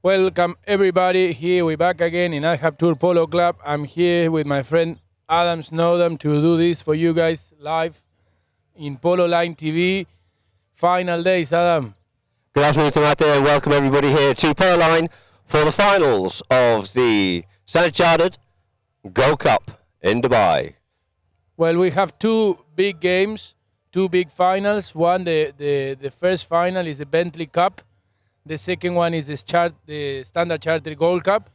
Welcome everybody. Here we back again in I Have Tour Polo Club. I'm here with my friend Adam Snowden to do this for you guys live in Polo Line TV. Final days, Adam. Good afternoon, Tomate, and welcome everybody here to Polo Line for the finals of the Standard Chartered Gold Cup in Dubai. Well, we have two big games, two big finals. One, the first final is the Bentley Cup. The second one is the Standard Chartered Gold Cup.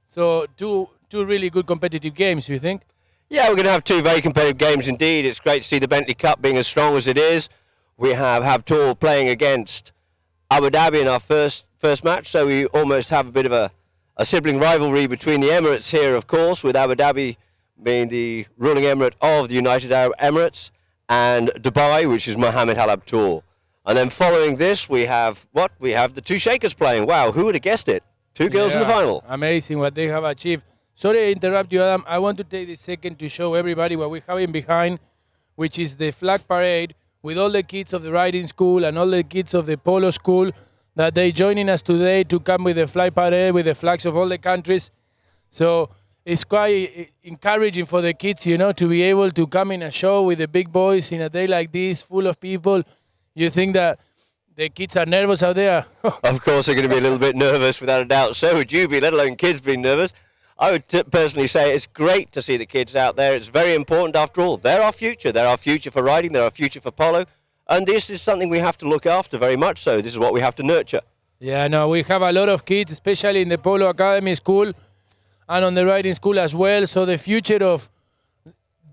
So two really good competitive games, you think? Yeah, we're going to have two very competitive games indeed. It's great to see the Bentley Cup being as strong as it is. We have Tour playing against Abu Dhabi in our first match, so we almost have a bit of a sibling rivalry between the Emirates here, of course, with Abu Dhabi being the ruling emirate of the United Arab Emirates, and Dubai, which is Mohammed Halab Tour. And then following this, we have the two Shakers playing. Wow, who would have guessed it? Two girls in the final. Amazing what they have achieved. Sorry to interrupt you, Adam. I want to take this second to show everybody what we have in behind, which is the flag parade with all the kids of the riding school and all the kids of the polo school that they joining us today to come with the flag parade with the flags of all the countries. So it's quite encouraging for the kids, to be able to come in a show with the big boys in a day like this, full of people. You think that the kids are nervous out there? Of course, they're going to be a little bit nervous, without a doubt. So would you be, let alone kids being nervous. I would personally say it's great to see the kids out there. It's very important after all. They're our future. They're our future for riding. They're our future for polo. And this is something we have to look after very much so. This is what we have to nurture. Yeah, no, we have a lot of kids, especially in the Polo Academy school and on the riding school as well. So the future of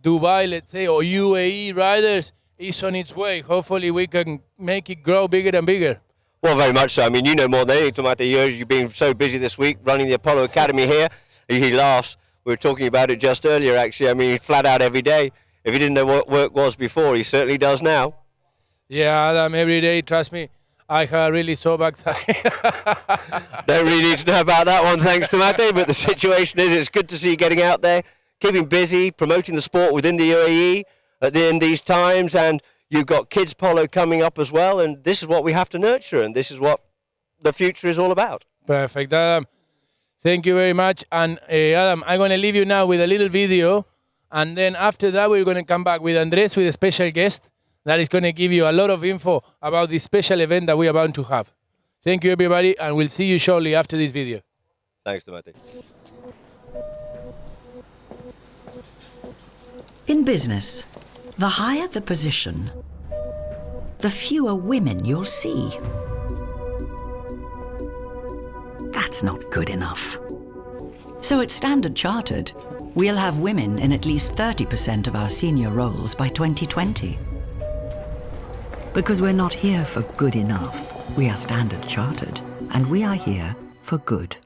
Dubai, let's say, or UAE riders is on its way. Hopefully we can make it grow bigger and bigger. Well, very much so. I mean, you know more than anything about the years. You've been so busy this week running the Apollo Academy here. He laughs. We were talking about it just earlier, actually. I mean, flat out every day. If he didn't know what work was before, he certainly does now. Yeah, Adam, every day, trust me, I have really sore backside. Don't really need to know about that one, thanks to Mate, but the situation is it's good to see you getting out there, keeping busy, promoting the sport within the UAE in these times, and you've got kids polo coming up as well, and this is what we have to nurture, and this is what the future is all about. Perfect, Adam. Thank you very much. And Adam, I'm going to leave you now with a little video, and then after that we're going to come back with Andres, with a special guest that is going to give you a lot of info about this special event that we're about to have. Thank you, everybody, and we'll see you shortly after this video. Thanks, Tomate. In business, the higher the position, the fewer women you'll see. That's not good enough. So at Standard Chartered, we'll have women in at least 30% of our senior roles by 2020. Because we're not here for good enough. We are Standard Chartered, and we are here for good.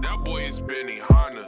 That boy is Benny Hanna.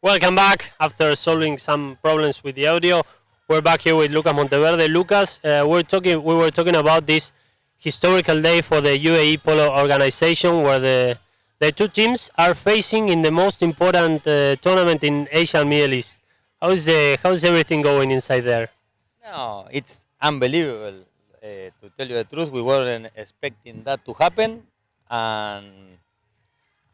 Welcome back. After solving some problems with the audio, we're back here with Lucas Monteverde. Lucas, we were talking about this historical day for the UAE Polo organization, where the two teams are facing in the most important tournament in Asia and Middle East. How's everything going inside there? No, it's unbelievable. To tell you the truth, we weren't expecting that to happen, and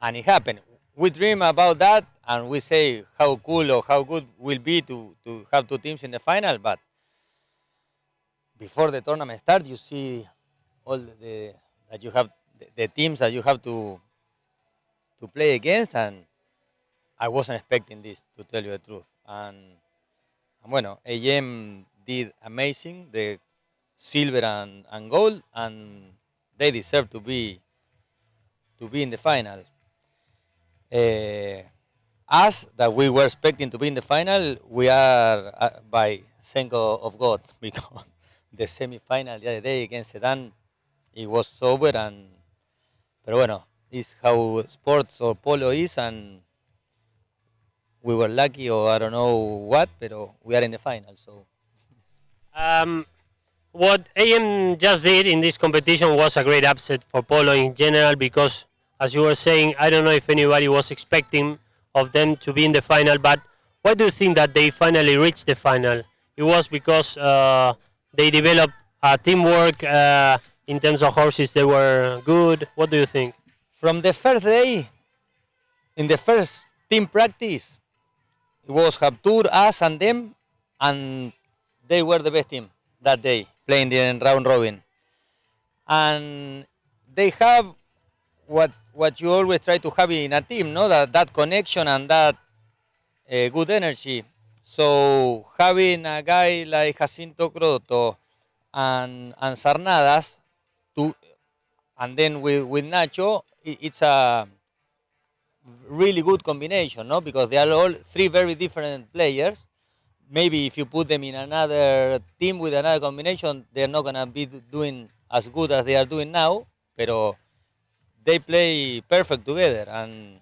it happened. We dream about that, and we say how cool or how good will be to have two teams in the final. But before the tournament starts, you see all the that you have the teams that you have to play against, and I wasn't expecting this, to tell you the truth. And bueno, AM did amazing, the silver and gold, and they deserve to be in the final. Us that we were expecting to be in the final, we are by thank of God because the semi-final the other day against Sedan, it was sober, and pero bueno, it's how sports or polo is, and we were lucky or I don't know what, pero we are in the final. So What AM just did in this competition was a great upset for polo in general because, as you were saying, I don't know if anybody was expecting of them to be in the final. But why do you think that they finally reached the final? It was because they developed teamwork in terms of horses. They were good. What do you think? from the first day, in the first team practice, it was Haptur, us, and them, and they were the best team that day, playing the round robin. And they have what you always try to have in a team, no? That connection and that good energy. So having a guy like Jacinto Croto and Sarnadas, to, and then with Nacho, it's a really good combination, no? Because they are all three very different players. Maybe if you put them in another team with another combination, they're not gonna be doing as good as they are doing now. Pero they play perfect together, and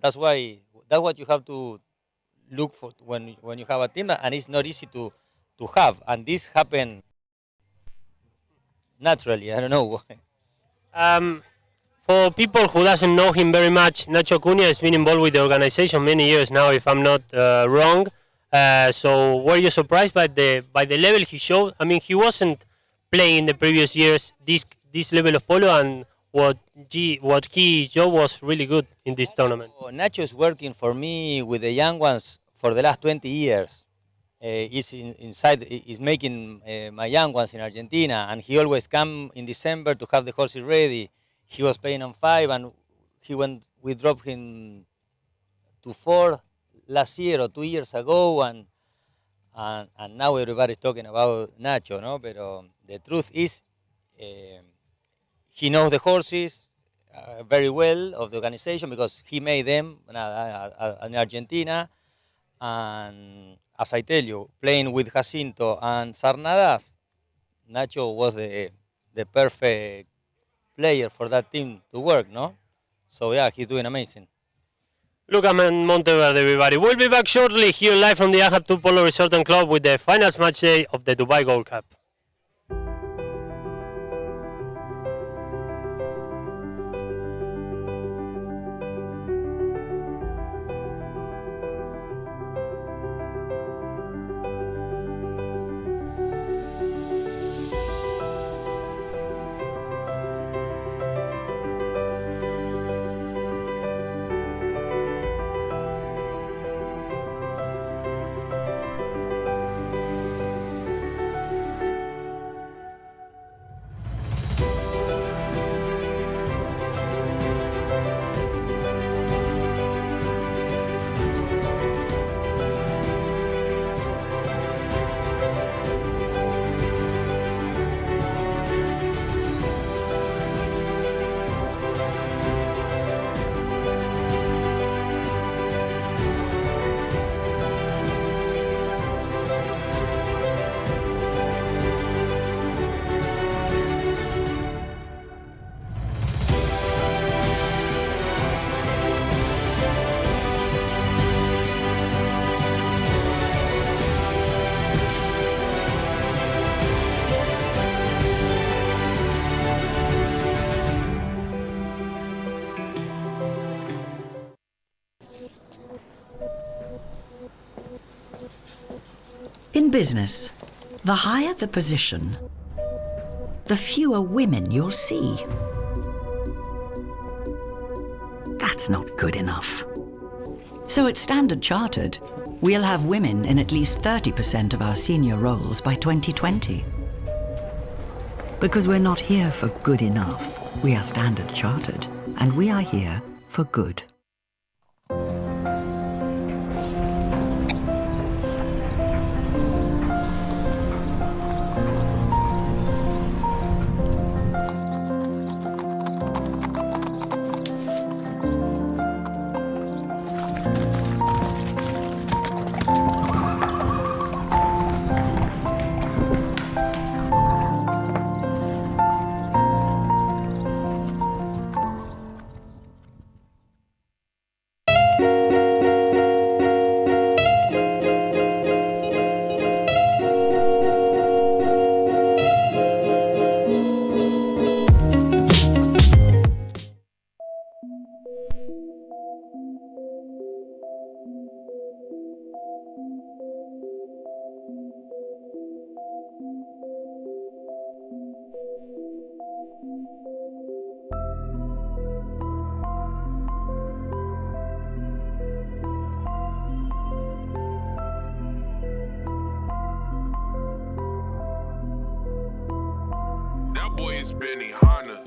that's what you have to look for when you have a team, and it's not easy to have. And this happened naturally. I don't know. For people who doesn't know him very much, Nacho Cunha has been involved with the organization many years now, if I'm not wrong. So were you surprised by the level he showed? I mean, he wasn't playing in the previous years this level of polo, and what he showed was really good in this tournament. Nacho is working for me with the young ones for the last 20 years. He's making my young ones in Argentina, and he always come in December to have the horses ready. He was playing on 5, and we dropped him to 4 last year or 2 years ago, and now everybody's talking about Nacho, no? But the truth is, he knows the horses very well of the organization because he made them in Argentina. And as I tell you, playing with Jacinto and Sarnadas, Nacho was the perfect player for that team to work, no? So yeah, he's doing amazing. Lucas Monteverde, everybody. We'll be back shortly here live from the Ahab 2 Polo Resort and Club with the finals match day of the Dubai Gold Cup. In business, the higher the position, the fewer women you'll see. That's not good enough. So at Standard Chartered, we'll have women in at least 30% of our senior roles by 2020. Because we're not here for good enough. We are Standard Chartered, and we are here for good. That boy is Benny Hanna.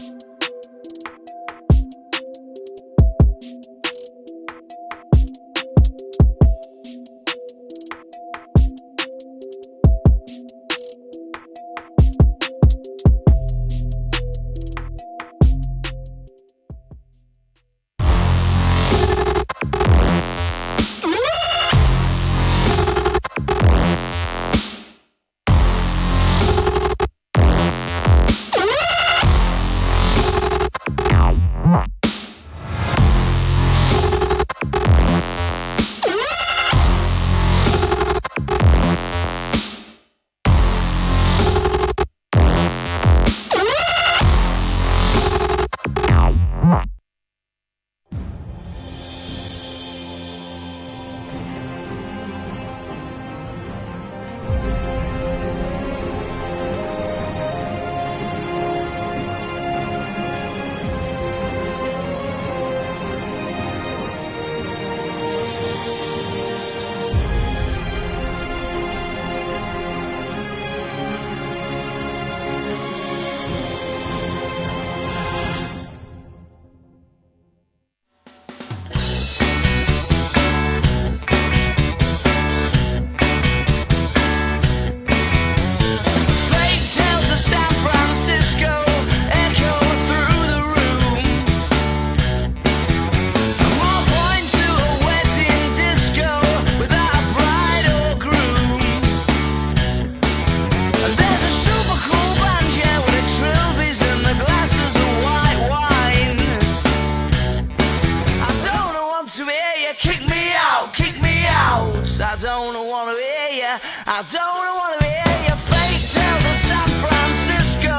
I don't wanna hear ya. I don't wanna hear your fate tales of San Francisco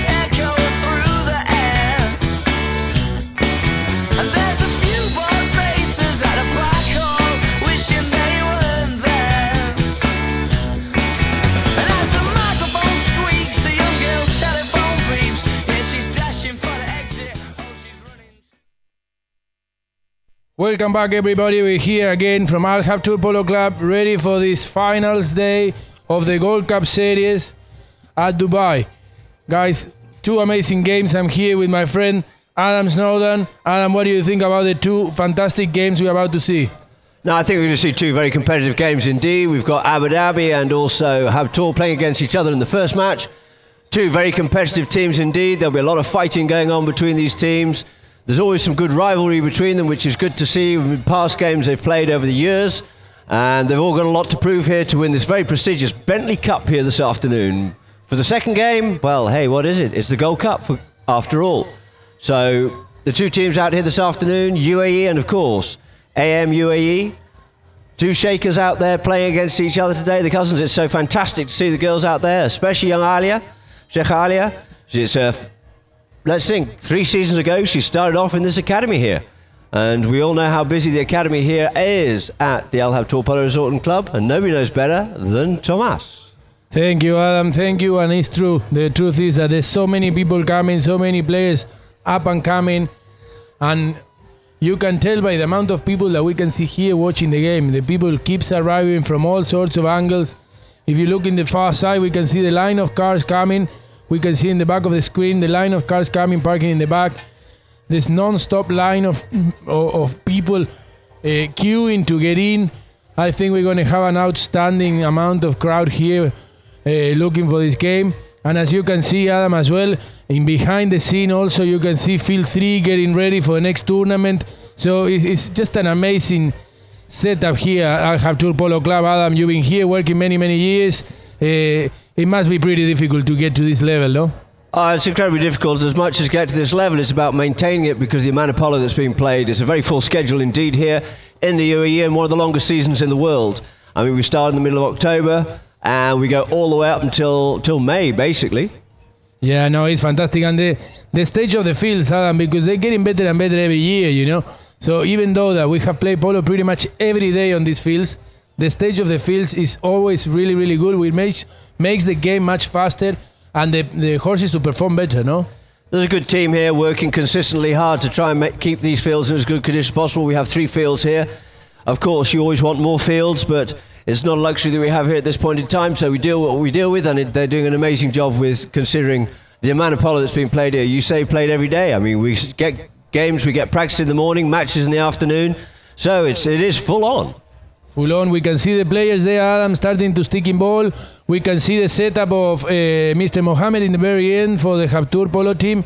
echo through the air. And there's a few bored faces at a black hole wishing they weren't there. And as the microphone squeaks, a young girl's telephone beeps. Yeah, she's dashing for the exit. Oh, she's running. Welcome back, everybody. We're here again from Al Haftour Polo Club, ready for this finals day of the Gold Cup Series at Dubai. Guys, two amazing games. I'm here with my friend Adam Snowden. Adam, what do you think about the two fantastic games we're about to see? No, I think we're going to see two very competitive games indeed. We've got Abu Dhabi and also Haftour playing against each other in the first match. Two very competitive teams indeed. There'll be a lot of fighting going on between these teams. There's always some good rivalry between them, which is good to see. In past games they've played over the years, and they've all got a lot to prove here to win this very prestigious Bentley Cup here this afternoon. For the second game, well, hey, what is it? It's the Gold Cup after all. So the two teams out here this afternoon, UAE and of course AM UAE. Two shakers out there playing against each other today, the cousins. It's so fantastic to see the girls out there, especially young Alia, Sheikh Alia. She's let's think, 3 seasons ago, she started off in this academy here. And we all know how busy the academy here is at the Al Habtoor Polo Resort and Club, and nobody knows better than Tomas. Thank you, Adam. Thank you. And it's true. The truth is that there's so many people coming, so many players up and coming. And you can tell by the amount of people that we can see here watching the game. The people keeps arriving from all sorts of angles. If you look in the far side, we can see the line of cars coming. We can see in the back of the screen the line of cars coming, parking in the back. This non-stop line of people queuing to get in. I think we're going to have an outstanding amount of crowd here looking for this game. And as you can see, Adam, as well, in behind the scene also, you can see Field 3 getting ready for the next tournament. So it's just an amazing setup here at Al Habtoor Polo Club. Adam, you've been here working many, many years. It must be pretty difficult to get to this level, no? It's incredibly difficult. As much as get to this level, it's about maintaining it because the amount of polo that's being played. It's a very full schedule indeed here in the UAE and one of the longest seasons in the world. I mean, we start in the middle of October and we go all the way up till May, basically. Yeah, no, it's fantastic. And the stage of the fields, Adam, because they're getting better and better every year, you know. So even though that we have played polo pretty much every day on these fields, the stage of the fields is always really, really good. Which makes the game much faster and the horses to perform better, no? There's a good team here working consistently hard to try and keep these fields in as good condition as possible. We have 3 fields here. Of course, you always want more fields, but it's not a luxury that we have here at this point in time, so we deal with what we deal with, and they're doing an amazing job with considering the amount of polo that's being played here. You say played every day. I mean, we get games, we get practice in the morning, matches in the afternoon, so it is full on. Full on. We can see the players there, Adam, starting to stick in ball. We can see the setup of Mr. Mohammed in the very end for the Habtoor Polo team.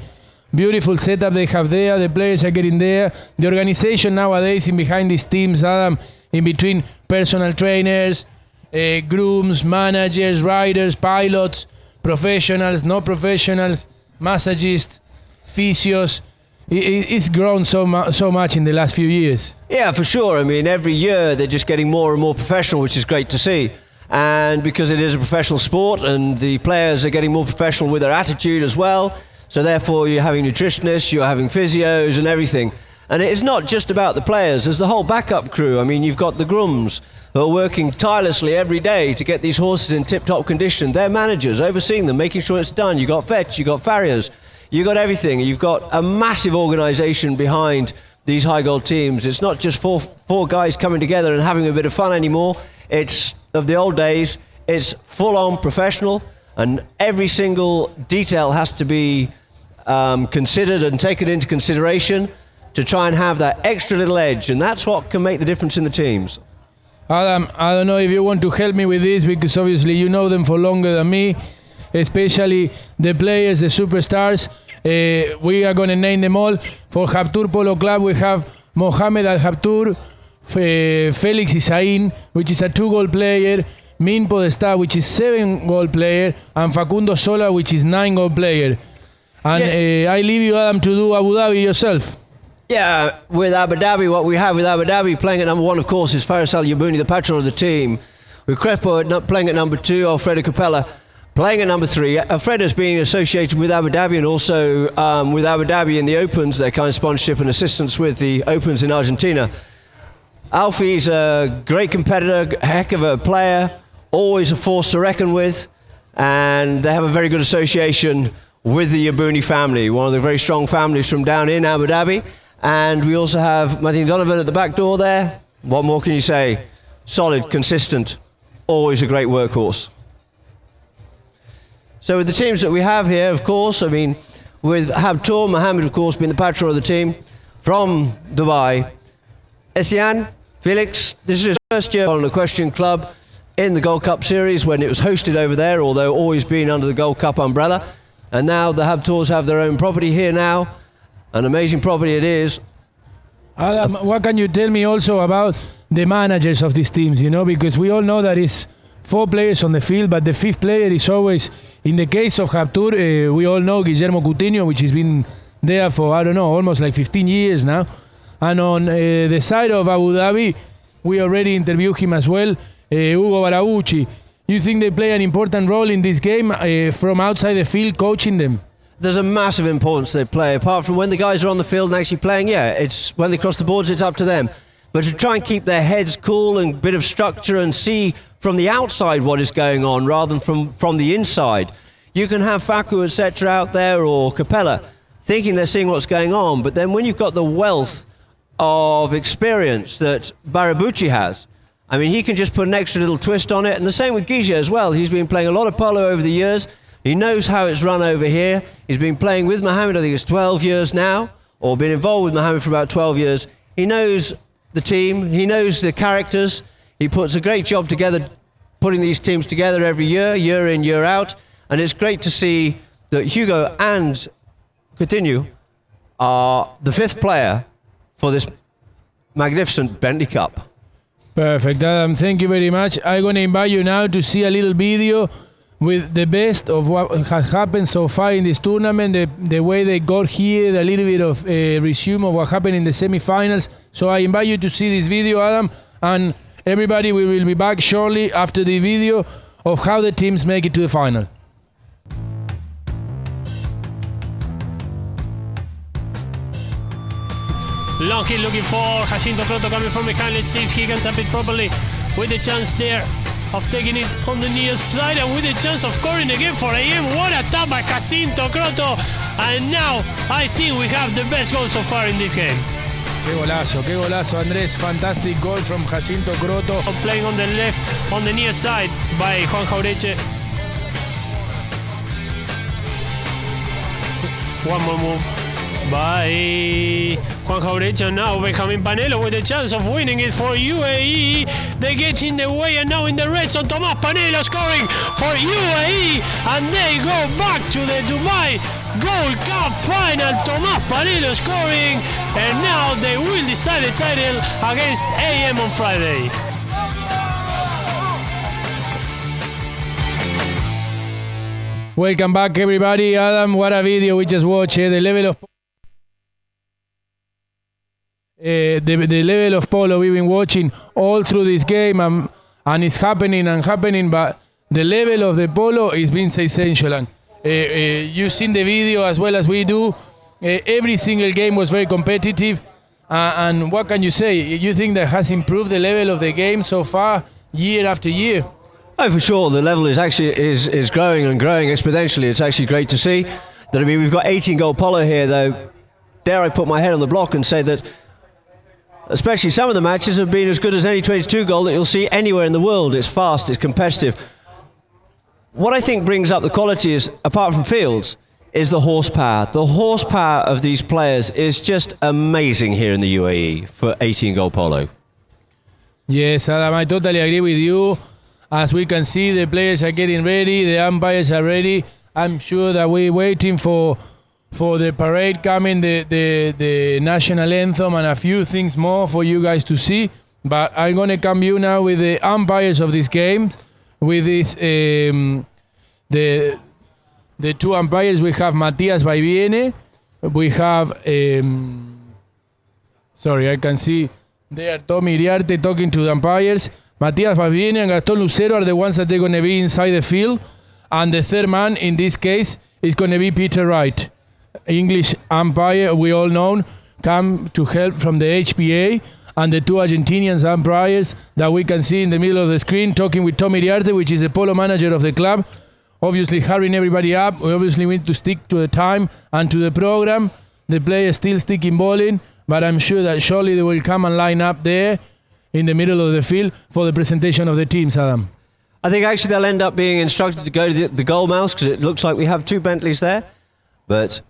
Beautiful setup they have there. The players are getting there. The organization nowadays in behind these teams, Adam, in between personal trainers, grooms, managers, riders, pilots, professionals, no professionals, massagists, physios. It's grown so much in the last few years. Yeah, for sure. I mean, every year they're just getting more and more professional, which is great to see. And because it is a professional sport and the players are getting more professional with their attitude as well, so therefore you're having nutritionists, you're having physios and everything. And it is not just about the players, there's the whole backup crew. I mean, you've got the grooms who are working tirelessly every day to get these horses in tip-top condition. They're managers, overseeing them, making sure it's done. You've got vets, you've got farriers, you've got everything. You've got a massive organisation behind these high gold teams. It's not just four guys coming together and having a bit of fun anymore. It's of the old days. It's full-on professional, and every single detail has to be considered and taken into consideration to try and have that extra little edge, and that's what can make the difference in the teams. Adam, I don't know if you want to help me with this, because obviously you know them for longer than me, especially the players, the superstars. We are going to name them all. For Habtoor Polo Club, we have Mohamed Al Habtoor, Felix Isaín, which is a 2-goal player, Min Podestá, which is 7-goal player, and Facundo Sola, which is 9-goal player. And I leave you, Adam, to do Abu Dhabi yourself. Yeah, with Abu Dhabi, what we have with Abu Dhabi playing at number 1, of course, is Faris Al Yabouni, the patron of the team. With Crespo playing at number 2, Alfredo Capella playing at number 3. Alfredo's being associated with Abu Dhabi and also with Abu Dhabi in the Opens, their kind of sponsorship and assistance with the Opens in Argentina. Alfie's a great competitor, a heck of a player, always a force to reckon with, and they have a very good association with the Yabouni family, one of the very strong families from down in Abu Dhabi. And we also have Martin Donovan at the back door there. What more can you say? Solid, consistent, always a great workhorse. So with the teams that we have here, of course, I mean, with Habtoor, Mohammed, of course, being the patron of the team from Dubai. Etienne, Felix, this is his first year on the Equestrian Club in the Gold Cup Series when it was hosted over there, although always been under the Gold Cup umbrella. And now the Habtoors have their own property here now. An amazing property it is. Adam, what can you tell me also about the managers of these teams, you know, because we all know that it's 4 players on the field, but the 5th player is always, in the case of Habtoor, we all know Guillermo Coutinho, which has been there for, I don't know, almost like 15 years now. And on the side of Abu Dhabi, we already interviewed him as well, Hugo Barabucci. You think they play an important role in this game from outside the field, coaching them? there's a massive importance they play. Apart from when the guys are on the field and actually playing, yeah, it's when they cross the boards, it's up to them. But to try and keep their heads cool and a bit of structure and see from the outside what is going on rather than from the inside. You can have Facu, etc. out there or Capella thinking they're seeing what's going on, but then when you've got the wealth of experience that Barabucci has, I mean, he can just put an extra little twist on it. And the same with Guija as well. He's been playing a lot of polo over the years. He knows how it's run over here. He's been playing with Mohammed, I think it's 12 years now, or been involved with Mohammed for about 12 years. He knows the team. He knows the characters. He puts a great job together, putting these teams together every year in, year out. And it's great to see that Hugo and Coutinho are the 5th player for this magnificent Bentley Cup. Perfect, Adam. Thank you very much. I'm going to invite you now to see a little video with the best of what has happened so far in this tournament, the way they got here, a little bit of resume of what happened in the semifinals. So I invite you to see this video, Adam, and everybody, we will be back shortly after the video of how the teams make it to the final. Long kick looking for Jacinto Croto coming from behind. Let's see if he can tap it properly with the chance there of taking it on the near side and with the chance of scoring again for AM. What a tap by Jacinto Croto. And now I think we have the best goal so far in this game. Qué golazo, Andrés. Fantastic goal from Jacinto Croto. Playing on the left, on the near side by Juan Jaureche. One more move by Juan Jaureche. Now Benjamin Panelo with a chance of winning it for UAE. They get in the way and now in the red zone, Tomás Panelo scoring for UAE, and they go back to the Dubai Gold Cup final. Tomás Panelo scoring, and now they will decide the title against AM on Friday. Welcome back, everybody. Adam, what a video we just watched. The level of the level of polo we've been watching all through this game, and it's happening, but the level of the polo is being sensational. You've seen the video as well as we do. Every single game was very competitive, and what can you say? You think that has improved the level of the game so far, year after year? Oh, for sure. The level is actually is growing and growing exponentially. It's actually great to see that. I mean, we've got 18-goal polo here, though. Dare I put my head on the block and say that especially some of the matches have been as good as any 22-goal that you'll see anywhere in the world. It's fast, it's competitive. What I think brings up the quality is, apart from fields, is the horsepower. The horsepower of these players is just amazing here in the UAE for 18-goal polo. Yes, Adam, I totally agree with you. As we can see, the players are getting ready, the umpires are ready. I'm sure that we're waiting for the parade coming, the national anthem, and a few things more for you guys to see. But I'm going to come you now with the umpires of this game. With this, the two umpires, we have Matías Baiviene. We have, sorry, I can see there Tommy Iriarte talking to the umpires. Matías Baiviene and Gastón Lucero are the ones that they're going to be inside the field. And the third man in this case is going to be Peter Wright. English umpire, we all know, come to help from the HPA, and the two Argentinian umpires that we can see in the middle of the screen talking with Tommy Iriarte, which is the polo manager of the club, obviously hurrying everybody up. We obviously need to stick to the time and to the program. The players still sticking bowling, but I'm sure that surely they will come and line up there in the middle of the field for the presentation of the teams, Adam. I think actually they'll end up being instructed to go to the goal mouse because it looks like we have two Bentleys there, but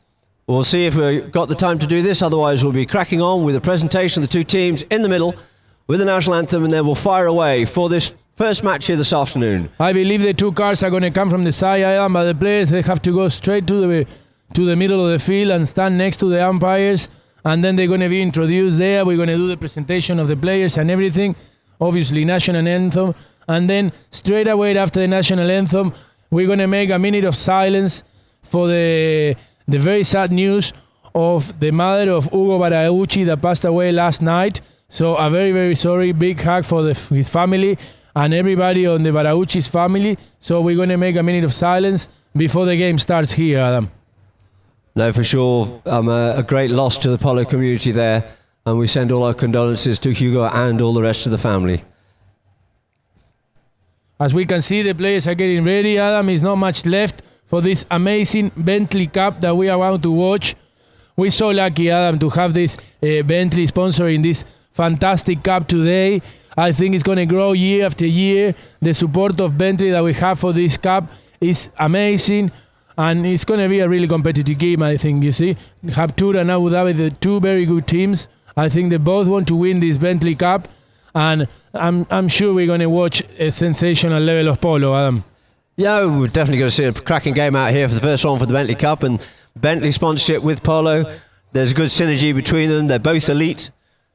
we'll see if we've got the time to do this. Otherwise, we'll be cracking on with the presentation of the two teams in the middle with the national anthem, and then we'll fire away for this first match here this afternoon. I believe the two cars are going to come from the side, but the players, they have to go straight to the middle of the field and stand next to the umpires, and then they're going to be introduced there. We're going to do the presentation of the players and everything, obviously national anthem, and then straight away after the national anthem, we're going to make a minute of silence for the very sad news of the mother of Hugo Baraucci that passed away last night. So a very, very sorry, big hug for his family and everybody on the Baraucci's family. So we're going to make a minute of silence before the game starts here, Adam. No, for sure. A great loss to the polo community there, and we send all our condolences to Hugo and all the rest of the family. As we can see, the players are getting ready. Adam, is not much left for this amazing Bentley Cup that we are about to watch. We're so lucky, Adam, to have this Bentley sponsoring this fantastic cup today. I think it's going to grow year after year. The support of Bentley that we have for this cup is amazing, and it's going to be a really competitive game, I think. You see, Haptur and Abu Dhabi, the two very good teams. I think they both want to win this Bentley Cup, and I'm sure we're going to watch a sensational level of polo, Adam. Yeah, we're definitely going to see a cracking game out here for the first one for the Bentley Cup, and Bentley sponsorship with polo. There's a good synergy between them. They're both elite.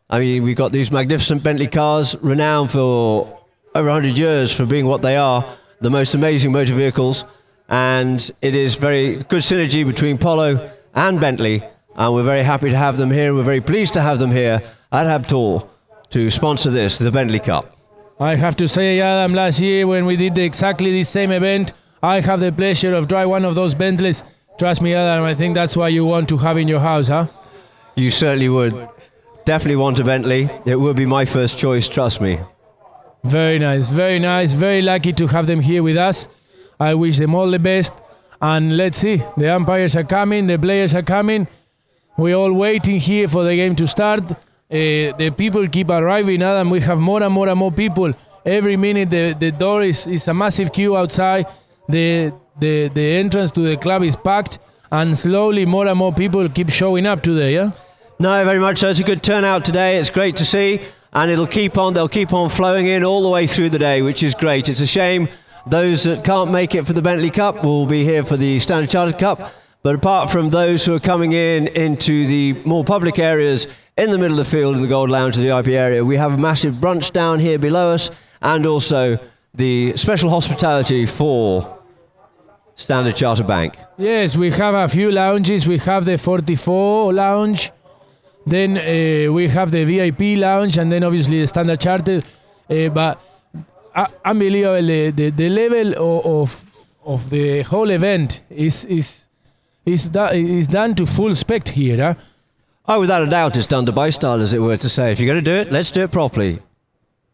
I mean, we've got these magnificent Bentley cars, renowned for over 100 years for being what they are, the most amazing motor vehicles, and it is very good synergy between polo and Bentley, and we're very happy to have them here. We're very pleased to have them here at Habtoor to sponsor this, the Bentley Cup. I have to say, Adam, last year when we did exactly the same event, I have the pleasure of driving one of those Bentleys. Trust me, Adam, I think that's what you want to have in your house, huh? You certainly would. Definitely want a Bentley. It would be my first choice, trust me. Very nice, very nice. Very lucky to have them here with us. I wish them all the best. And let's see, the umpires are coming, the players are coming. We're all waiting here for the game to start. The people keep arriving, Adam. We have more and more people. Every minute the door is a massive queue outside. The entrance to the club is packed, and slowly more and more people keep showing up today, yeah? No, very much so. It's a good turnout today. It's great to see, and they'll keep on flowing in all the way through the day, which is great. It's a shame those that can't make it for the Bentley Cup will be here for the Standard Chartered Cup, but apart from those who are coming into the more public areas in the middle of the field in the Gold Lounge of the IP area, we have a massive brunch down here below us, and also the special hospitality for Standard Chartered Bank. Yes, we have a few lounges. We have the 44 lounge, then we have the VIP lounge, and then obviously the Standard Chartered. But unbelievable, the level of the whole event is done to full spec here. Huh? Oh, without a doubt, it's done Dubai style, as it were to say. If you're going to do it, let's do it properly.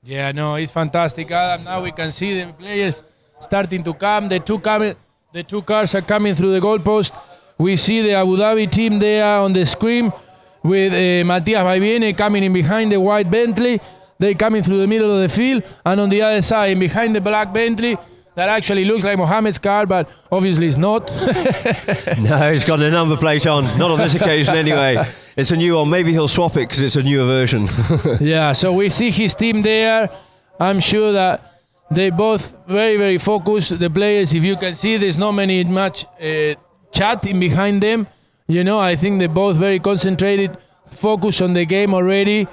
Yeah, no, it's fantastic, Adam. Now we can see the players starting to come. The two cars are coming through the goalpost. We see the Abu Dhabi team there on the screen with Matias Vaiviene coming in behind the white Bentley. They coming through the middle of the field, and on the other side, behind the black Bentley, that actually looks like Mohammed's car, but obviously it's not. No, he's got a number plate on. Not on this occasion anyway. It's a new one. Maybe he'll swap it because it's a newer version. Yeah, so we see his team there. I'm sure that they both very, very focused. The players, if you can see, there's not much chat in behind them. You know, I think they're both very concentrated, focused on the game already.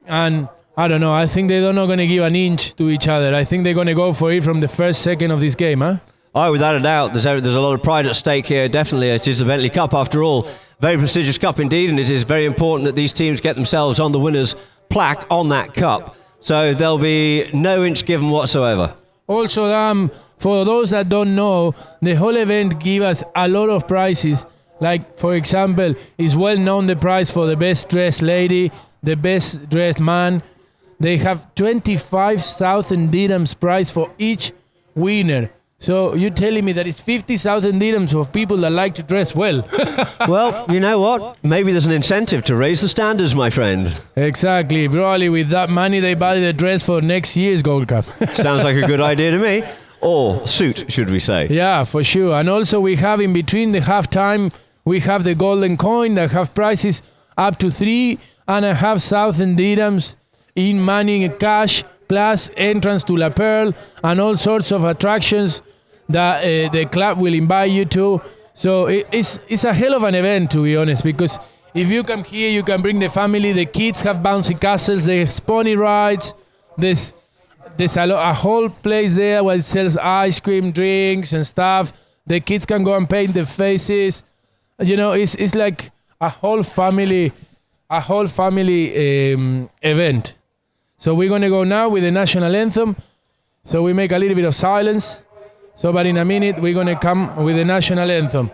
And I don't know, I think they're not going to give an inch to each other. I think they're going to go for it from the first second of this game, huh? Oh, without a doubt. There's a lot of pride at stake here. Definitely, it is the Bentley Cup after all. Very prestigious cup indeed, and it is very important that these teams get themselves on the winner's plaque on that cup. So there'll be no inch given whatsoever. Also, for those that don't know, the whole event gives us a lot of prizes. Like, for example, it's well known the prize for the best dressed lady, the best dressed man. They have 25,000 dirhams prize for each winner. So you're telling me that it's 50,000 dirhams of people that like to dress well. Well, you know what? Maybe there's an incentive to raise the standards, my friend. Exactly. Probably with that money they buy the dress for next year's Gold Cup. Sounds like a good idea to me. Or suit, should we say. Yeah, for sure. And also we have in between the halftime, we have the golden coin that have prices up to 3,500 dirhams in money and cash, plus entrance to La Pearl and all sorts of attractions that the club will invite you to. So it's a hell of an event, to be honest, because if you come here, you can bring the family. The kids have bouncy castles, there's pony rides, there's a whole place there where it sells ice cream, drinks and stuff. The kids can go and paint their faces. You know, it's like a whole family event. So we're going to go now with the national anthem. So we make a little bit of silence. So, but in a minute, we're going to come with the national anthem.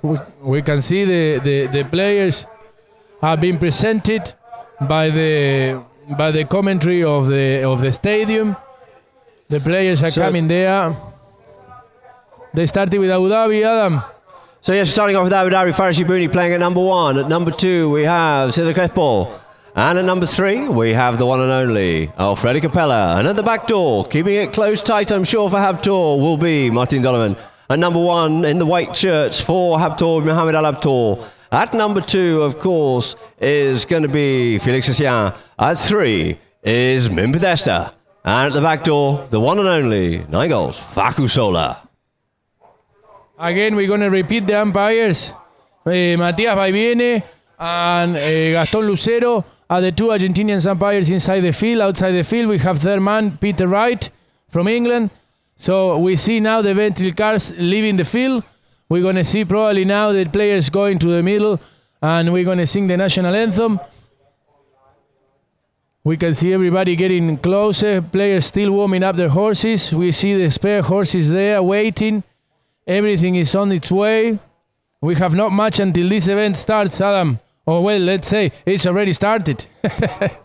We can see the players have been presented by the commentary of the stadium. The players are coming there. They started with Abu Dhabi, Adam. So yes, starting off with Abu Dhabi, Farisi Booni playing at number 1. At number 2, we have Cesar Crespo. And at number 3, we have the one and only Alfredo Capella. And at the back door, keeping it close tight, I'm sure, for Habtoor will be Martin Donovan. At number 1, in the white shirts for Habtoor, Mohamed Al Habtoor. At number 2, of course, is going to be Felix Essien. At 3 is Mim Podesta. And at the back door, the one and only, 9 goals, Facu Sola. Again, we're going to repeat the umpires. Matías Baiviene and Gaston Lucero are the 2 Argentinian umpires inside the field. Outside the field, we have third man, Peter Wright from England. So we see now the Bentley cars leaving the field. We're going to see probably now the players going to the middle, and we're going to sing the national anthem. We can see everybody getting closer. Players still warming up their horses. We see the spare horses there waiting. Everything is on its way. We have not much until this event starts, Adam. Or well, let's say it's already started.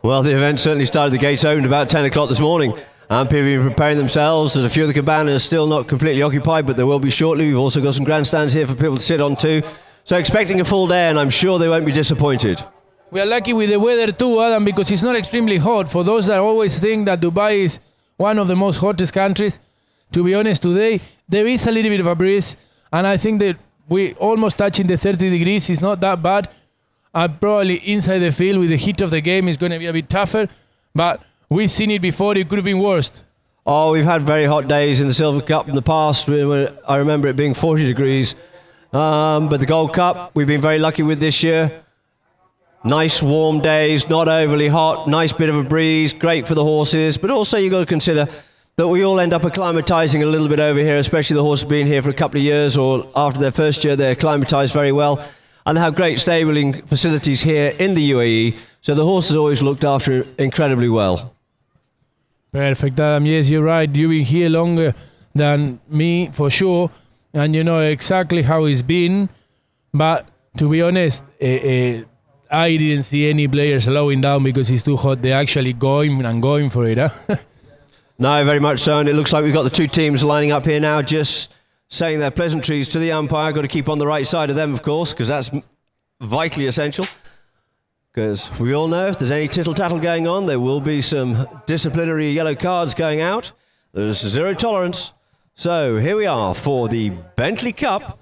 Well, the event certainly started. The gates opened about 10 o'clock this morning. And people have been preparing themselves. There's a few of the cabanas still not completely occupied, but there will be shortly. We've also got some grandstands here for people to sit on too. So expecting a full day, and I'm sure they won't be disappointed. We are lucky with the weather too, Adam, because it's not extremely hot. For those that always think that Dubai is one of the most hottest countries, to be honest, today there is a little bit of a breeze, and I think that we almost touching the 30 degrees. It's not that bad. Probably inside the field with the heat of the game is going to be a bit tougher, but we've seen it before. It could have been worse. Oh, we've had very hot days in the Silver Cup in the past. I remember it being 40 degrees. But the Gold Cup, we've been very lucky with this year. Nice warm days, not overly hot, nice bit of a breeze, great for the horses. But also you've got to consider that we all end up acclimatising a little bit over here, especially the horses being here for a couple of years, or after their first year, they're acclimatised very well. And they have great stabling facilities here in the UAE. So the horses are always looked after incredibly well. Perfect, Adam. Yes, you're right. You've been here longer than me, for sure. And you know exactly how it's been. But to be honest, I didn't see any players slowing down because it's too hot. They're actually going for it, huh? No, very much so. And it looks like we've got the 2 teams lining up here now, just saying their pleasantries to the umpire. Got to keep on the right side of them, of course, because that's vitally essential. Because we all know if there's any tittle-tattle going on, there will be some disciplinary yellow cards going out. There's zero tolerance. So here we are for the Bentley Cup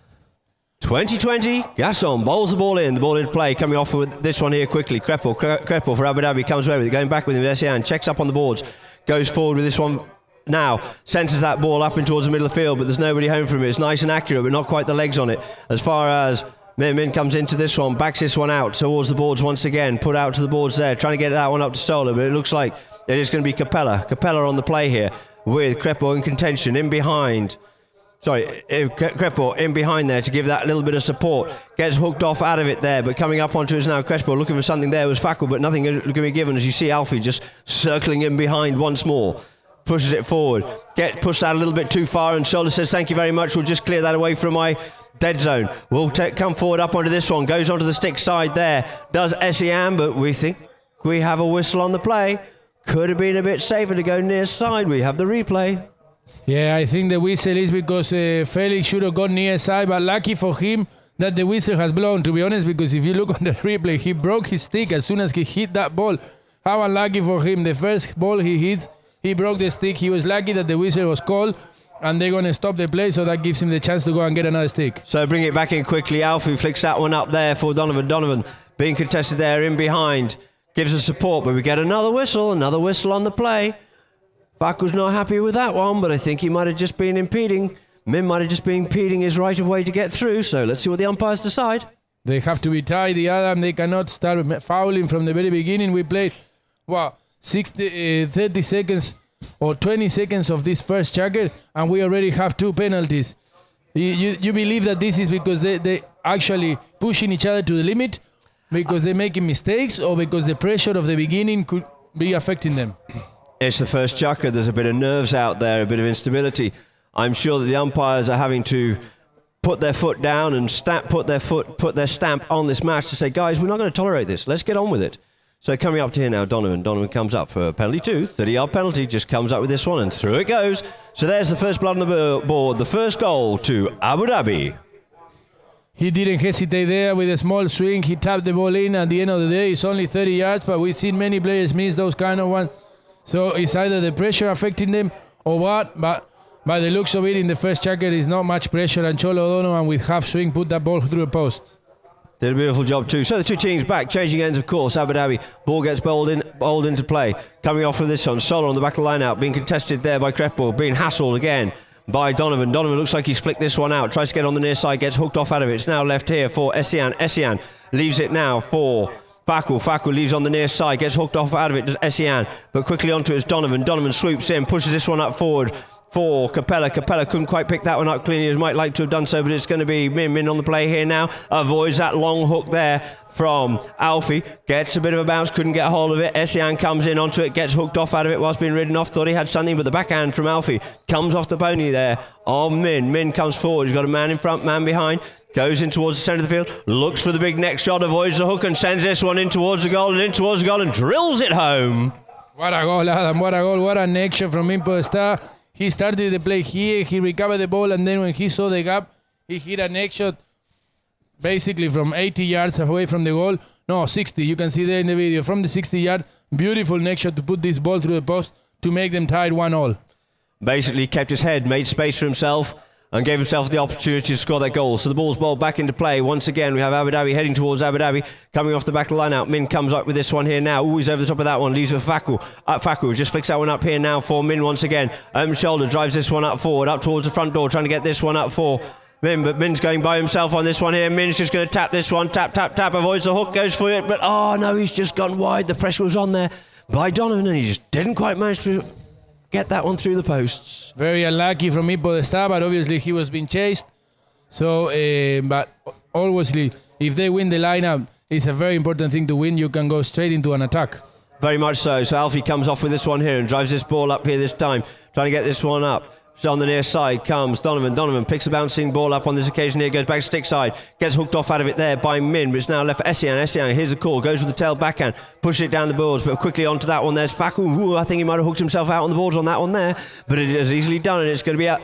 2020. Gaston bowls the ball in play. Coming off with this one here quickly. Crepel for Abu Dhabi comes away with it. Going back with him. Essien checks up on the boards. Goes forward with this one now. Centres that ball up in towards the middle of the field, but there's nobody home from it. It's nice and accurate, but not quite the legs on it. As far as Min comes into this one, backs this one out towards the boards once again, put out to the boards there, trying to get that one up to Sola, but it looks like it is going to be Capella. Capella on the play here with Crepo in contention, in behind. Crepo in behind there to give that little bit of support. Gets hooked off out of it there, but coming up onto us now, Crespo looking for something there was Facu, but nothing going to be given as you see Alfie just circling in behind once more. Pushes it forward. Pushed that a little bit too far, and Sola says, thank you very much, we'll just clear that away from my dead zone. We'll come forward up onto this one, goes onto the stick side there, does Essien, but we think we have a whistle on the play. Could have been a bit safer to go near side. We have the replay. Yeah, I think the whistle is because Felix should have gone near side, but lucky for him that the whistle has blown, to be honest, because if you look on the replay, he broke his stick as soon as he hit that ball. How unlucky for him. The first ball he hits, he broke the stick. He was lucky that the whistle was called, and they're going to stop the play, so that gives him the chance to go and get another stick. So bring it back in quickly. Alfie flicks that one up there for Donovan. Donovan being contested there in behind. Gives us support, but we get another whistle on the play. Facu's not happy with that one, but I think he might have just been impeding. Min might have just been impeding his right of way to get through, so let's see what the umpires decide. They have to be tidy, Adam. They cannot start fouling from the very beginning. We played, 30 seconds or 20 seconds of this first checker, and we already have 2 penalties. You believe that this is because they actually pushing each other to the limit, because they're making mistakes, or because the pressure of the beginning could be affecting them? It's the first chucker. There's a bit of nerves out there, a bit of instability. I'm sure that the umpires are having to put their foot down and put their stamp on this match to say, guys, we're not going to tolerate this. Let's get on with it. So coming up to here now, Donovan. Donovan comes up for a penalty 2, 30-yard penalty, just comes up with this one and through it goes. So there's the first blood on the board, the first goal to Abu Dhabi. He didn't hesitate there with a small swing. He tapped the ball in. At the end of the day, it's only 30 yards, but we've seen many players miss those kind of ones. So it's either the pressure affecting them or what, but by the looks of it, in the first checker, is not much pressure, and Cholo Donovan with half swing put that ball through the post. Did a beautiful job too. So the two teams back, changing ends of course. Abu Dhabi, ball gets bowled into play. Coming off with this one, Solo on the back of the line out, being contested there by Creppo, being hassled again by Donovan. Donovan looks like he's flicked this one out, tries to get on the near side, gets hooked off out of it. It's now left here for Essian. Essian leaves it now for Faku. Faku leaves on the near side, gets hooked off out of it, does Essian, but quickly onto it is Donovan. Donovan swoops in, pushes this one up forward for Capella. Capella couldn't quite pick that one up cleanly as might like to have done so, but it's going to be Min on the play here now. Avoids that long hook there from Alfie. Gets a bit of a bounce, couldn't get a hold of it. Essian comes in onto it, gets hooked off out of it whilst being ridden off. Thought he had something, but the backhand from Alfie comes off the pony there on Min. Min comes forward, he's got a man in front, man behind. Goes in towards the centre of the field, looks for the big next shot, avoids the hook and sends this one in towards the goal and drills it home. What a goal, Adam, what a goal, what a next shot from him per star. He started the play here, he recovered the ball, and then when he saw the gap, he hit a next shot basically from 80 yards away from the goal. No, 60, you can see there in the video. From the 60 yard, beautiful next shot to put this ball through the post to make them tied 1-1. Basically kept his head, made space for himself, and gave himself the opportunity to score that goal. So the ball's bowled back into play. Once again, we have Abu Dhabi heading towards Abu Dhabi, coming off the back of the line out. Min comes up with this one here now. Ooh, he's over the top of that one. Leaves with Faku. Faku just flicks that one up here now for Min once again. Shoulder drives this one up forward, up towards the front door, trying to get this one up for Min, but Min's going by himself on this one here. Min's just going to tap this one. Tap, avoids the hook, goes for it, but oh no, he's just gone wide. The pressure was on there by Donovan, and he just didn't quite manage to get that one through the posts. Very unlucky from Ipo the Star, but obviously he was being chased. So, but obviously, if they win the lineup, it's a very important thing to win. You can go straight into an attack. Very much so. So Alfie comes off with this one here and drives this ball up here this time, trying to get this one up. So on the near side comes Donovan. Donovan picks a bouncing ball up on this occasion here, goes back stick side, gets hooked off out of it there by Min, but it's now left for Essian. Essian, here's the call, goes with the tail backhand, pushes it down the boards, but quickly onto that one. There's Faku. Ooh, I think he might have hooked himself out on the boards on that one there, but it is easily done, and it's going to be out.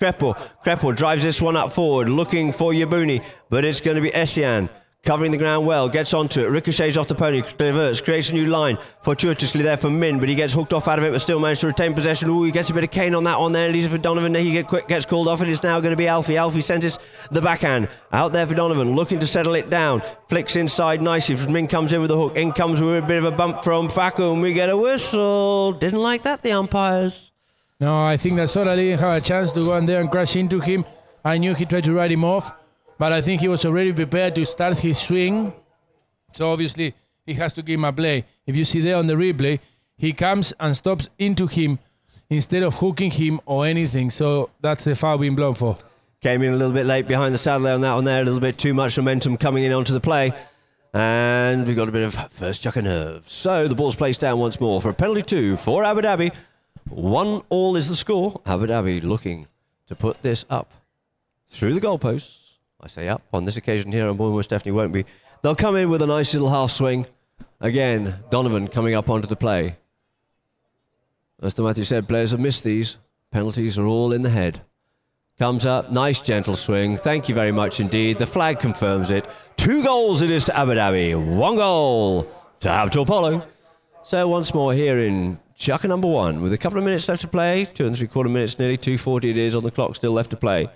Creppo drives this one up forward, looking for Yabuni, but it's going to be Essian. Covering the ground well, gets onto it, ricochets off the pony, reverts, creates a new line fortuitously there for Min, but he gets hooked off out of it, but still managed to retain possession. Ooh, he gets a bit of cane on that one there, leaves it for Donovan. He gets called off, and it's now going to be Alfie. Alfie sends it the backhand out there for Donovan, looking to settle it down, flicks inside nicely. Min comes in with the hook, in comes with a bit of a bump from Faku, and we get a whistle. Didn't like that, the umpires. No, I think that Sora didn't have a chance to go in there and crash into him. I knew he tried to ride him off, but I think he was already prepared to start his swing. So obviously, he has to give him a play. If you see there on the replay, he comes and stops into him instead of hooking him or anything. So that's the foul being blown for. Came in a little bit late behind the saddle on that one there. A little bit too much momentum coming in onto the play. And we've got a bit of first chuck of nerves. So the ball's placed down once more for a penalty 2 for Abu Dhabi. 1-1 is the score. Abu Dhabi looking to put this up through the goalposts. I say up on this occasion here, and almost definitely won't be. They'll come in with a nice little half swing. Again, Donovan coming up onto the play. As Matthew said, players have missed these. Penalties are all in the head. Comes up, nice gentle swing. Thank you very much indeed. The flag confirms it. 2 goals it is to Abu Dhabi. 1 goal to Abdul Polo. So once more here in chucker number 1, with a couple of minutes left to play. 2 3/4 minutes nearly. 2:40 it is on the clock, still left to play.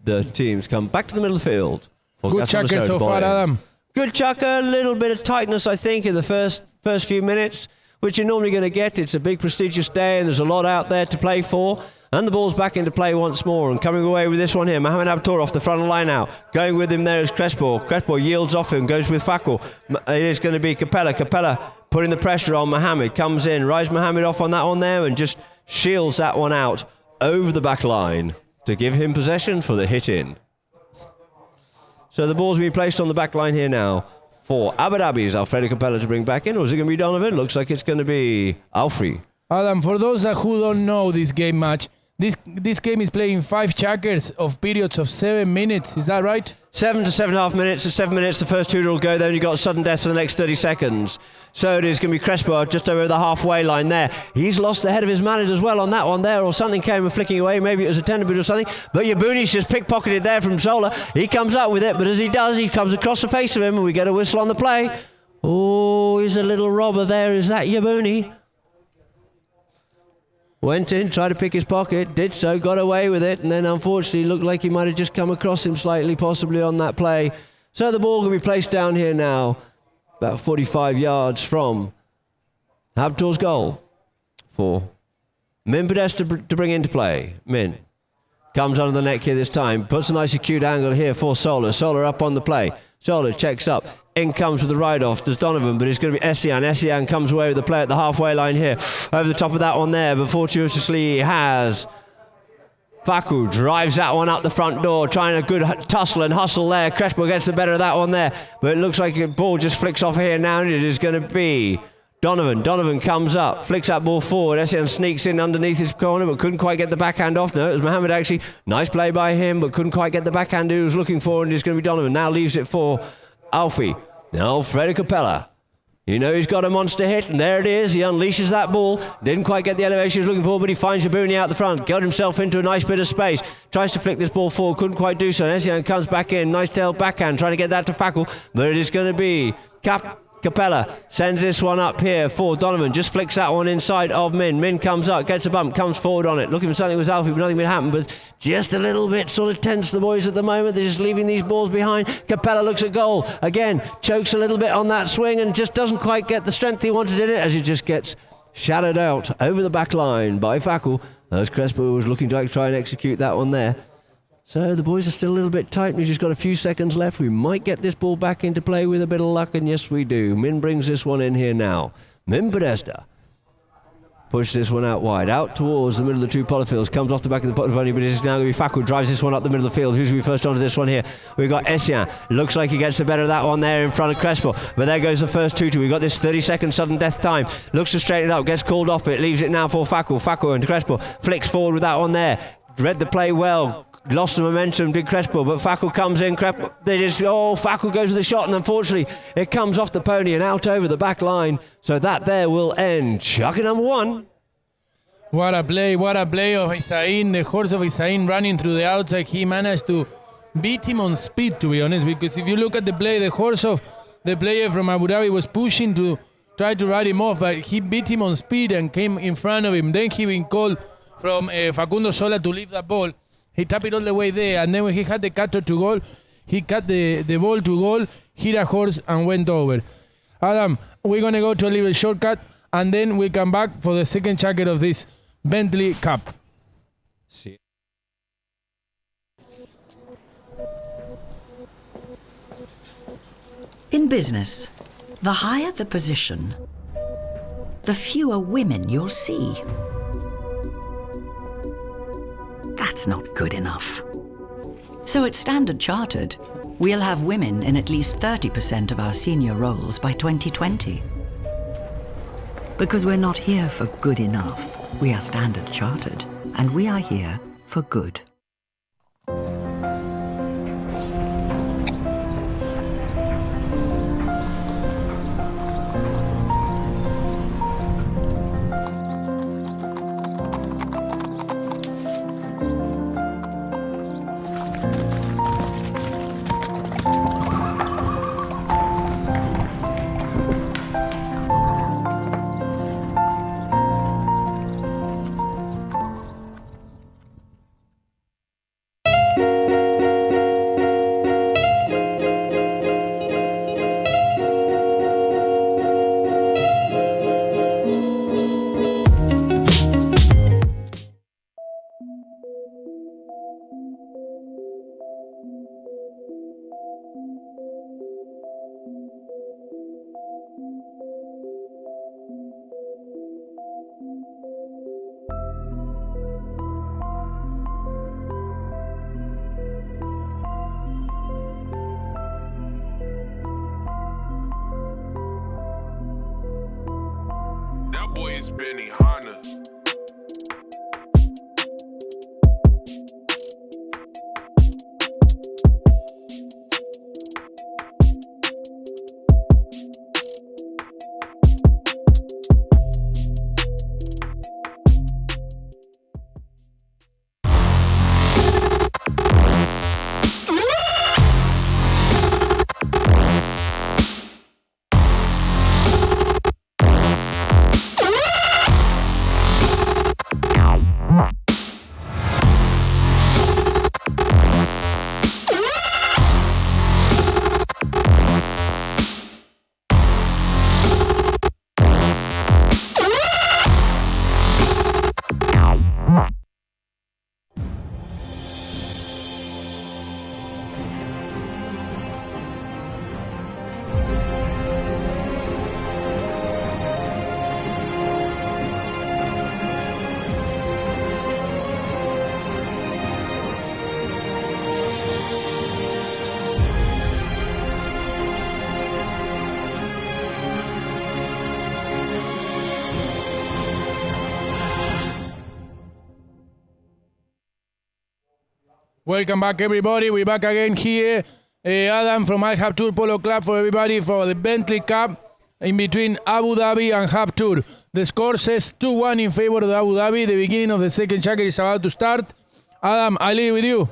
The teams come back to the middle of the field. Good chucker so far, Adam. Good chucker, a little bit of tightness, I think, in the first few minutes, which you're normally going to get. It's a big, prestigious day, and there's a lot out there to play for. And the ball's back into play once more, and coming away with this one here, Mohamed Abdur off the front line out. Going with him there is Crespo. Crespo yields off him, goes with Faku. It is going to be Capella. Capella putting the pressure on Mohamed. Comes in, rides Mohamed off on that one there, and just shields that one out over the back line to give him possession for the hit in. So the ball's been placed on the back line here now for Abu Dhabi's Alfredo Capella to bring back in, or is it going to be Donovan? Looks like it's going to be Alfie. Adam, for those who don't know this game match, This game is playing 5 checkers of periods of 7 minutes. Is that right? 7 to 7.5 minutes. At 7 minutes, the first two will go. Then you've got sudden death for the next 30 seconds. So it is going to be Crespo just over the halfway line there. He's lost the head of his mallet as well on that one there, or something came and flicking away. Maybe it was a tender boot or something. But Yabuni's just pickpocketed there from Zola. He comes up with it, but as he does, he comes across the face of him, and we get a whistle on the play. Oh, he's a little robber there. Is that Yabuni? Went in, tried to pick his pocket, did so, got away with it, and then unfortunately looked like he might have just come across him slightly, possibly on that play. So the ball can be placed down here now, about 45 yards from Habtor's goal for Min Podesta to bring into play. Min comes under the neck here this time, puts a nice acute angle here for Solar. Solar up on the play. Solar checks up. In comes with the ride-off. There's Donovan, but it's going to be Essian. Essian comes away with the play at the halfway line here. Over the top of that one there, but fortuitously he has Faku. Drives that one up the front door, trying a good tussle and hustle there. Crespo gets the better of that one there, but it looks like the ball just flicks off here now, and it is going to be Donovan. Donovan comes up, flicks that ball forward. Essian sneaks in underneath his corner, but couldn't quite get the backhand off. No, it was Mohamed actually. Nice play by him, but couldn't quite get the backhand he was looking for, and it's going to be Donovan. Now leaves it for Alfie. Now Fredo Capella. You know he's got a monster hit, and there it is. He unleashes that ball. Didn't quite get the elevation he was looking for, but he finds Jabuni out the front. Got himself into a nice bit of space. Tries to flick this ball forward. Couldn't quite do so. Essian comes back in. Nice tail backhand. Trying to get that to Fackel, but it is going to be Capella sends this one up here for Donovan. Just flicks that one inside of Min. Min comes up, gets a bump, comes forward on it. Looking for something with Alfie, but nothing will happen. But just a little bit sort of tense, the boys at the moment. They're just leaving these balls behind. Capella looks at goal. Again, chokes a little bit on that swing and just doesn't quite get the strength he wanted in it as he just gets shadowed out over the back line by Fackel. As Crespo was looking to try and execute that one there. So the boys are still a little bit tight. We've just got a few seconds left. We might get this ball back into play with a bit of luck, and yes, we do. Min brings this one in here now. Min Podesta pushes this one out wide, out towards the middle of the two polyfields. Comes off the back of the bunny, but it's now going to be Fackel. Drives this one up the middle of the field. Who's going to be first onto this one here? We've got Essian. Looks like he gets the better of that one there in front of Crespo. But there goes the first 2-2. We've got this 30-second sudden death time. Looks to straighten it up. Gets called off it. Leaves it now for Fackel. Fackel and Crespo flicks forward with that one there. Read the play well. Lost the momentum, did Crespo, but Fackel comes in. Fackel goes with the shot, and unfortunately it comes off the pony and out over the back line. So that there will end Chucky number 1. What a play of Isaín, the horse of Isaín running through the outside. He managed to beat him on speed, to be honest, because if you look at the play, the horse of the player from Abu Dhabi was pushing to try to ride him off, but he beat him on speed and came in front of him. Then he been called from Facundo Sola to leave the ball. He tapped it all the way there, and then when he had the cutter to goal, he cut the ball to goal, hit a horse, and went over. Adam, we're going to go to a little shortcut, and then we come back for the second jacket of this Bentley Cup. See. In business, the higher the position, the fewer women you'll see. That's not good enough. So at Standard Chartered, we'll have women in at least 30% of our senior roles by 2020. Because we're not here for good enough. We are Standard Chartered, and we are here for good. That boy is Benny Hanna. Welcome back, everybody. We're back again here. Adam from Al Habtoor Polo Club for everybody for the Bentley Cup in between Abu Dhabi and Habtoor. The score says 2-1 in favor of Abu Dhabi. The beginning of the second chapter is about to start. Adam, I leave with you.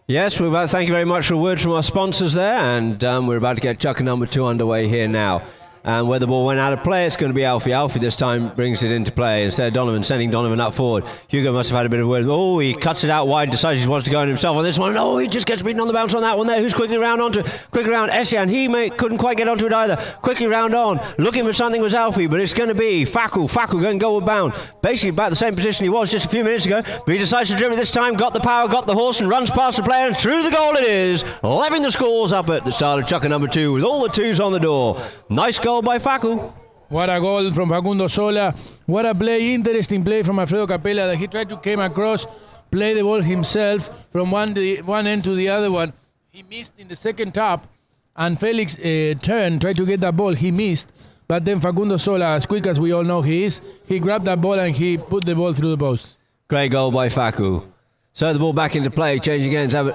Yes, thank you very much for a word from our sponsors there, and we're about to get chucker number 2 underway here now. And where the ball went out of play, it's going to be Alfie. Alfie this time brings it into play instead of Donovan, sending Donovan up forward. Hugo must have had a bit of a word. Oh, he cuts it out wide, decides he wants to go on himself on this one. Oh, he just gets beaten on the bounce on that one there. Who's quickly round onto it? Quickly round, Essian. Couldn't quite get onto it either. Quickly round on. Looking for something was Alfie, but it's going to be Faku. Faku going goal bound. Basically about the same position he was just a few minutes ago, but he decides to dribble it this time. Got the power, got the horse, and runs past the player, and through the goal it is. Leveling the scores up at the start of chucker number 2 with all the 2s on the door. Nice goal by Faku. What a goal from Facundo Sola. What a play, interesting play from Alfredo Capella that he tried to come across, play the ball himself from one end to the other one. He missed in the second tap, and Felix tried to get that ball. He missed, but then Facundo Sola, as quick as we all know he is, he grabbed that ball and he put the ball through the post. Great goal by Faku. So the ball back into play, changing again.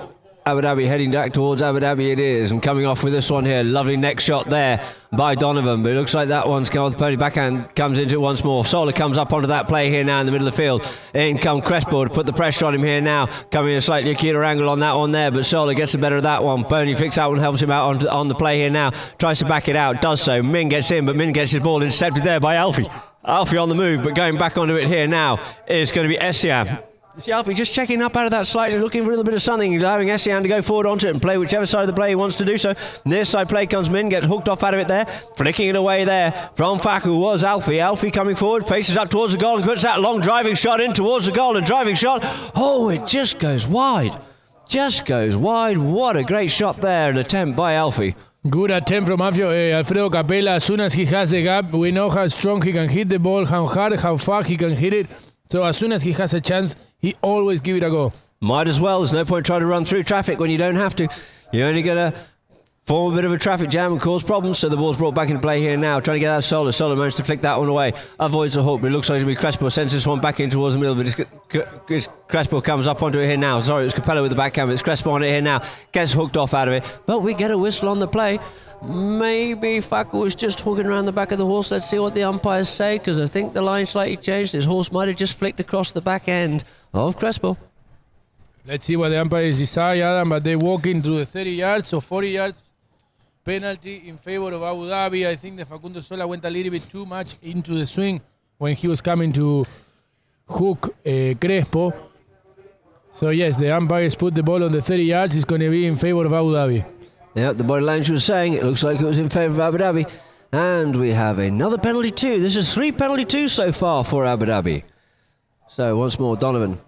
Abu Dhabi heading back towards Abu Dhabi it is, and coming off with this one here. Lovely neck shot there by Donovan, but it looks like that one's come off the pony. Backhand comes into it once more. Sola comes up onto that play here now in the middle of the field. In come Crespo to put the pressure on him here now. Coming in a slightly acute angle on that one there, but Sola gets the better of that one. Pony fixes that one, helps him out on the play here now. Tries to back it out, does so. Min gets in, but Min gets his ball intercepted there by Alfie. Alfie on the move, but going back onto it here now is going to be Essiam. See Alfie just checking up out of that slightly, looking for a little bit of something, allowing Essian to go forward onto it and play whichever side of the play he wants to do so. Near side play comes Min, gets hooked off out of it there, flicking it away there from Faku was Alfie. Alfie coming forward, faces up towards the goal and puts that long driving shot in towards the goal, and driving shot, oh, it just goes wide. Just goes wide. What a great shot there, an attempt by Alfie. Good attempt from Alfredo Capella. As soon as he has the gap, we know how strong he can hit the ball, how hard, how far he can hit it. So as soon as he has a chance, he always give it a go. Might as well. There's no point trying to run through traffic when you don't have to. You're only going to form a bit of a traffic jam and cause problems. So the ball's brought back into play here now. Trying to get out of Sola. Sola managed to flick that one away. Avoids the hook, but it looks like it'll be Crespo. Sends this one back in towards the middle, but Crespo comes up onto it here now. Sorry, it was Capella with the backhand, but it's Crespo on it here now. Gets hooked off out of it. But we get a whistle on the play. Maybe Faku was just hooking around the back of the horse. Let's see what the umpires say, because I think the line slightly changed. His horse might have just flicked across the back end of Crespo. Let's see what the umpires decide, Adam, but they walk into the 30 yards or 40 yards penalty in favor of Abu Dhabi. I think the Facundo Sola went a little bit too much into the swing when he was coming to hook Crespo. So yes, the umpires put the ball on the 30 yards. It's going to be in favor of Abu Dhabi. Yeah, the body language was saying it looks like it was in favour of Abu Dhabi. And we have another penalty too. This is 3 penalty 2 so far for Abu Dhabi. So once more, Donovan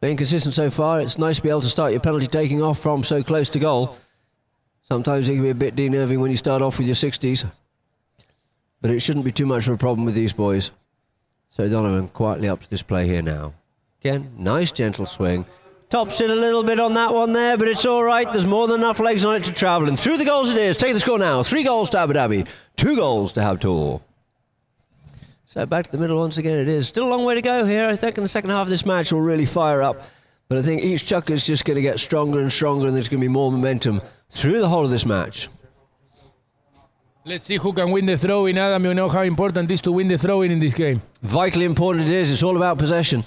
being consistent so far. It's nice to be able to start your penalty taking off from so close to goal. Sometimes it can be a bit denerving when you start off with your 60s. But it shouldn't be too much of a problem with these boys. So Donovan quietly up to this play here now. Again, nice gentle swing. Tops it a little bit on that one there, but it's all right. There's more than enough legs on it to travel. And through the goals it is. Take the score now. 3 goals to Abu Dhabi. 2 goals to Habtoor. So back to the middle once again it is. Still a long way to go here. I think in the second half of this match will really fire up. But I think each chucker is just going to get stronger and stronger, and there's going to be more momentum through the whole of this match. Let's see who can win the throw-in. Adam, you know how important it is to win the throw-in in this game. Vitally important it is. It's all about possession.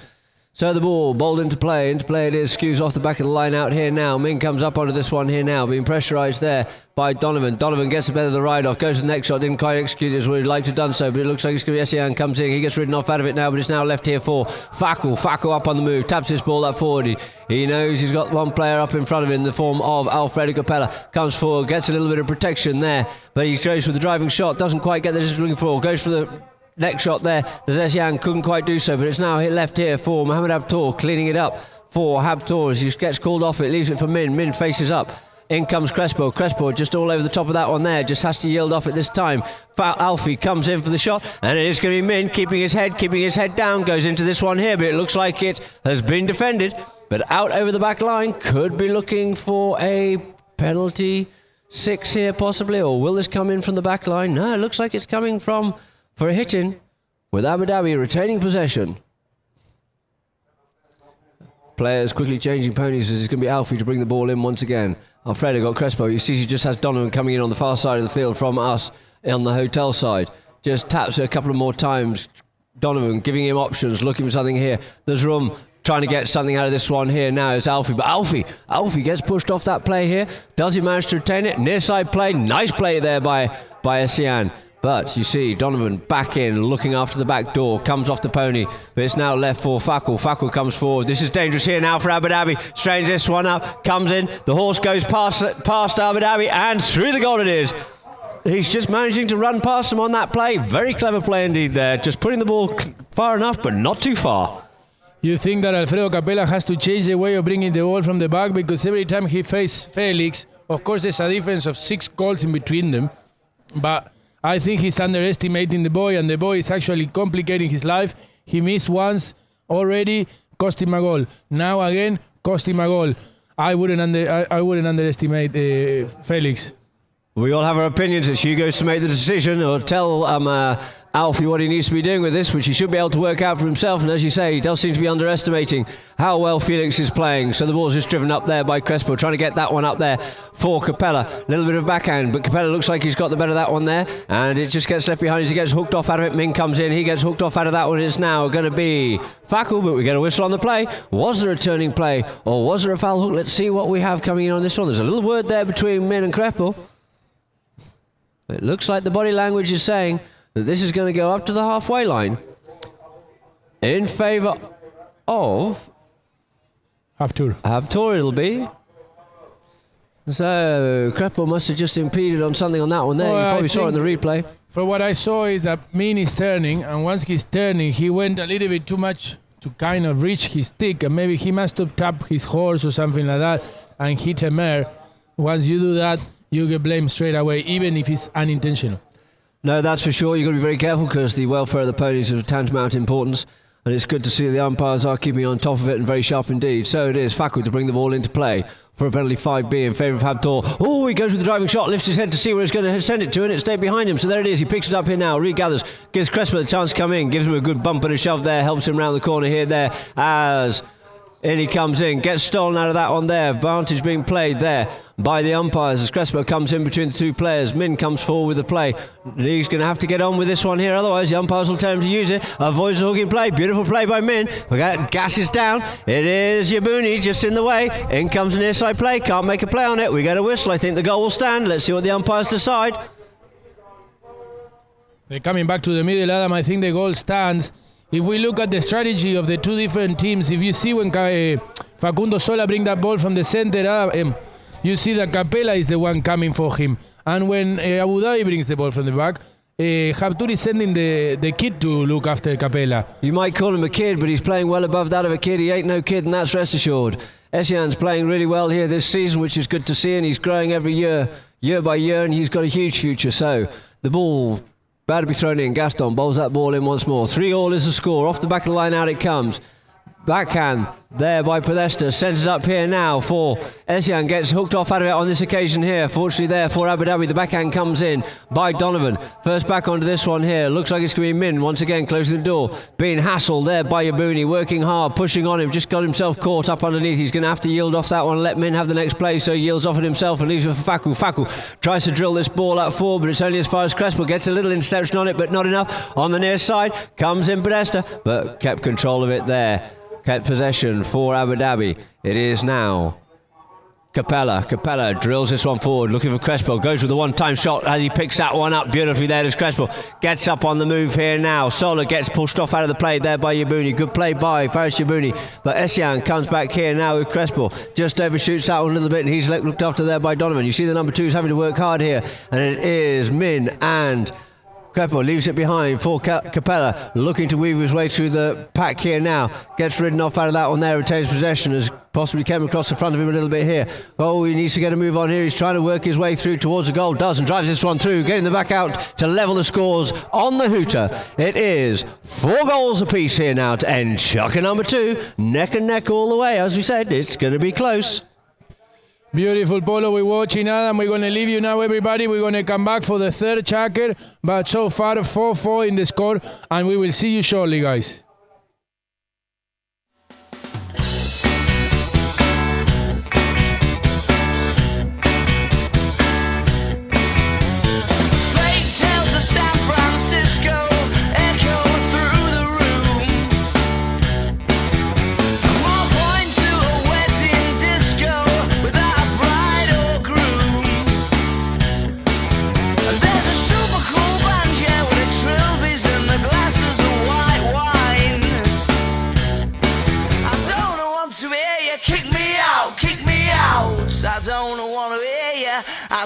So the ball bowled into play it is, skews off the back of the line out here now. Min comes up onto this one here now, being pressurised there by Donovan. Donovan gets the better of the ride-off, goes to the next shot, didn't quite execute it as we'd like to have done so, but it looks like it's going to be Essian comes in, he gets ridden off out of it now, but it's now left here for Faku. Faku up on the move, taps his ball up forward. He knows he's got one player up in front of him in the form of Alfredo Capella. Comes forward, gets a little bit of protection there, but he goes for the driving shot, doesn't quite get the distance looking for, goes for the next shot there. The Essian couldn't quite do so, but it's now left here for Mohamed Habtoor, cleaning it up for Habtoor as he gets called off it, leaves it for Min. Min faces up. In comes Crespo. Crespo just all over the top of that one there, just has to yield off it this time. Alfie comes in for the shot, and it is going to be Min keeping his head down, goes into this one here, but it looks like it has been defended, but out over the back line, could be looking for a penalty 6 here possibly, or will this come in from the back line? No, it looks like it's coming from for a hit-in, with Abu Dhabi retaining possession. Players quickly changing ponies as it's going to be Alfie to bring the ball in once again. Alfredo got Crespo. You see he just has Donovan coming in on the far side of the field from us on the hotel side. Just taps her a couple of more times. Donovan giving him options, looking for something here. There's room, trying to get something out of this one here now is Alfie. But Alfie gets pushed off that play here. Does he manage to retain it? Near side play. Nice play there by Essian. But you see Donovan back in, looking after the back door, comes off the pony, but it's now left for Fakul. Fakul comes forward. This is dangerous here now for Abu Dhabi. Strains this one up, comes in. The horse goes past Abu Dhabi and through the goal it is. He's just managing to run past him on that play. Very clever play indeed there. Just putting the ball far enough, but not too far. You think that Alfredo Capella has to change the way of bringing the ball from the back, because every time he faces Felix, of course there's a difference of 6 goals in between them, but I think he's underestimating the boy, and the boy is actually complicating his life. He missed once already, cost him a goal. Now again, cost him a goal. I wouldn't underestimate Felix. We all have our opinions. It's Hugo's to make the decision or tell Alfie what he needs to be doing with this, which he should be able to work out for himself. And as you say, he does seem to be underestimating how well Felix is playing. So the ball's just driven up there by Crespo, trying to get that one up there for Capella. A little bit of backhand, but Capella looks like he's got the better of that one there. And it just gets left behind as he gets hooked off out of it. Min comes in, he gets hooked off out of that one. It's now going to be Fakul, but we get a whistle on the play. Was there a turning play or was there a foul hook? Let's see what we have coming in on this one. There's a little word there between Min and Crespo. It looks like the body language is saying that this is going to go up to the halfway line in favour of Habtoor it'll be. So Crespo must have just impeded on something on that one there. You probably saw it in the replay. From what I saw is that Min is turning, and once he's turning, he went a little bit too much to kind of reach his stick, and maybe he must have tapped his horse or something like that and hit a mare. Once you do that, you get blamed straight away, even if it's unintentional. No, that's for sure. You've got to be very careful because the welfare of the ponies is of tantamount importance. And it's good to see the umpires are keeping on top of it and very sharp indeed. So it is Fakul to bring the ball into play for a penalty 5B in favour of Habtoor. Oh, he goes with the driving shot, lifts his head to see where he's going to send it to, and it stayed behind him. So there it is. He picks it up here now, regathers, gives Crespo the chance to come in, gives him a good bump and a shove there, helps him round the corner here, there, as in he comes in, gets stolen out of that one there. Advantage being played there by the umpires as Crespo comes in between the two players. Min comes forward with the play. He's going to have to get on with this one here, otherwise the umpires will tell him to use it. Avoids the hooking play. Beautiful play by Min. We got gasses down. It is Yabuni just in the way. In comes an inside play. Can't make a play on it. We get a whistle. I think the goal will stand. Let's see what the umpires decide. They're coming back to the middle, Adam. I think the goal stands. If we look at the strategy of the two different teams, if you see when Facundo Sola bring that ball from the center, you see that Capella is the one coming for him. And when Abu Dhabi brings the ball from the back, Habtoor is sending the kid to look after Capella. You might call him a kid, but he's playing well above that of a kid. He ain't no kid, and that's rest assured. Essian's playing really well here this season, which is good to see, and he's growing every year by year, and he's got a huge future. So the ball about to be thrown in. Gaston bowls that ball in once more. 3-3 is the score. Off the back of the line out it comes. Backhand there by Podesta. Sends it up here now for Essian. Gets hooked off out of it on this occasion here. Fortunately there for Abu Dhabi. The backhand comes in by Donovan. First back onto this one here. Looks like it's going to be Min once again closing the door. Being hassled there by Yabuni. Working hard. Pushing on him. Just got himself caught up underneath. He's going to have to yield off that one and let Min have the next play. So he yields off it himself and leaves it for Fakul. Fakul tries to drill this ball out forward, but it's only as far as Crespo. Gets a little interception on it, but not enough. On the near side comes in Podesta, but kept control of it there. Kept possession for Abu Dhabi. It is now Capella. Capella drills this one forward, looking for Crespo. Goes with the one-time shot as he picks that one up beautifully there. As Crespo gets up on the move here now. Sola gets pushed off out of the play there by Yabuni. Good play by Faris Yabuni. But Essian comes back here now with Crespo. Just overshoots that one a little bit, and he's looked after there by Donovan. You see the number 2's having to work hard here, and it is Min and Crespo leaves it behind for Capella, looking to weave his way through the pack here now. Gets ridden off out of that one there, retains possession as possibly came across the front of him a little bit here. Oh, he needs to get a move on here. He's trying to work his way through towards the goal. Does, and drives this one through, getting the back out to level the scores on the hooter. It is 4 goals apiece here now to end Chucker number 2. Neck and neck all the way. As we said, it's going to be close. Beautiful polo we're watching, Adam. We're going to leave you now, everybody. We're going to come back for the third checker, but so far 4-4 in the score, and we will see you shortly, guys.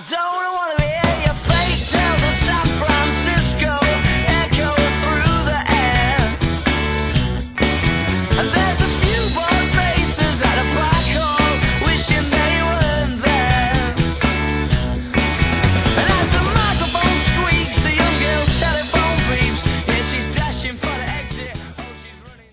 don't wanna be your fate tells of San Francisco echo through the air. And there's a few bored faces at a black hole wishing they weren't there. And as the microphone squeaks, the young girl's telephone beeps. Yeah, she's dashing for the exit. Oh, she's running.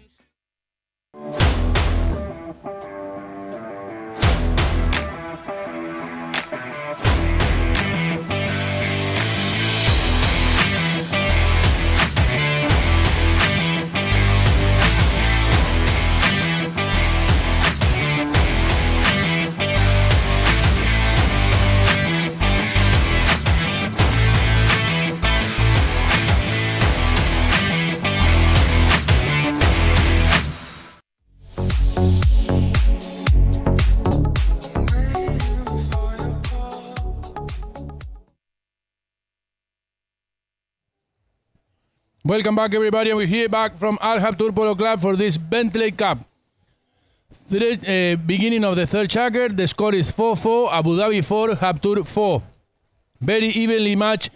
Welcome back, everybody. We're here back from Al Habtoor Polo Club for this Bentley Cup. Beginning of the third checker, the score is 4-4, Abu Dhabi 4, Habtoor 4. Very evenly matched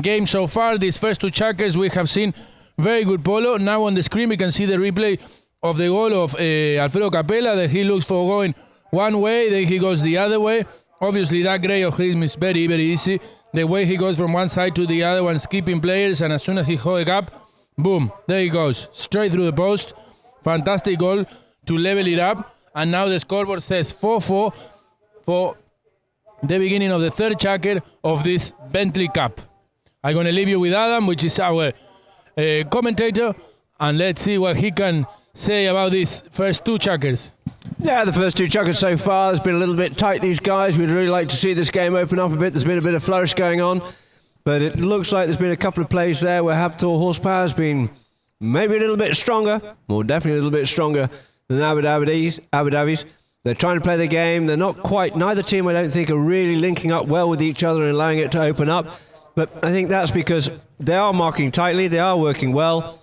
game so far. These first two checkers we have seen very good polo. Now on the screen we can see the replay of the goal of Alfredo Capella, that he looks for going one way, then he goes the other way. Obviously that grey of him is very, very easy. The way he goes from one side to the other one, skipping players, and as soon as he holds up, boom, there he goes, straight through the post. Fantastic goal to level it up. And now the scoreboard says 4-4 for the beginning of the third checker of this Bentley Cup. I'm going to leave you with Adam, which is our commentator, and let's see what he can say about these first two checkers. Yeah, the first two chuckers so far has been a little bit tight, these guys. We'd really like to see this game open up a bit. There's been a bit of flourish going on, but it looks like there's been a couple of plays there where Habtoor horsepower has been maybe a little bit stronger, or definitely a little bit stronger than Abu Dhabi's. They're trying to play the game. They're not quite, neither team I don't think are really linking up well with each other and allowing it to open up. But I think that's because they are marking tightly, they are working well.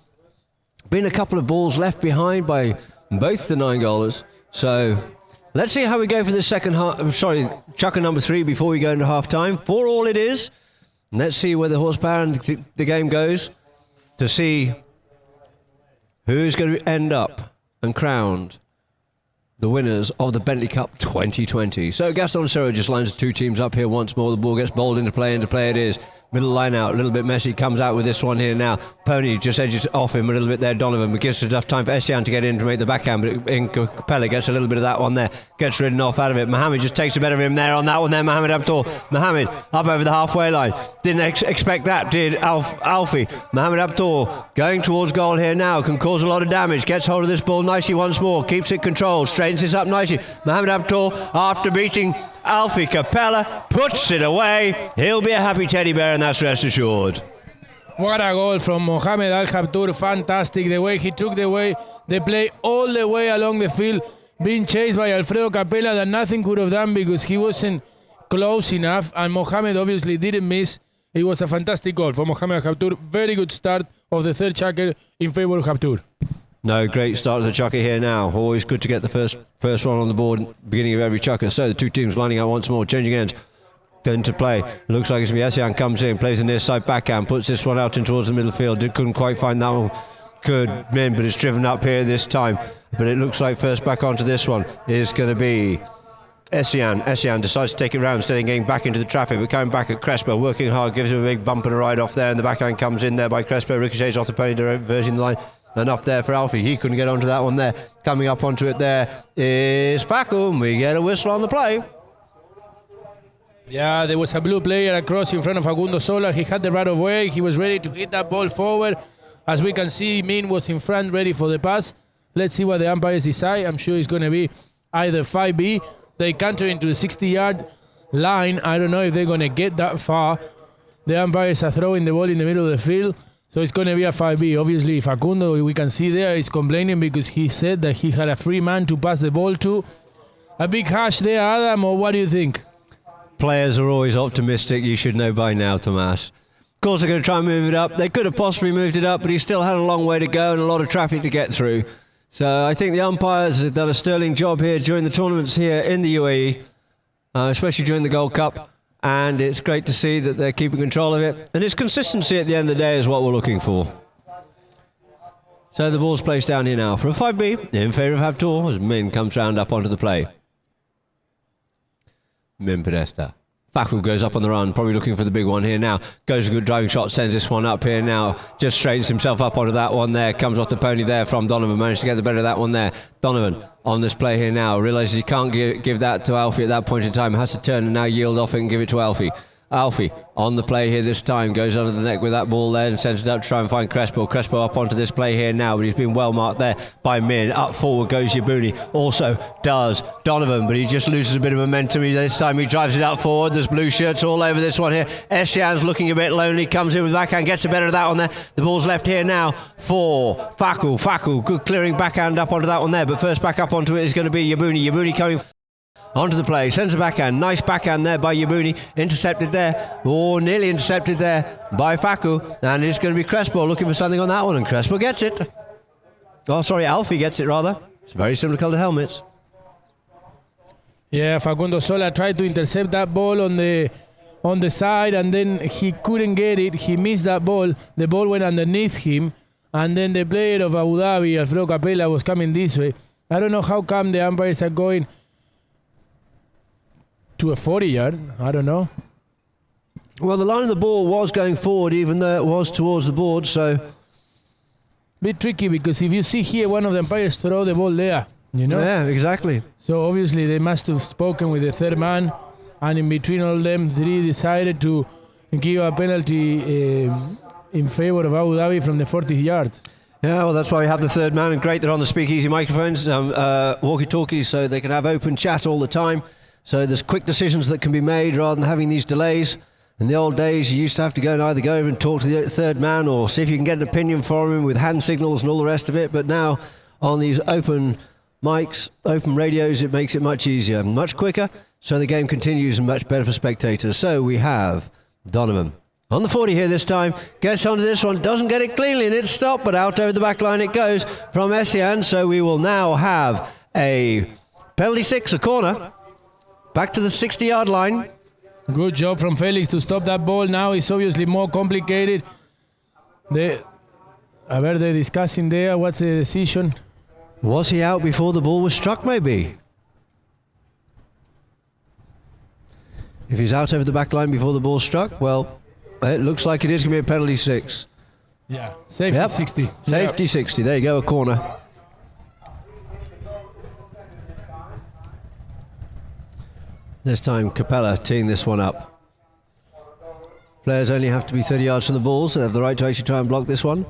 Been a couple of balls left behind by both the 9-goalers. So let's see how we go for the second half. Sorry, chucker number 3 before we go into half time. 4-4 it is. And let's see where the horsepower and the game goes to see who's going to end up and crowned the winners of the Bentley Cup 2020. So Gaston Serra just lines the two teams up here once more. The ball gets bowled into play it is. Middle line out, a little bit messy, comes out with this one here now. Pony just edges off him a little bit there, Donovan, but gives enough time for Essian to get in to make the backhand, but Capella gets a little bit of that one there, gets ridden off out of it. Mohammed just takes a bit of him there on that one there, Mohammed Habtoor. Mohammed up over the halfway line. Didn't expect that, did Alfie. Mohammed Habtoor going towards goal here now, can cause a lot of damage, gets hold of this ball nicely once more, keeps it controlled, straightens this up nicely. Mohammed Habtoor, after beating Alfie Capella, puts it away. He'll be a happy teddy bear, and that's rest assured. What a goal from Mohamed Al Habtoor. Fantastic. The way he took the play all the way along the field, being chased by Alfredo Capella that nothing could have done because he wasn't close enough. And Mohamed obviously didn't miss. It was a fantastic goal for Mohamed Al Habtoor. Very good start of the third checker in favor of Habtoor. No, great start of the chucker here now. Always good to get the first one on the board beginning of every chucker. So the two teams lining up once more, changing ends. Into play. Looks like it's Essian comes in, plays the near side backhand, puts this one out in towards the middle field. Couldn't quite find that one. Could win, but it's driven up here this time. But it looks like first back onto this one is going to be Essian. Essian decides to take it round instead of getting back into the traffic. We're coming back at Crespo, working hard, gives him a big bump and a ride off there, and the backhand comes in there by Crespo, ricochets off the pony, diversion line. Enough there for Alfie. He couldn't get onto that one there. Coming up onto it there is Paco, and we get a whistle on the play. Yeah, there was a blue player across in front of Facundo Sola. He had the right of way. He was ready to hit that ball forward. As we can see, Min was in front, ready for the pass. Let's see what the umpires decide. I'm sure it's going to be either 5B. They counter into the 60-yard line. I don't know if they're going to get that far. The umpires are throwing the ball in the middle of the field. So it's going to be a 5B. Obviously, Facundo, we can see there, is complaining because he said that he had a free man to pass the ball to. A big hash there, Adam, or what do you think? Players are always optimistic. You should know by now, Tomas. Of course, they're going to try and move it up. They could have possibly moved it up, but he still had a long way to go and a lot of traffic to get through. So I think the umpires have done a sterling job here during the tournaments here in the UAE, especially during the Gold Cup. and it's great to see that they're keeping control of it. And it's consistency at the end of the day is what we're looking for. So the ball's placed down here now for a 5B in favour of Havtor as Min comes round up onto the play. Min Podesta. Faku goes up on the run, probably looking for the big one here now. Goes a good driving shot, sends this one up here now. Just straightens himself up onto that one there. Comes off the pony there from Donovan. Managed to get the better of that one there. Donovan on this play here now. Realises he can't give that to Alfie at that point in time. Has to turn and now yield off it and give it to Alfie. Alfie on the play here this time, goes under the neck with that ball there and sends it up to try and find Crespo. Crespo up onto this play here now, but he's been well marked there by Min. Up forward goes Yabuni, also does Donovan, but he just loses a bit of momentum. This time he drives it up forward. There's blue shirts all over this one here. Essian's looking a bit lonely, comes in with backhand, gets the better of that one there. The ball's left here now for Faku. Faku, good clearing backhand up onto that one there, but first back up onto it is going to be Yabuni. Yabuni coming onto the play, sends a backhand, nice backhand there by Yabuni, intercepted there, nearly intercepted there by Faku, and it's going to be Crespo looking for something on that one, and Crespo gets it. Oh, sorry, Alfie gets it rather. It's very similar coloured helmets. Yeah, Facundo Sola tried to intercept that ball on the side, and then he couldn't get it. He missed that ball. The ball went underneath him, and then the player of Abu Dhabi, Alfredo Capella, was coming this way. I don't know how come the umpires are going to a 40-yard. I don't know. Well, the line of the ball was going forward, even though it was towards the board, so bit tricky, because if you see here, one of the umpires throw the ball there, you know? Yeah, exactly. So obviously they must have spoken with the third man, and in between all them three decided to give a penalty in favor of Abu Dhabi from the 40 yards. Yeah, well, that's why we have the third man, and great they're on the speakeasy microphones, walkie-talkies, so they can have open chat all the time. So there's quick decisions that can be made rather than having these delays. In the old days, you used to have to go and either go over and talk to the third man or see if you can get an opinion from him with hand signals and all the rest of it. But now, on these open mics, open radios, it makes it much easier, much quicker. So the game continues and much better for spectators. So we have Donovan on the 40 here this time. Gets onto this one, doesn't get it cleanly, and it's stopped, but out over the back line it goes from Essian. So we will now have a penalty 6, a corner. Back to the 60-yard line. Good job from Felix to stop that ball. Now it's obviously more complicated. They're discussing there. What's the decision? Was he out before the ball was struck, maybe? If he's out over the back line before the ball struck, well, it looks like it is going to be a penalty 6. Yeah, safety 60. Safety 60. There you go, a corner. This time Capella teeing this one up. Players only have to be 30 yards from the ball, so they have the right to actually try and block this one.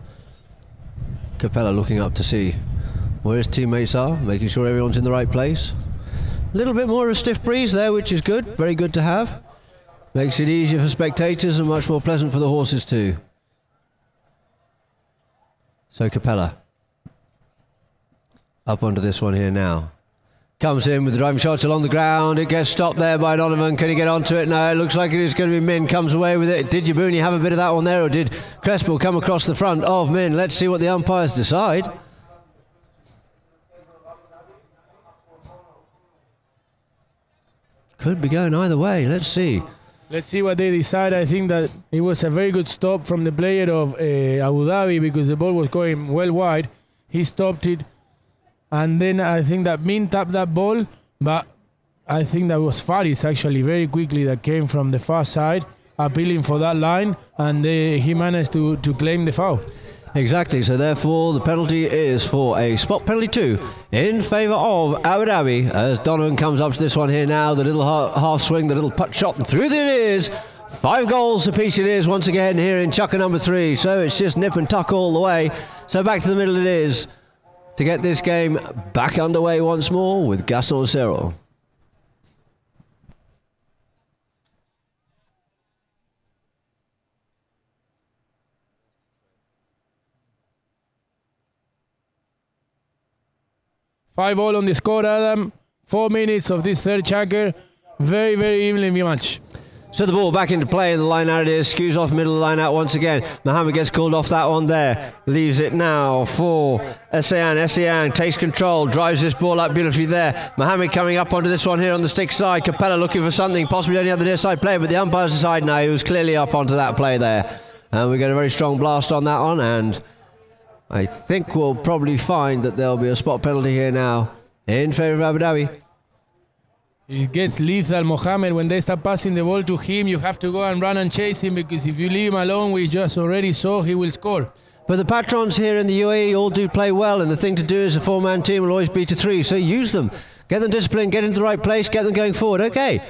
Capella looking up to see where his teammates are, making sure everyone's in the right place. A little bit more of a stiff breeze there, which is good, very good to have. Makes it easier for spectators and much more pleasant for the horses too. So Capella up onto this one here now. Comes in with the driving shots along the ground. It gets stopped there by Donovan. Can he get onto it? No, it looks like it is going to be Min. Comes away with it. Did Yabuni have a bit of that one there, or did Crespo come across the front of Min? Let's see what the umpires decide. Could be going either way. Let's see. Let's see what they decide. I think that it was a very good stop from the player of Abu Dhabi, because the ball was going well wide. He stopped it. And then I think that Min tapped that ball, but I think that was Faris actually very quickly that came from the far side, appealing for that line, and he managed to claim the foul. Exactly, so therefore the penalty is for a spot penalty 2 in favour of Abu Dhabi, as Donovan comes up to this one here now, the little half swing, the little putt shot, and through it is. 5 goals apiece it is once again here in Chucker number 3, so it's just nip and tuck all the way. So back to the middle it is, to get this game back underway once more with Gaston Cerro. Five all on the score, Adam. 4 minutes of this third checker. Very, very evenly match. So the ball back into play in the line out it is. Skews off middle of the line out once again. Mohammed gets called off that one there. Leaves it now for Essian. Essian takes control, drives this ball up beautifully there. Mohammed coming up onto this one here on the stick side. Capella looking for something, possibly only on the near side player, but the umpire's decide now he was clearly up onto that play there. And we get a very strong blast on that one, and I think we'll probably find that there'll be a spot penalty here now in favour of Abu Dhabi. It gets lethal, Mohammed. When they start passing the ball to him, you have to go and run and chase him, because if you leave him alone, we just already saw he will score. But the patrons here in the UAE all do play well, and the thing to do is a four-man team will always beat a three, so use them. Get them disciplined, get into the right place, get them going forward. Okay,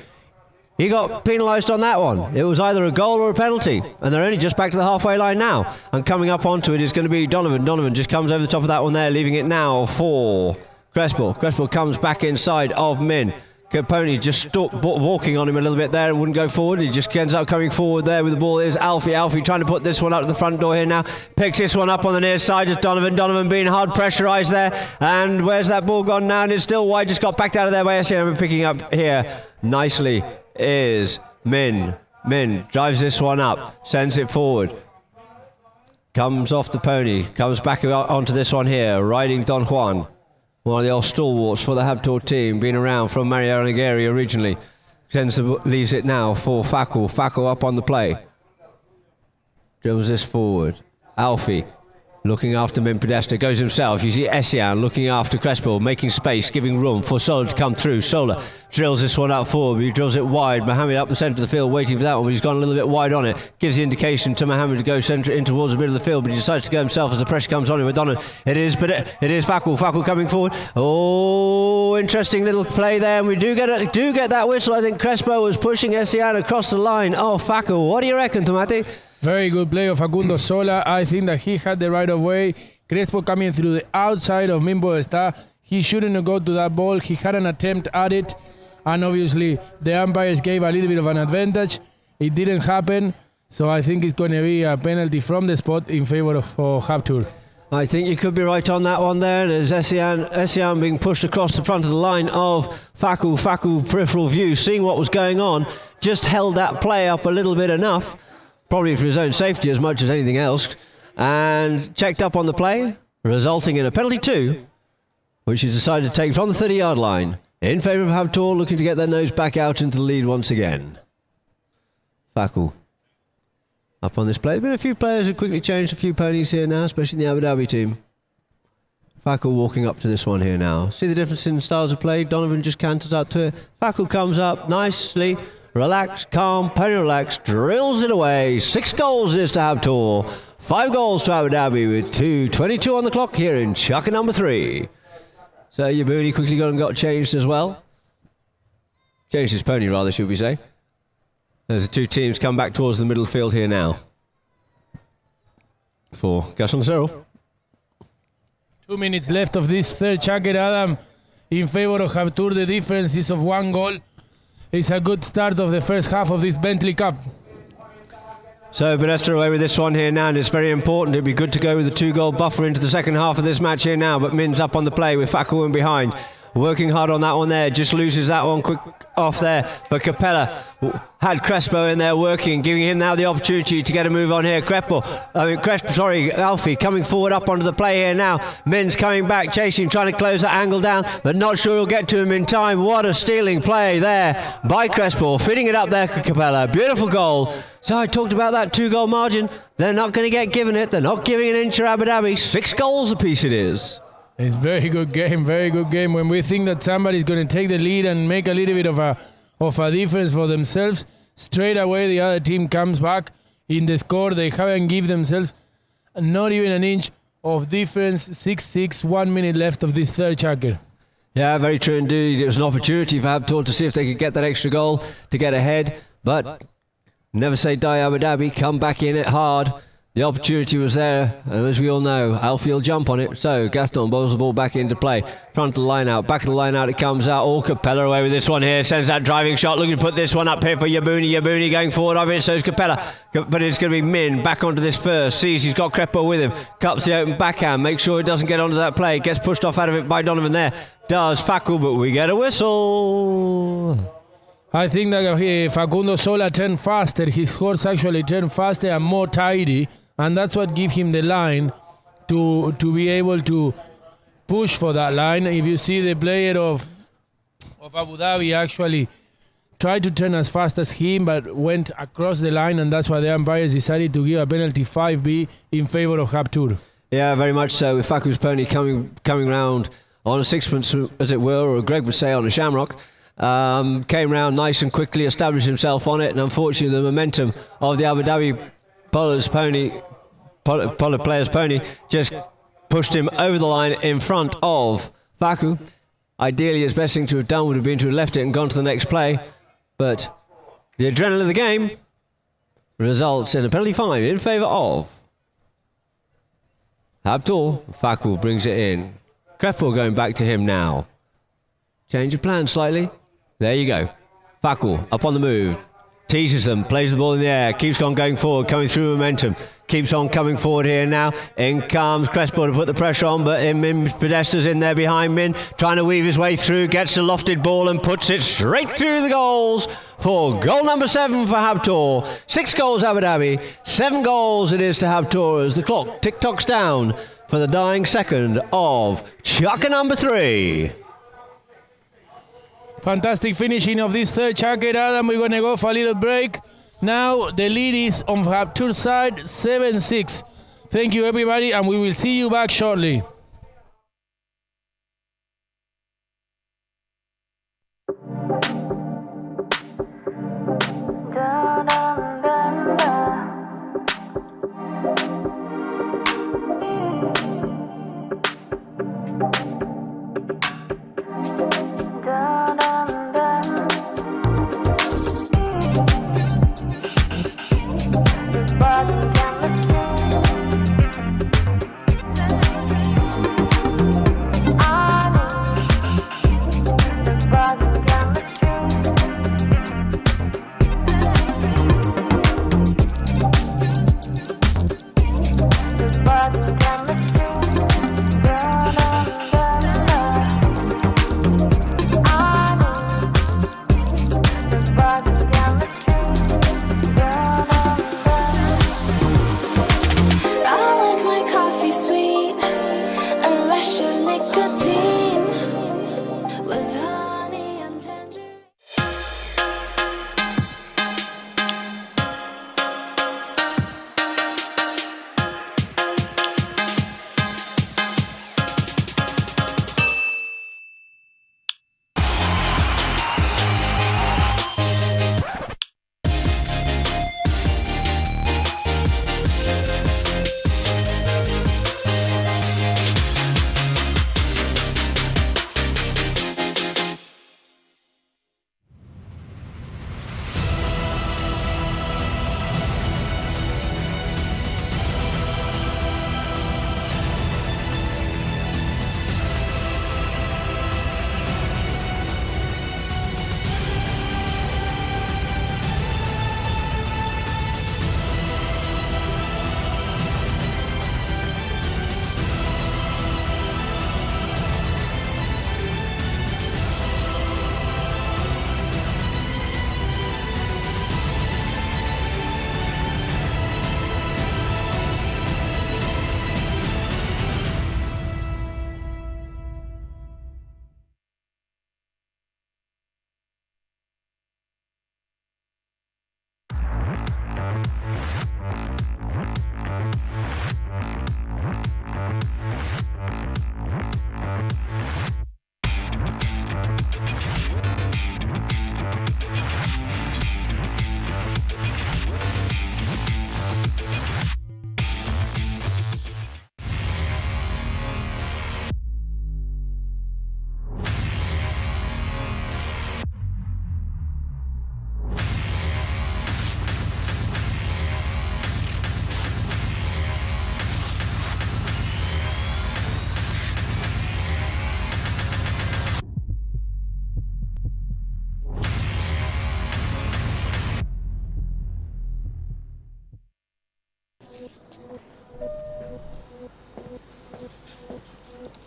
he got penalised on that one. It was either a goal or a penalty, and they're only just back to the halfway line now. And coming up onto it is going to be Donovan. Donovan just comes over the top of that one there, leaving it now for Crespo. Crespo comes back inside of Min. Caponi just stopped walking on him a little bit there and wouldn't go forward. He just ends up coming forward there with the ball. There's Alfie. Alfie trying to put this one up to the front door here now. Picks this one up on the near side. Just Donovan. Donovan being hard pressurised there. And where's that ball gone now? And it's still wide. Just got backed out of there by SCM. Picking up here nicely is Min. Min drives this one up. Sends it forward. Comes off the pony. Comes back onto this one here. Riding Don Juan. One of the old stalwarts for the Habtoor team, been around from Mariana Nageri originally. Leaves it now for Fakul. Fakul up on the play. Dribbles this forward. Alfie looking after Min Podesta, goes himself. You see Essian looking after Crespo, making space, giving room for Sola to come through. Sola drills this one up forward, but he drills it wide. Mohammed up the centre of the field waiting for that one, but he's gone a little bit wide on it. Gives the indication to Mohammed to go centre in towards the middle of the field, but he decides to go himself as the pressure comes on him with Donovan. It is Fakul. Fakul coming forward. Oh, interesting little play there, and we do get that whistle. I think Crespo was pushing Essian across the line. Oh, Fakul, what do you reckon, Tomati? Very good play of Facundo Sola. I think that he had the right of way. Crespo coming through the outside of Min Podesta. He shouldn't have gone to that ball. He had an attempt at it, and obviously the umpires gave a little bit of an advantage. It didn't happen, so I think it's going to be a penalty from the spot in favor of Habtoor. I think you could be right on that one there. There's Essian being pushed across the front of the line of Fakul. Fakul, peripheral view, seeing what was going on, just held that play up a little bit enough, probably for his own safety as much as anything else, and checked up on the play, resulting in a penalty 2, which is decided to take from the 30-yard line in favour of Habtoor, looking to get their nose back out into the lead once again. Fakul up on this play. There's been a few players who quickly changed a few ponies here now, especially in the Abu Dhabi team. Fakul walking up to this one here now. See the difference in styles of play? Donovan just canters out to it. Fakul comes up nicely. Relaxed, calm, pony relaxed, drills it away. 6 goals it is to Habtoor. 5 goals to Abu Dhabi with 2:22 on the clock here in Chaka number 3. So Yabuni quickly got changed as well. Changed his pony rather, should we say. There's the two teams come back towards the middle field here now. For Gaston Cero. 2 minutes left of this third jacket, Adam. In favor of Habtoor, the difference is of 1 goal. It's a good start of the first half of this Bentley Cup. So Podesta away with this one here now, and it's very important. It'd be good to go with a 2-goal buffer into the second half of this match here now, but Min's up on the play with Fakul in behind. Working hard on that one there, just loses that one quick off there, but Capella had Crespo in there working, giving him now the opportunity to get a move on here. Alfie coming forward up onto the play here now. Min's coming back, chasing, trying to close that angle down, but not sure he'll get to him in time. What a stealing play there by Crespo, fitting it up there for Capella. Beautiful goal. So I talked about that 2-goal margin. They're not going to get given it. They're not giving it in to Abu Dhabi. 6 goals apiece it is. It's very good game, very good game. When we think that somebody's going to take the lead and make a little bit of a difference for themselves, straight away the other team comes back in the score. They haven't given themselves not even an inch of difference. 6-6, 1 minute left of this third jacket. Yeah, very true indeed. It was an opportunity for Habtoor to see if they could get that extra goal to get ahead, but never say die Abu Dhabi, come back in it hard. The opportunity was there, and as we all know, Alfie will jump on it. So Gaston bowls the ball back into play. Front of the line out, back of the line out it comes out. Oh, Capella away with this one here. Sends that driving shot, looking to put this one up here for Yabuni. Yabuni going forward of it, so is Capella. But it's going to be Min back onto this first. Sees he's got Crespo with him. Cups the open backhand, makes sure it doesn't get onto that play. Gets pushed off out of it by Donovan there. Does Fakul, but we get a whistle. I think that Facundo Sola turned faster. His horse actually turned faster and more tidy, and that's what gives him the line to be able to push for that line. If you see the player of Abu Dhabi actually tried to turn as fast as him, but went across the line, and that's why the umpires decided to give a penalty 5B in favor of Haptour. Yeah, very much so. With Faku's pony coming round on a sixpence, as it were, or Greg would say on a shamrock. Came round nice and quickly, established himself on it, and unfortunately the momentum of the Abu Dhabi polo player's pony just pushed him over the line in front of Faku. Ideally, his best thing to have done would have been to have left it and gone to the next play, but the adrenaline of the game results in a penalty 5 in favour of Haptour. Faku brings it in. Krepel going back to him now. Change of plan slightly. There you go. Faku up on the move. Teases them, plays the ball in the air, keeps on going forward, coming through momentum. Keeps on coming forward here now. In comes Crespo to put the pressure on, but Min Podesta's in there behind Min, trying to weave his way through, gets the lofted ball and puts it straight through the goals for goal number 7 for Haptour. 6 goals Abu Dhabi, 7 goals it is to Haptour as the clock tick-tocks down for the dying second of chaka number 3. Fantastic finishing of this third chaka, Adam. We're going to go for a little break. Now the lead is on Haptour's side, 7-6. Thank you, everybody, and we will see you back shortly.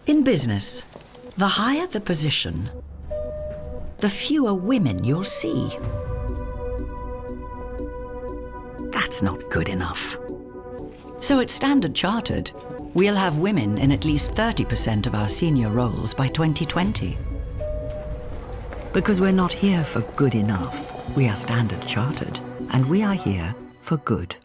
In business, the higher the position, the fewer women you'll see. That's not good enough. So at Standard Chartered, we'll have women in at least 30% of our senior roles by 2020. Because we're not here for good enough. We are Standard Chartered, and we are here for good.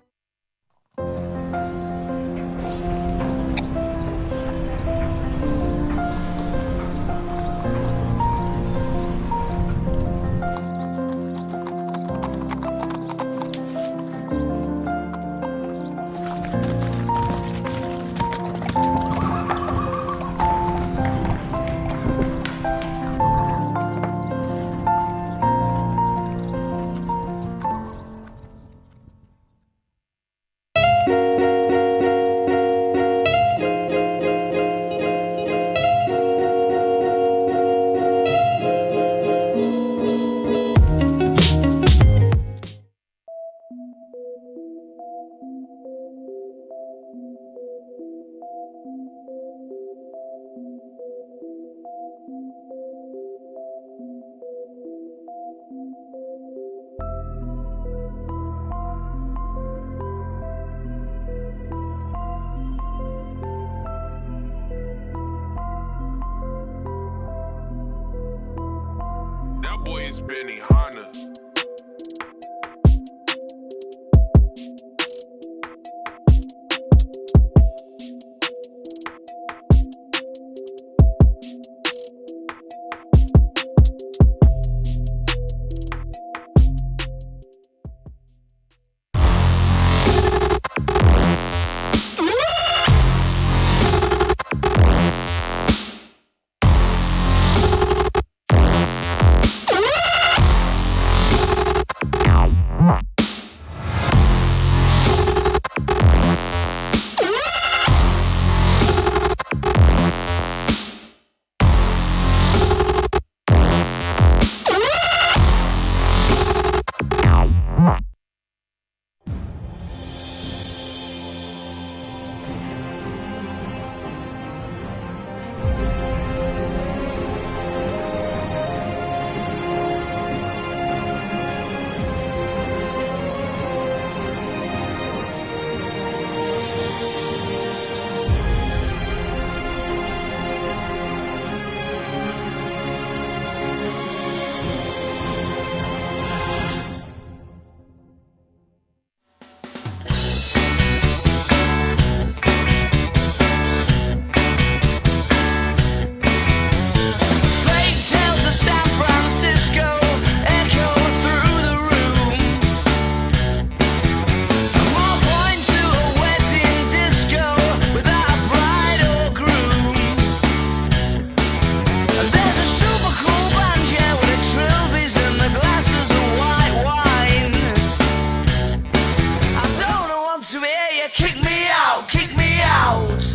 That boy is Benny Hanna.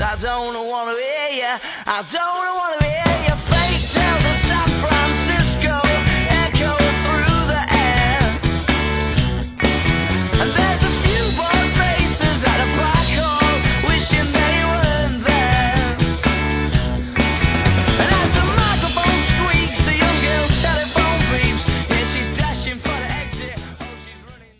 I don't wanna hear ya. I don't wanna hear your fate tales of San Francisco echo through the air. And there's a few bored faces at a black hole wishing they weren't there. And as the microphone squeaks, the young girl's telephone beeps. Yeah, she's dashing for the exit. Oh, she's running.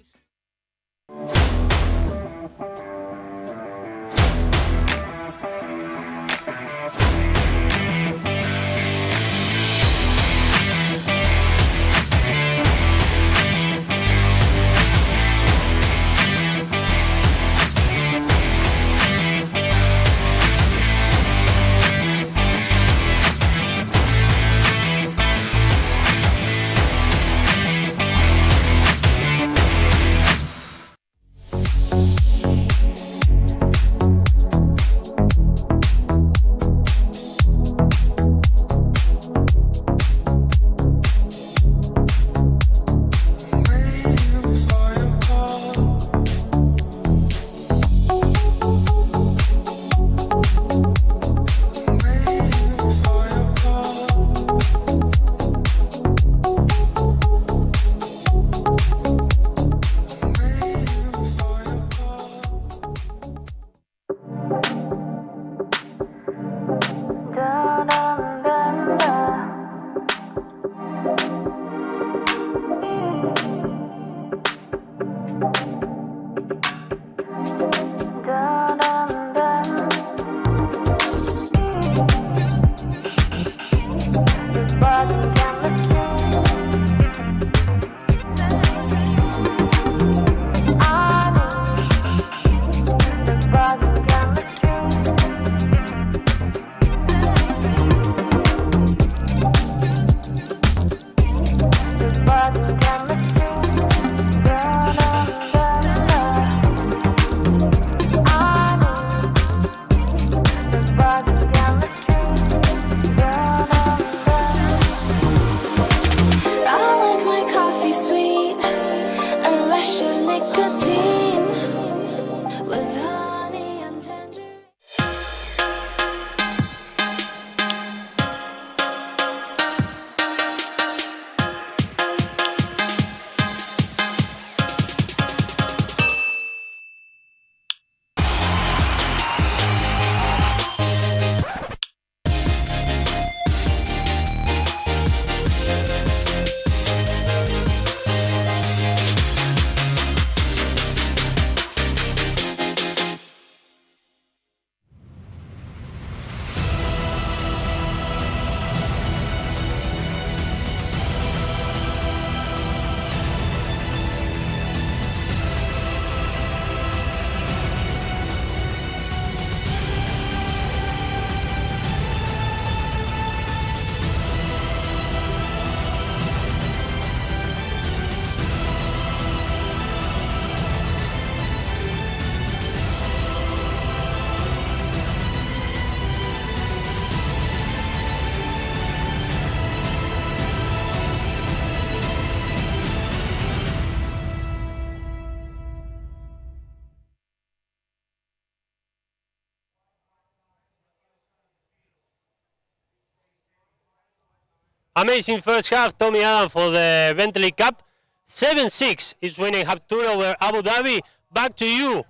Amazing first half, Tommy Adam for the Bentley Cup. 7-6 is winning Habtoor over Abu Dhabi. Back to you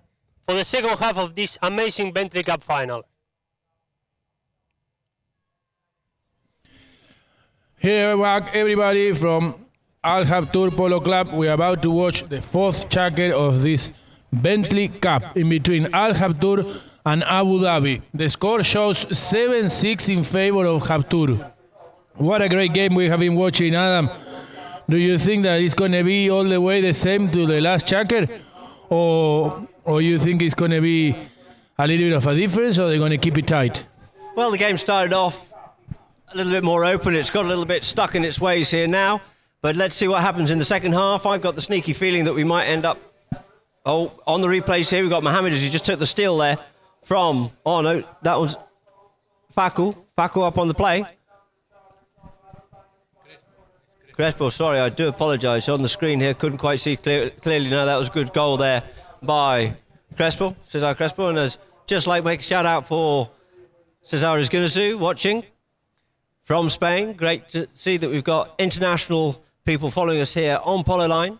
for the second half of this amazing Bentley Cup final. Here back everybody from Al Habtoor Polo Club. We are about to watch the fourth chakra of this Bentley Cup in between Al Habtoor and Abu Dhabi. The score shows 7-6 in favor of Habtoor. What a great game we have been watching, Adam. Do you think that it's going to be all the way the same to the last chakra? Or you think it's going to be a little bit of a difference, or they're going to keep it tight? Well, the game started off a little bit more open. It's got a little bit stuck in its ways here now. But let's see what happens in the second half. I've got the sneaky feeling that we might end up... Oh, on the replays here, we've got Mohammed as he just took the steal there from... Oh, no, that was Faku. Faku up on the play. Crespo, sorry, I do apologise. On the screen here, couldn't quite see clearly. No, that was a good goal there by Crespo, Cesar Crespo. And as just like make a shout out for Cesar Izguinazu watching from Spain. Great to see that we've got international people following us here on Polo Line.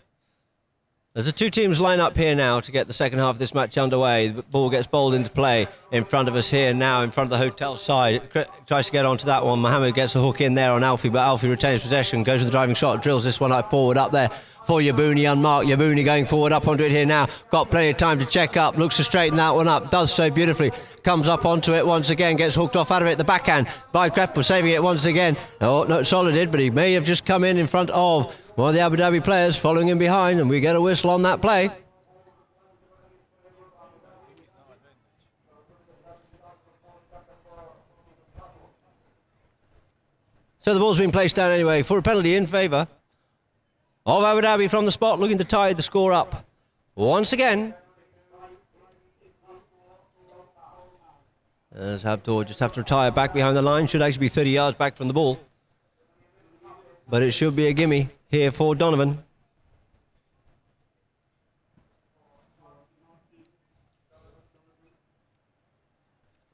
As the two teams line up here now to get the second half of this match underway, the ball gets bowled into play in front of us here now, in front of the hotel side. Tries to get onto that one. Mohammed gets a hook in there on Alfie, but Alfie retains possession, goes with the driving shot, drills this one up forward up there for Yabuni, unmarked. Yabuni going forward up onto it here now. Got plenty of time to check up, looks to straighten that one up, does so beautifully. Comes up onto it once again, gets hooked off out of it. The backhand by Crespo, saving it once again. Oh, no, Solid did, but he may have just come in front of one of the Abu Dhabi players following him behind, and we get a whistle on that play. So the ball's been placed down anyway for a penalty in favour of Abu Dhabi from the spot, looking to tie the score up once again. As Habtoor just have to retire back behind the line. Should actually be 30 yards back from the ball. But it should be a gimme here for Donovan.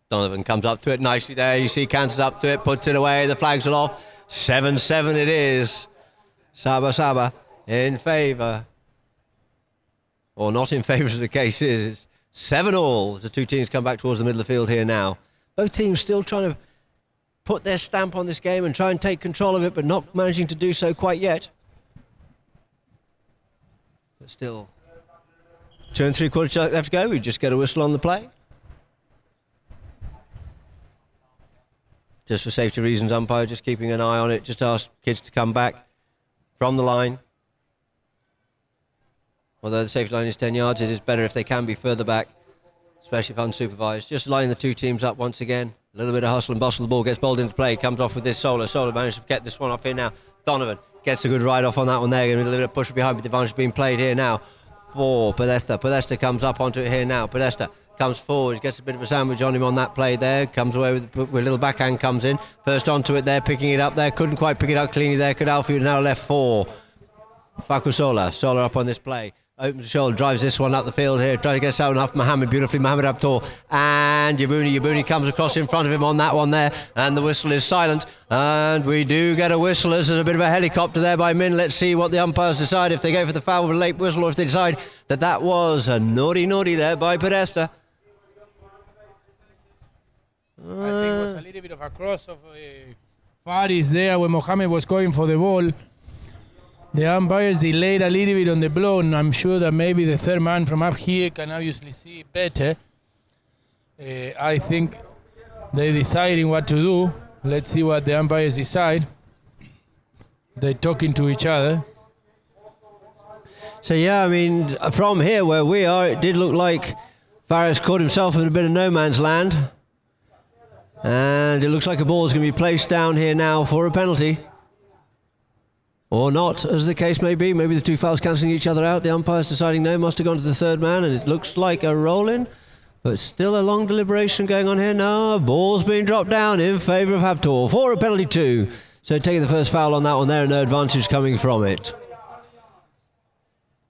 Donovan comes up to it nicely there. You see Kansas up to it, puts it away. The flags are off. 7-7 it is. Saba in favour. Or not in favour as the case is. It's 7-all. The two teams come back towards the middle of the field here now. Both teams still trying to put their stamp on this game and try and take control of it, but not managing to do so quite yet. But still, 2 3/4 left to go. We just get a whistle on the play. Just for safety reasons, umpire just keeping an eye on it. Just ask kids to come back from the line. Although the safety line is 10 yards, it is better if they can be further back, especially if unsupervised. Just lining the two teams up once again. A little bit of hustle and bustle. The ball gets bowled into play. Comes off with this Solar. Solar managed to get this one off here now. Donovan gets a good ride off on that one there. A little bit of push behind, but the advantage being played here now for Podesta. Podesta comes up onto it here now. Podesta comes forward, gets a bit of a sandwich on him on that play there. Comes away with a little backhand, comes in. First onto it there, picking it up there. Couldn't quite pick it up cleanly there. Could Alfie now left for Faku Solar. Solar up on this play. Opens the shoulder, drives this one up the field here, tries to get out enough. Mohammed beautifully, Mohammed Habtoor and Yabuni comes across in front of him on that one there, and the whistle is silent, and we do get a whistle. There's a bit of a helicopter there by Min. Let's see what the umpires decide, if they go for the foul with a late whistle, or if they decide that was a naughty there by Podesta. I think it was a little bit of a cross of Faris there when Mohammed was going for the ball. The umpires delayed a little bit on the blow, and I'm sure that maybe the third man from up here can obviously see better. I think they're deciding what to do. Let's see what the umpires decide. They're talking to each other. So yeah, I mean, from here where we are, it did look like Faris caught himself in a bit of no man's land. And it looks like a ball is going to be placed down here now for a penalty. Or not, as the case may be. Maybe the two fouls cancelling each other out. The umpire's deciding no, must have gone to the third man, and it looks like a roll-in. But still a long deliberation going on here. No, a ball's being dropped down in favour of Habtoor for a penalty 2. So taking the first foul on that one there, and no advantage coming from it.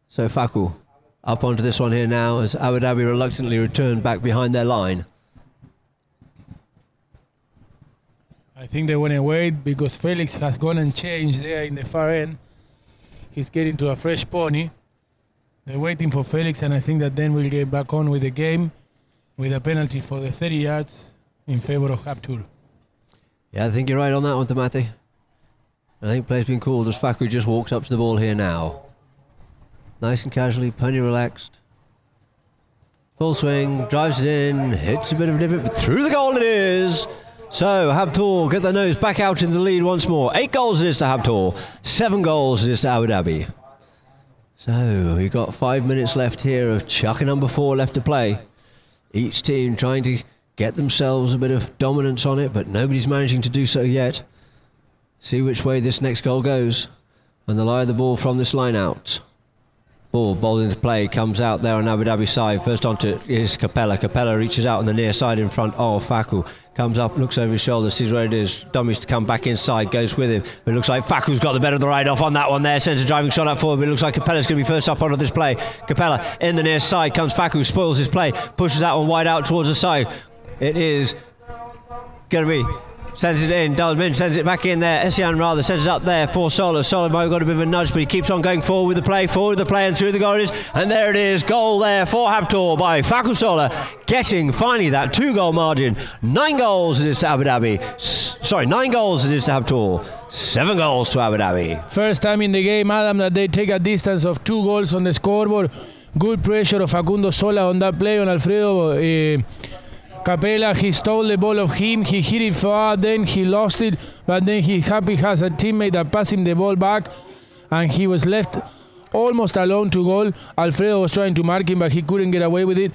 So Faku up onto this one here now as Abu Dhabi reluctantly return back behind their line. I think they want to wait because Felix has gone and changed there in the far end. He's getting to a fresh pony. They're waiting for Felix, and I think that then we'll get back on with the game with a penalty for the 30 yards in favor of Haptur. Yeah, I think you're right on that one, Tamati. I think play's been called as Faku just walks up to the ball here now. Nice and casually, pony relaxed. Full swing, drives it in, hits a bit of a divot, but through the goal it is! So, Habtoor get their nose back out in the lead once more. 8 goals it is to Habtoor, 7 goals it is to Abu Dhabi. So, we've got 5 minutes left here of chucker number 4 left to play. Each team trying to get themselves a bit of dominance on it, but nobody's managing to do so yet. See which way this next goal goes. And the lie of the ball from this line out. Ball bowled into play, comes out there on Abu Dhabi side. First onto is Capella. Capella reaches out on the near side in front of Faku. Comes up, looks over his shoulder, sees where it is. Dummies to come back inside, goes with him. But it looks like Faku's got the better of the ride off on that one there. Sends a driving shot up forward, but it looks like Capella's going to be first up onto this play. Capella in the near side, comes Faku, spoils his play. Pushes that one wide out towards the side. It is going to be... Sends it in, Dalman sends it back in there. Essian rather sends it up there for Solar. Solar might have got a bit of a nudge, but he keeps on going forward with the play, and through the goal it is. And there it is, goal there for Habtoor by Faku Solar, getting finally that 2-goal margin. 9 goals it is to Abu Dhabi. 9 goals it is to Habtoor. 7 goals to Abu Dhabi. First time in the game, Adam, that they take a distance of 2 goals on the scoreboard. Good pressure of Facundo Sola on that play on Alfredo Capella. He stole the ball of him, he hit it far, then he lost it, but then he happy has a teammate that passed him the ball back, and he was left almost alone to goal. Alfredo was trying to mark him, but he couldn't get away with it.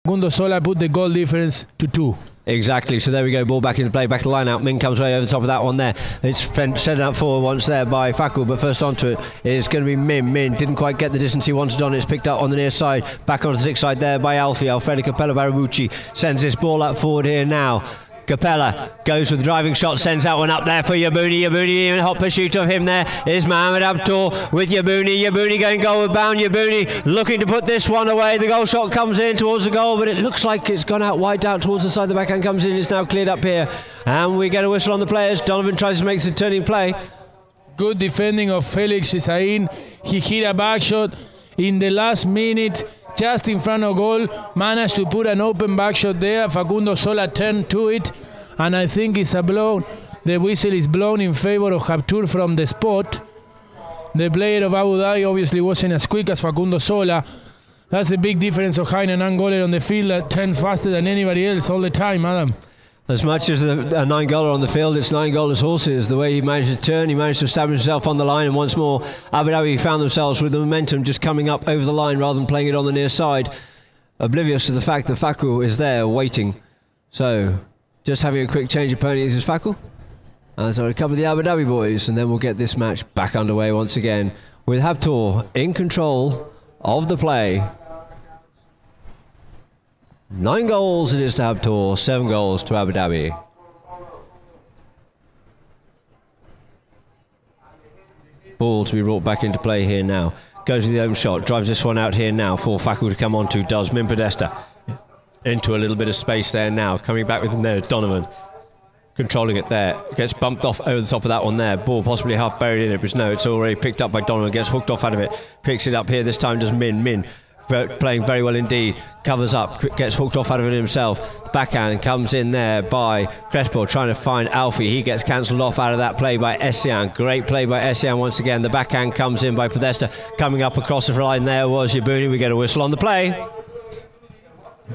Facundo Sola put the goal difference to 2. Exactly, so there we go, ball back into play, back to the line out. Min comes way over the top of that one there. It's sent out forward once there by Faku, but first onto it is going to be Min. Min didn't quite get the distance he wanted on it. It's picked up on the near side, back onto the 6 side there by Alfie. Alfredo Capella Barabucci sends this ball up forward here now. Capella goes with the driving shot, sends that one up there for Yabuni. Yabuni in hot pursuit of him there is Mohamed Habtoor with Yabuni. Yabuni going goal bound. Yabuni looking to put this one away. The goal shot comes in towards the goal, but it looks like it's gone out wide out towards the side. The backhand comes in, it's now cleared up here. And we get a whistle on the players. Donovan tries to make the turning play. Good defending of Felix Isain. He hit a back shot in the last minute, just in front of goal, managed to put an open back shot there. Facundo Sola turned to it, and I think it's a blow. The whistle is blown in favor of Habtoor from the spot. The player of Abu Dhabi obviously wasn't as quick as Facundo Sola. That's a big difference of having an Angolan on the field that turns faster than anybody else all the time, Adam. As much as a 9-goaler on the field, it's 9 goalless horses. The way he managed to turn, he managed to establish himself on the line, and once more Abu Dhabi found themselves with the momentum just coming up over the line rather than playing it on the near side, oblivious to the fact that Faku is there waiting. So just having a quick change of ponies is Faku, and so a couple of the Abu Dhabi boys, and then we'll get this match back underway once again with Habtoor in control of the play. 9 goals it is to Habtoor, 7 goals to Abu Dhabi. Ball to be brought back into play here now. Goes with the open shot, drives this one out here now for Faku to come on to, does Min Podesta. Into a little bit of space there now, coming back with him there, Donovan. Controlling it there, gets bumped off over the top of that one there. Ball possibly half buried in it, but no, it's already picked up by Donovan, gets hooked off out of it. Picks it up here, this time does Min. Min playing very well indeed, covers up, gets hooked off out of it himself. Backhand comes in there by Crespo, trying to find Alfie. He gets cancelled off out of that play by Essian. Great play by Essian once again. The backhand comes in by Podesta. Coming up across the line there was Yabuni. We get a whistle on the play.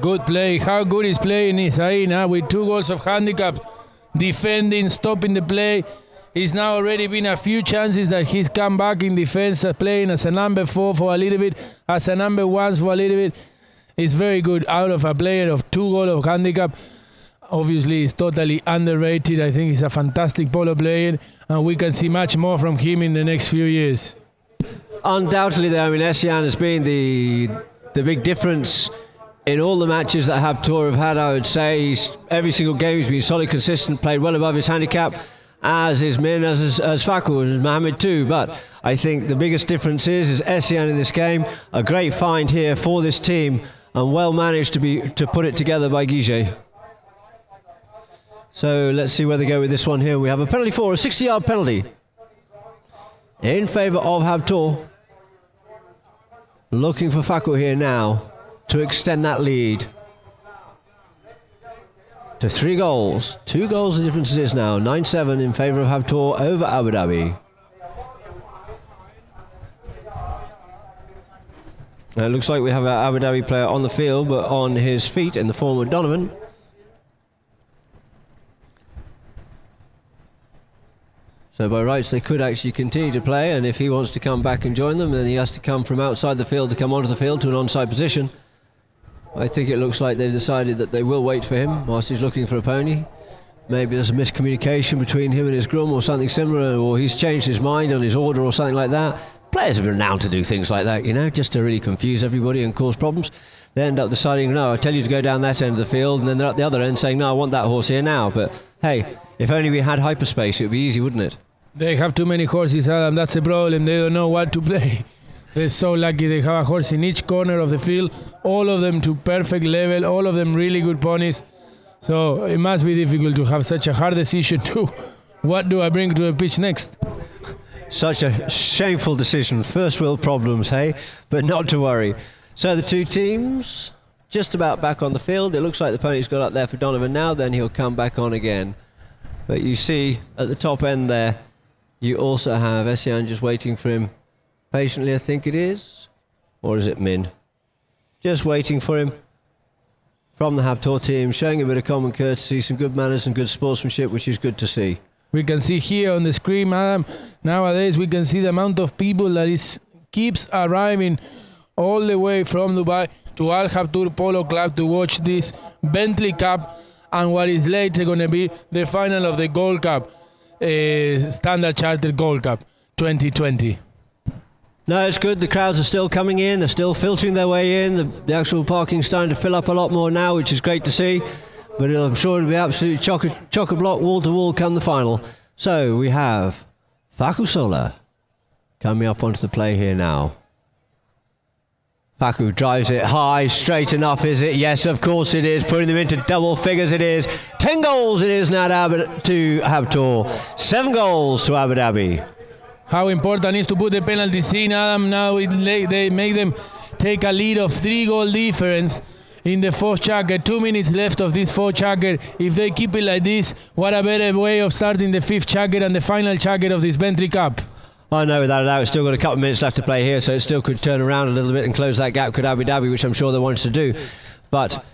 Good play. How good is playing Isain with 2 goals of handicap, defending, stopping the play. He's now already been a few chances that he's come back in defense, playing as a number 4 for a little bit, as a number 1 for a little bit. It's very good out of a player of 2 goals of handicap. Obviously, he's totally underrated. I think he's a fantastic polo player, and we can see much more from him in the next few years. Undoubtedly, though, I mean, Essian has been the big difference in all the matches that Habtoor have had. I would say every single game he's been solid, consistent, played well above his handicap, as is Min, as Faku, and as Mohamed too. But I think the biggest difference is Essian in this game. A great find here for this team, and well managed to put it together by Guige. So let's see where they go with this one here. We have a penalty for a 60-yard penalty in favour of Habtoor. Looking for Faku here now to extend that lead to 3 goals. 2 goals the difference it is now. 9-7 in favour of Habtoor over Abu Dhabi. It looks like we have an Abu Dhabi player on the field, but on his feet in the form of Donovan. So by rights they could actually continue to play, and if he wants to come back and join them, then he has to come from outside the field to come onto the field to an onside position. I think it looks like they've decided that they will wait for him whilst he's looking for a pony. Maybe there's a miscommunication between him and his groom or something similar, or he's changed his mind on his order or something like that. Players have been renowned to do things like that, you know, just to really confuse everybody and cause problems. They end up deciding, no, I tell you to go down that end of the field, and then they're at the other end saying, no, I want that horse here now. But hey, if only we had hyperspace, it would be easy, wouldn't it? They have too many horses, Adam. That's a problem. They don't know what to play. They're so lucky. They have a horse in each corner of the field, all of them to perfect level, all of them really good ponies. So it must be difficult to have such a hard decision to what do I bring to the pitch next. Such a shameful decision. First world problems, hey? But not to worry. So the two teams just about back on the field. It looks like the pony's got up there for Donovan now, then he'll come back on again. But you see at the top end there, you also have Essian just waiting for him patiently, I think it is. Or is it Min? Just waiting for him from the Habtoor team, showing a bit of common courtesy, some good manners and good sportsmanship, which is good to see. We can see here on the screen, Adam, nowadays we can see the amount of people that keeps arriving all the way from Dubai to Al Habtoor Polo Club to watch this Bentley Cup and what is later going to be the final of the Gold Cup, Standard Chartered Gold Cup 2020. No, it's good. The crowds are still coming in. They're still filtering their way in. The actual parking's starting to fill up a lot more now, which is great to see. But I'm sure it'll be absolutely chock-a-block, wall-to-wall come the final. So we have Faku Sola coming up onto the play here now. Faku drives it high, straight enough, is it? Yes, of course it is. Putting them into double figures, it is. 10 goals it is now to Habtoor. 7 goals to Abu Dhabi. How important is to put the penalties in, Adam. Now they make them take a lead of 3-goal difference in the fourth checker. 2 minutes left of this fourth checker. If they keep it like this, what a better way of starting the fifth checker and the final checker of this Bentley Cup. I know, without a doubt, it's still got a couple of minutes left to play here, so it still could turn around a little bit and close that gap, could Abu Dhabi, which I'm sure they wanted to do. But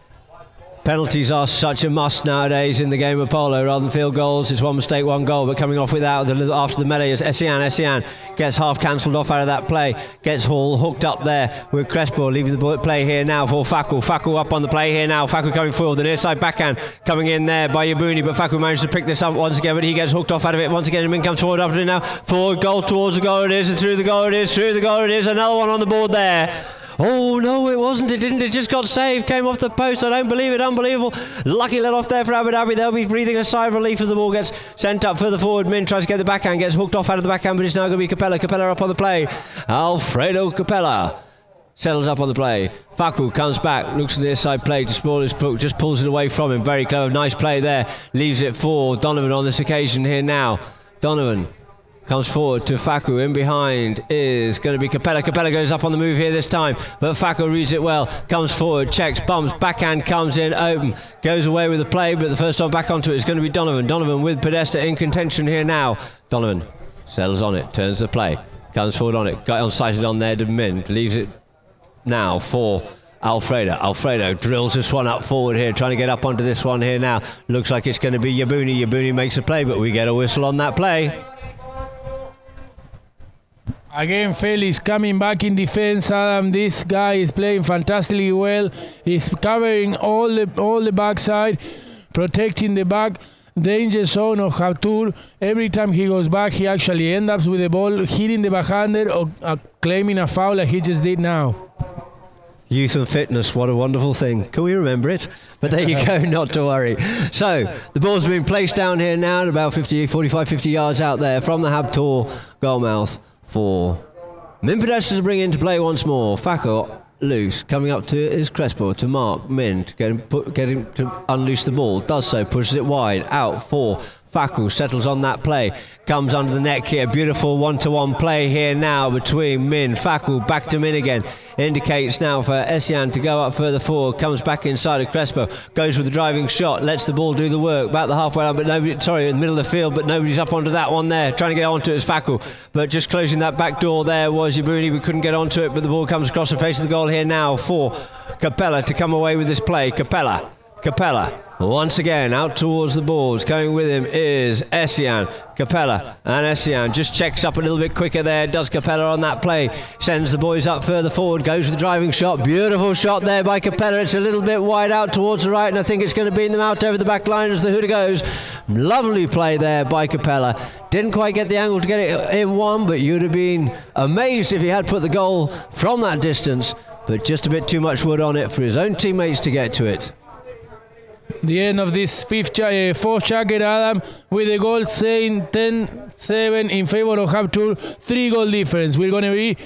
penalties are such a must nowadays in the game of polo. Rather than field goals, it's 1 mistake, 1 goal. But coming off without after the melee is Essian gets half cancelled off out of that play. Gets Hall hooked up there with Crespo, leaving the play here now for Faku. Faku up on the play here now. Faku coming forward. The near side backhand coming in there by Yabuni. But Faku managed to pick this up once again. But he gets hooked off out of it once again. And Min comes forward after it now. Forward goal towards the goal it is. And through the goal it is. Through the goal it is. Another one on the board there. Oh, no, it wasn't. It didn't. It just got saved. Came off the post. I don't believe it. Unbelievable. Lucky let off there for Abu Dhabi. They'll be breathing a sigh of relief as the ball gets sent up further forward. Min tries to get the backhand. Gets hooked off out of the backhand, but it's now going to be Capella. Capella up on the play. Alfredo Capella settles up on the play. Faku comes back. Looks at the inside play. Just pulls it away from him. Very clever. Nice play there. Leaves it for Donovan on this occasion here now. Donovan comes forward to Faku. In behind is going to be Capella. Capella goes up on the move here this time, but Faku reads it well. Comes forward, checks, bumps, backhand comes in, open, goes away with the play, but the first time back onto it is going to be Donovan. Donovan with Podesta in contention here now. Donovan settles on it, turns the play, comes forward on it, got on-sighted on there to Min, leaves it now for Alfredo. Alfredo drills this one up forward here, trying to get up onto this one here now. Looks like it's going to be Yabuni. Yabuni makes a play, but we get a whistle on that play. Again, Felix coming back in defense. Adam, this guy is playing fantastically well. He's covering all the backside, protecting the back danger zone of Habtoor. Every time he goes back, he actually ends up with the ball hitting the backhander or claiming a foul like he just did now. Youth and fitness, what a wonderful thing. Can we remember it? But there you go, not to worry. So, the ball's been placed down here now at about 45, 50 yards out there from the Habtoor goalmouth for Min Podesta to bring into play once more. Faku loose. Coming up to is Crespo, to Mark Min, to get him to unleash the ball. Does so, pushes it wide, out for Faku, settles on that play, comes under the neck here. Beautiful one-to-one play here now between Min. Faku back to Min again. Indicates now for Essian to go up further forward, comes back inside of Crespo, goes with the driving shot, lets the ball do the work, about the halfway line, but nobody, in the middle of the field, but nobody's up onto that one there. Trying to get onto it is Faku, but just closing that back door there was Yabuni. We couldn't get onto it, but the ball comes across the face of the goal here now for Capella to come away with this play. Capella, once again out towards the balls. Going with him is Essian. Capella and Essian just checks up a little bit quicker there. Does Capella on that play. Sends the boys up further forward. Goes with the driving shot. Beautiful shot there by Capella. It's a little bit wide out towards the right, and I think it's going to beam them out over the back line as the hooter goes. Lovely play there by Capella. Didn't quite get the angle to get it in one, but you'd have been amazed if he had put the goal from that distance. But just a bit too much wood on it for his own teammates to get to it. The end of this fourth jacket, Adam, with the goal saying 10-7 in favor of Haptur, 3-goal difference. We're going to be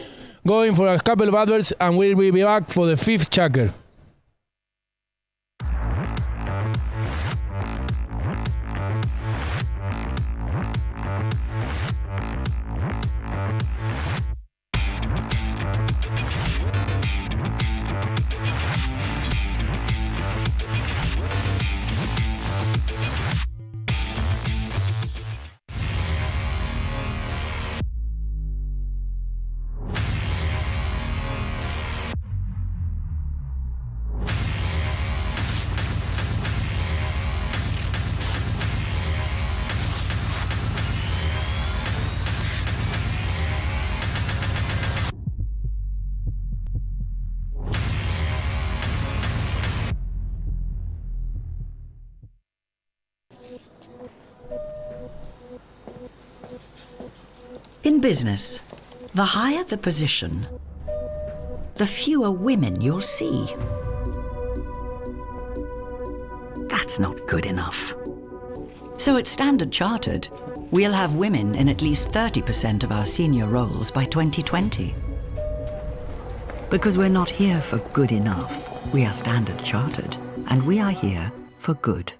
going for a couple of adverts and we'll be back for the fifth jacket. In business, the higher the position, the fewer women you'll see. That's not good enough. So at Standard Chartered, we'll have women in at least 30% of our senior roles by 2020. Because we're not here for good enough. We are Standard Chartered, and we are here for good.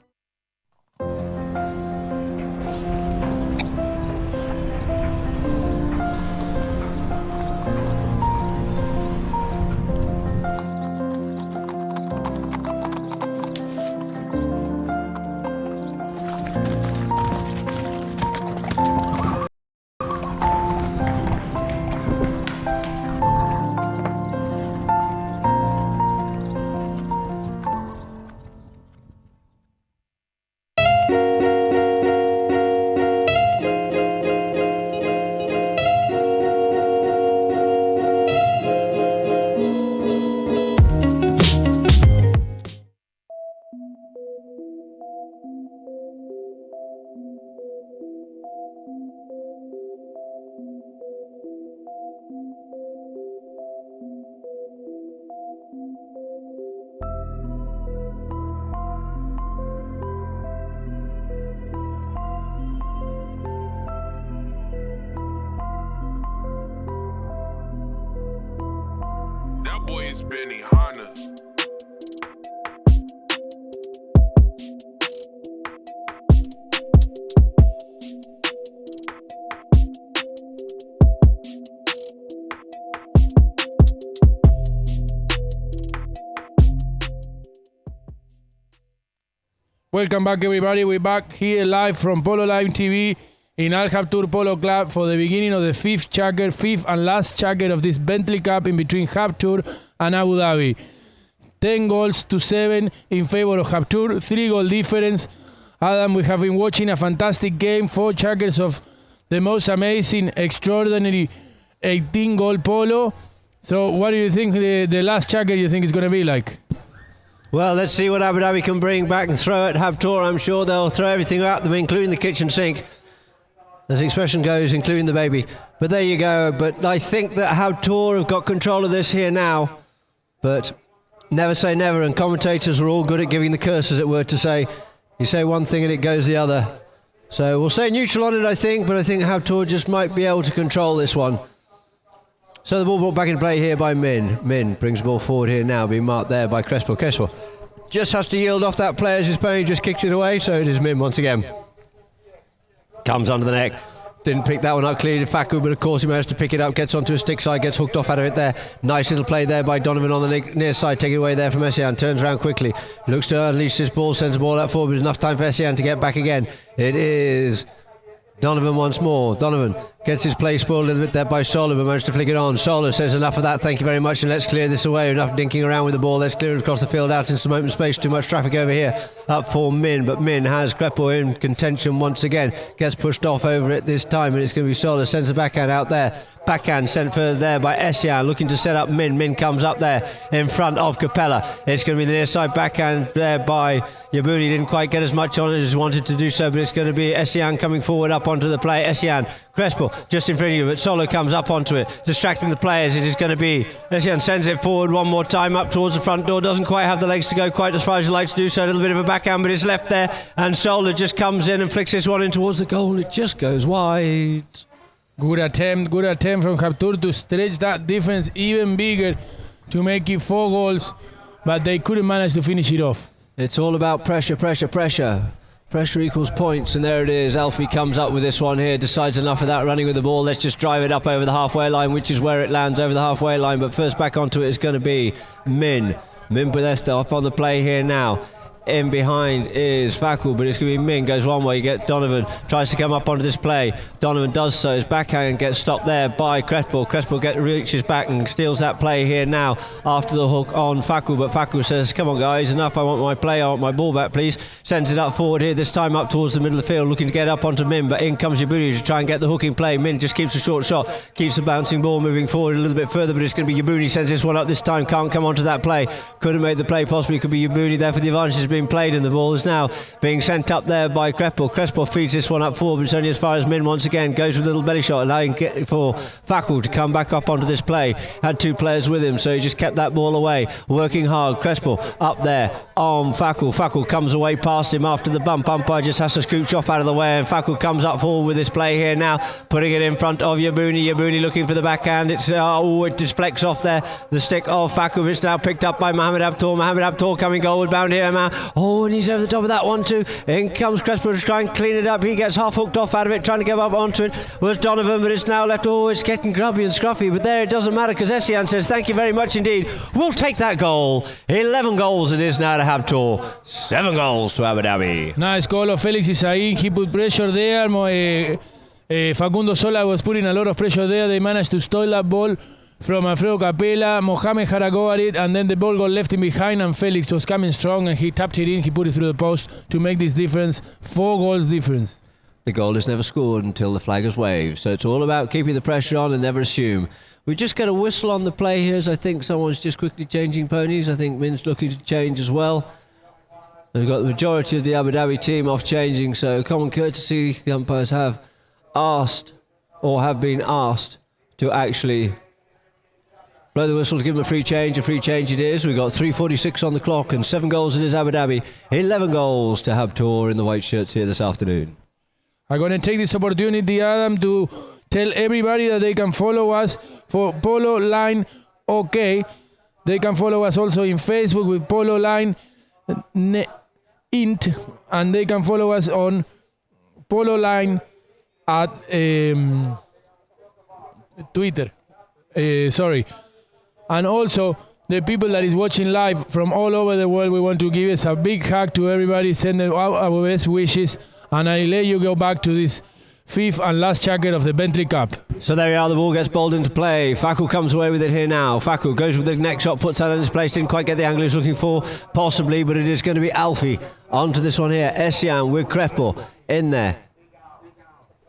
That boy is Benny Hanna. Welcome back, everybody. We're back here live from Polo Live TV in Al Haptur Polo Club for the beginning of the fifth and last jacket of this Bentley Cup in between Haptur and Abu Dhabi. 10-7 in favor of Haptur, 3-goal difference. Adam, we have been watching a fantastic game, 4 jackets of the most amazing, extraordinary 18-goal polo. So what do you think the last jacket you think is going to be like? Well, let's see what Abu Dhabi can bring back and throw at Haptur. I'm sure they'll throw everything at them, including the kitchen sink, as the expression goes, including the baby. But there you go. But I think that Haptur have got control of this here now. But never say never, and commentators are all good at giving the curse, as it were to say. You say one thing and it goes the other. So we'll stay neutral on it, I think, but I think Haptur just might be able to control this one. So the ball brought back into play here by Min. Min brings the ball forward here now, being marked there by Crespo. Crespo just has to yield off that player as his pony just kicks it away, so it is Min once again. Comes under the neck. Didn't pick that one up clearly to Faku, but of course he managed to pick it up, gets onto a stick side, gets hooked off out of it there. Nice little play there by Donovan on the near side, taking it away there from Essian, turns around quickly, looks to unleash this ball, sends the ball out forward, but enough time for Essian to get back again. It is Donovan once more. Donovan gets his play spoiled a little bit there by Solar, but managed to flick it on. Solar says enough of that, thank you very much, and let's clear this away. Enough dinking around with the ball, let's clear it across the field out in some open space. Too much traffic over here. Up for Min, but Min has Crepo in contention once again. Gets pushed off over it this time, and it's going to be Solar. Sends the backhand out there. Backhand sent further there by Essian, looking to set up Min. Min comes up there in front of Capella. It's going to be the near side backhand there by Yabuni. Didn't quite get as much on it as wanted to do so, but it's going to be Essian coming forward up onto the play. Essian, Crespo just in front of you, but Solo comes up onto it, distracting the players. It is going to be Essian sends it forward one more time up towards the front door. Doesn't quite have the legs to go quite as far as you like to do so. A little bit of a backhand, but it's left there, and Solo just comes in and flicks this one in towards the goal. It just goes wide. Good attempt from Haptur to stretch that difference even bigger to make it 4 goals, but they couldn't manage to finish it off. It's all about pressure. Pressure equals points, and there it is. Alfie comes up with this one here, decides enough of that running with the ball. Let's just drive it up over the halfway line, which is where it lands, over the halfway line. But first back onto it is going to be Min. Min Podesta up on the play here now. In behind is Faku, but it's going to be Min. Goes one way, you get Donovan, tries to come up onto this play. Donovan does so, his backhand gets stopped there by Crespo. Crespo reaches back and steals that play here now after the hook on Faku, but Faku says, come on guys, enough, I want my play, I want my ball back please. Sends it up forward here, this time up towards the middle of the field, looking to get up onto Min, but in comes Yabuni to try and get the hooking play. Min just keeps a short shot, keeps the bouncing ball moving forward a little bit further, but it's going to be Yabuni, sends this one up this time, can't come onto that play. Couldn't make the play, possibly could be Yabuni there for the advantage has been played, and the ball is now being sent up there by Crespo. Crespo feeds this one up forward, but it's only as far as Min once again, goes with a little belly shot, allowing for Faku to come back up onto this play. Had 2 players with him, so he just kept that ball away, working hard. Crespo up there on Faku. Faku comes away past him after the bump. Umpire just has to scooch off out of the way, and Faku comes up forward with this play here now, putting it in front of Yabuni. Yabuni looking for the backhand. It deflects off there. The stick of Faku. It's now picked up by Mohamed Abtor. Mohamed Abtor coming goalward bound here now. Oh, and he's over the top of that one too. In comes Crespo to try and clean it up. He gets half hooked off out of it, trying to get up onto it. Was Donovan, but it's now left. Oh, it's getting grubby and scruffy, but there it doesn't matter because Essian says thank you very much indeed. We'll take that goal. 11 goals it is now to Habtoor. 7 goals to Abu Dhabi. Nice goal of Felix Isaí. He put pressure there. Facundo Sola was putting a lot of pressure there. They managed to steal that ball from Alfredo Capella. Mohamed had a go at it, and then the ball got left in behind, and Felix was coming strong, and he tapped it in. He put it through the post to make this difference. 4 goals difference. The goal is never scored until the flag is waved, so it's all about keeping the pressure on and never assume. We just get a whistle on the play here, as I think someone's just quickly changing ponies. I think Min's looking to change as well. They've got the majority of the Abu Dhabi team off changing, so common courtesy, the umpires have asked, or have been asked, to actually blow the whistle to give them a free change. A free change it is. We've got 3:46 on the clock, and 7 goals it is Abu Dhabi. 11 goals to Habtoor in the white shirts here this afternoon. I'm going to take this opportunity, Adam, to tell everybody that they can follow us for Polo Line OK. They can follow us also in Facebook with Polo Line Int, and they can follow us on Polo Line at Twitter. And also, the people that is watching live from all over the world, we want to give us a big hug to everybody, send them our best wishes, and I let you go back to this 5th and last chapter of the Bentley Cup. So there we are, the ball gets bowled into play. Faku comes away with it here now. Faku goes with the next shot, puts that in his place, didn't quite get the angle he was looking for, possibly, but it is going to be Alfie onto this one here. Essian with Crepo in there.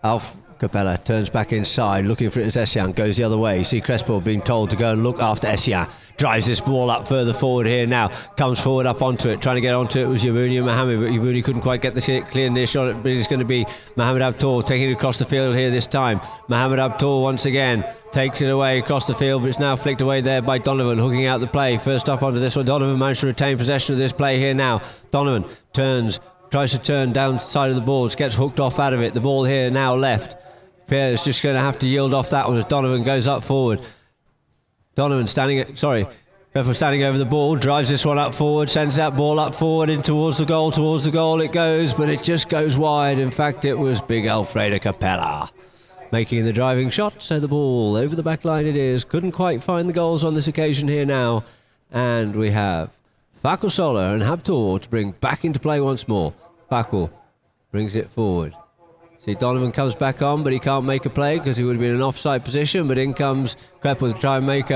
Alf Capella turns back inside, looking for it as Essian goes the other way. You see Crespo being told to go and look after Essian. Drives this ball up further forward here now. Comes forward up onto it. Trying to get onto it was Yabuni and Mohamed, but Yabuni couldn't quite get the clear near shot. But it's going to be Mohamed Abtor taking it across the field here this time. Mohamed Abtor once again takes it away across the field, but it's now flicked away there by Donovan, hooking out the play. First up onto this one. Donovan managed to retain possession of this play here now. Donovan turns, tries to turn down the side of the boards, gets hooked off out of it. The ball here now left. Pierre's just going to have to yield off that one as Donovan goes up forward. Donovan standing over the ball, drives this one up forward, sends that ball up forward in towards the goal it goes, but it just goes wide. In fact, it was big Alfredo Capella making the driving shot, so the ball over the back line it is. Couldn't quite find the goals on this occasion here now, and we have Fakul Sola and Habtoor to bring back into play once more. Fakul brings it forward. See, Donovan comes back on, but he can't make a play because he would have been in an offside position, but in comes Kreppel to try and make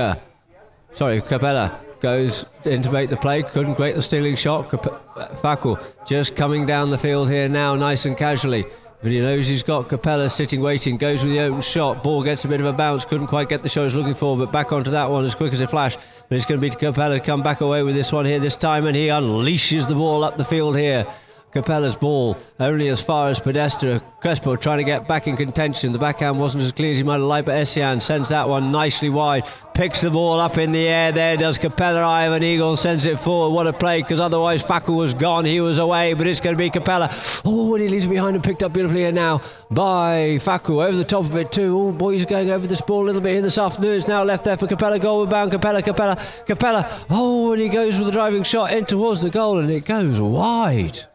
Capella goes in to make the play, couldn't create the stealing shot. Fakul just coming down the field here now, nice and casually, but he knows he's got Capella sitting waiting, goes with the open shot, ball gets a bit of a bounce, couldn't quite get the shot he was looking for, but back onto that one as quick as a flash. But it's going to be Capella to come back away with this one here this time, and he unleashes the ball up the field here. Capella's ball only as far as Pedestra. Crespo trying to get back in contention. The backhand wasn't as clean as he might have liked, but Essian sends that one nicely wide, picks the ball up in the air. There does Capella, eye of an eagle, sends it forward. What a play, because otherwise Fakul was gone, he was away, but it's going to be Capella. Oh, and he leaves it behind and picked up beautifully here now by Fakul, over the top of it too. Oh, boys going over this ball a little bit here this afternoon. It's now left there for Capella, goal bound. Capella. Oh, and he goes with the driving shot in towards the goal, and it goes wide.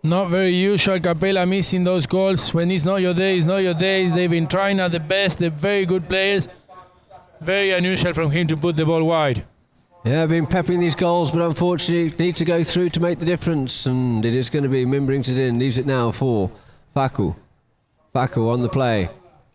Not very usual, Capella missing those goals. When it's not your day, it's not your days. They've been trying at the best. They're very good players. Very unusual from him to put the ball wide. Yeah, been peppering these goals, but unfortunately need to go through to make the difference. And it is going to be, Min brings it in, leaves it now for Fakul. Fakul on the play.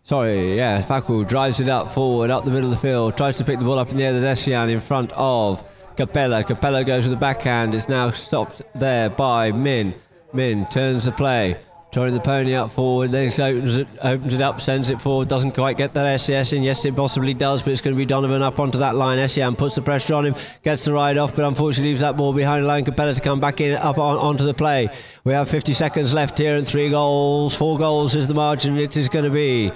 Fakul drives it up forward, up the middle of the field, tries to pick the ball up in the air. There's Essian in front of Capella. Capella goes with the backhand. It's now stopped there by Min. Min turns the play, throwing the pony up forward, then opens it up, sends it forward, doesn't quite get that SCS in. Yes, it possibly does, but it's going to be Donovan up onto that line. Essian puts the pressure on him, gets the ride off, but unfortunately leaves that ball behind the line. Capella to come back in, onto the play. We have 50 seconds left here and 4 goals is the margin. It is going to be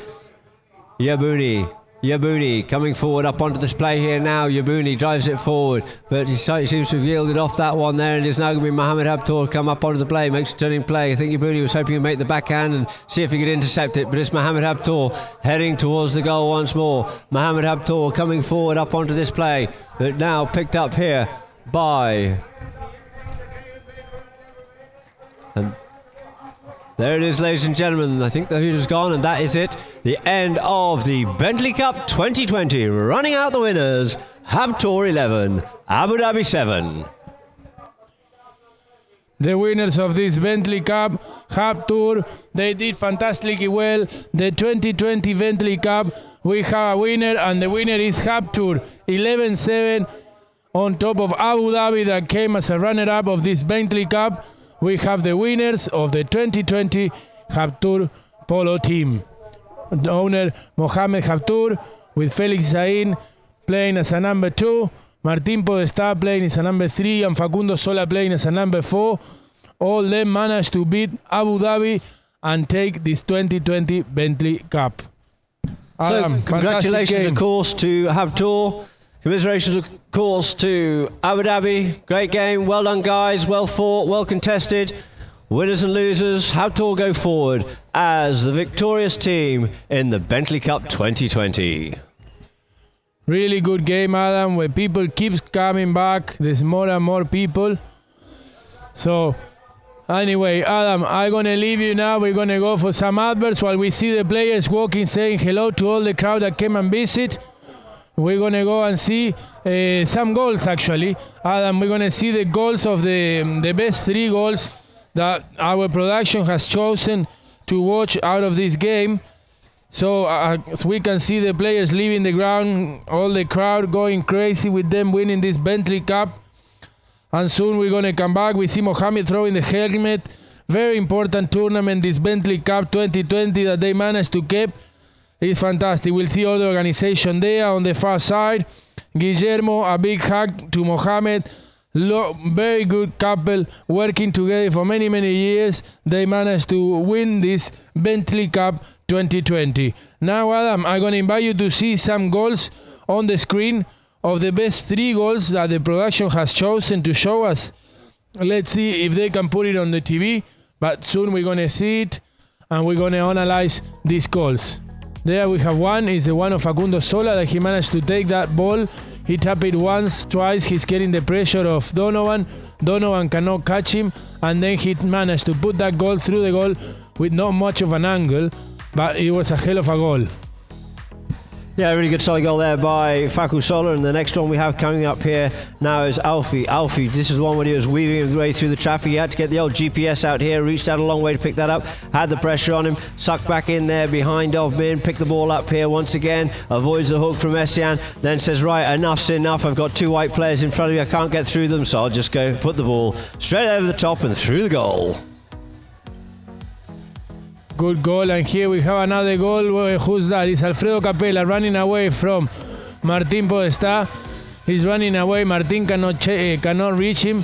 Yabuni coming forward up onto this play here now. Yabuni drives it forward, but he seems to have yielded off that one there, and it's now going to be Mohamed Habtoor come up onto the play, makes a turning play. I think Yabuni was hoping to make the backhand and see if he could intercept it, but it's Mohamed Habtoor heading towards the goal once more. Mohamed Habtoor coming forward up onto this play, but now picked up here by... And there it is, ladies and gentlemen. I think the hoot has gone, and that is it. The end of the Bentley Cup 2020. Running out the winners, Habtoor 11, Abu Dhabi 7. The winners of this Bentley Cup, Habtoor, they did fantastically well. The 2020 Bentley Cup, we have a winner, and the winner is Habtoor, 11-7, on top of Abu Dhabi, that came as a runner-up of this Bentley Cup. We have the winners of the 2020 Habtoor Polo team. The owner, Mohamed Habtoor, with Felix Zain playing as a number 2, Martín Podestá playing as a number 3, and Facundo Sola playing as a number 4. All them managed to beat Abu Dhabi and take this 2020 Bentley Cup. So, congratulations, of course, to Habtoor. Commiserations, of course, to Abu Dhabi. Great game. Well done, guys. Well fought. Well contested. Winners and losers. Habtoor go forward as the victorious team in the Bentley Cup 2020. Really good game, Adam, where people keep coming back. There's more and more people. So, anyway, Adam, I'm going to leave you now. We're going to go for some adverts while we see the players walking, saying hello to all the crowd that came and visit. We're going to go and see some goals, actually. Adam, we're going to see the goals of the best 3 goals that our production has chosen to watch out of this game. So as we can see the players leaving the ground, all the crowd going crazy with them winning this Bentley Cup. And soon we're going to come back. We see Mohamed throwing the helmet. Very important tournament, this Bentley Cup 2020 that they managed to keep. It's fantastic. We'll see all the organization there on the far side. Guillermo, a big hug to Mohamed. Very good couple working together for many, many years. They managed to win this Bentley Cup 2020. Now, Adam, I'm going to invite you to see some goals on the screen of the best 3 goals that the production has chosen to show us. Let's see if they can put it on the TV. But soon we're going to see it and we're going to analyze these goals. There we have one, is the one of Facundo Sola that he managed to take that ball. He tapped it once, twice, he's getting the pressure of Donovan. Donovan cannot catch him, and then he managed to put that goal through the goal with not much of an angle, but it was a hell of a goal. Yeah, really good solid goal there by Facu Sola. And the next one we have coming up here now is Alfie. Alfie, this is the one when he was weaving his way through the traffic. He had to get the old GPS out here, reached out a long way to pick that up, had the pressure on him, sucked back in there behind Ovmin, picked the ball up here once again, avoids the hook from Essian, then says, right, enough's enough. I've got two white players in front of me, I can't get through them, so I'll just go put the ball straight over the top and through the goal. Good goal, and here we have another goal. Who's that? It's Alfredo Capella running away from Martín Podestá. He's running away. Martín cannot reach him.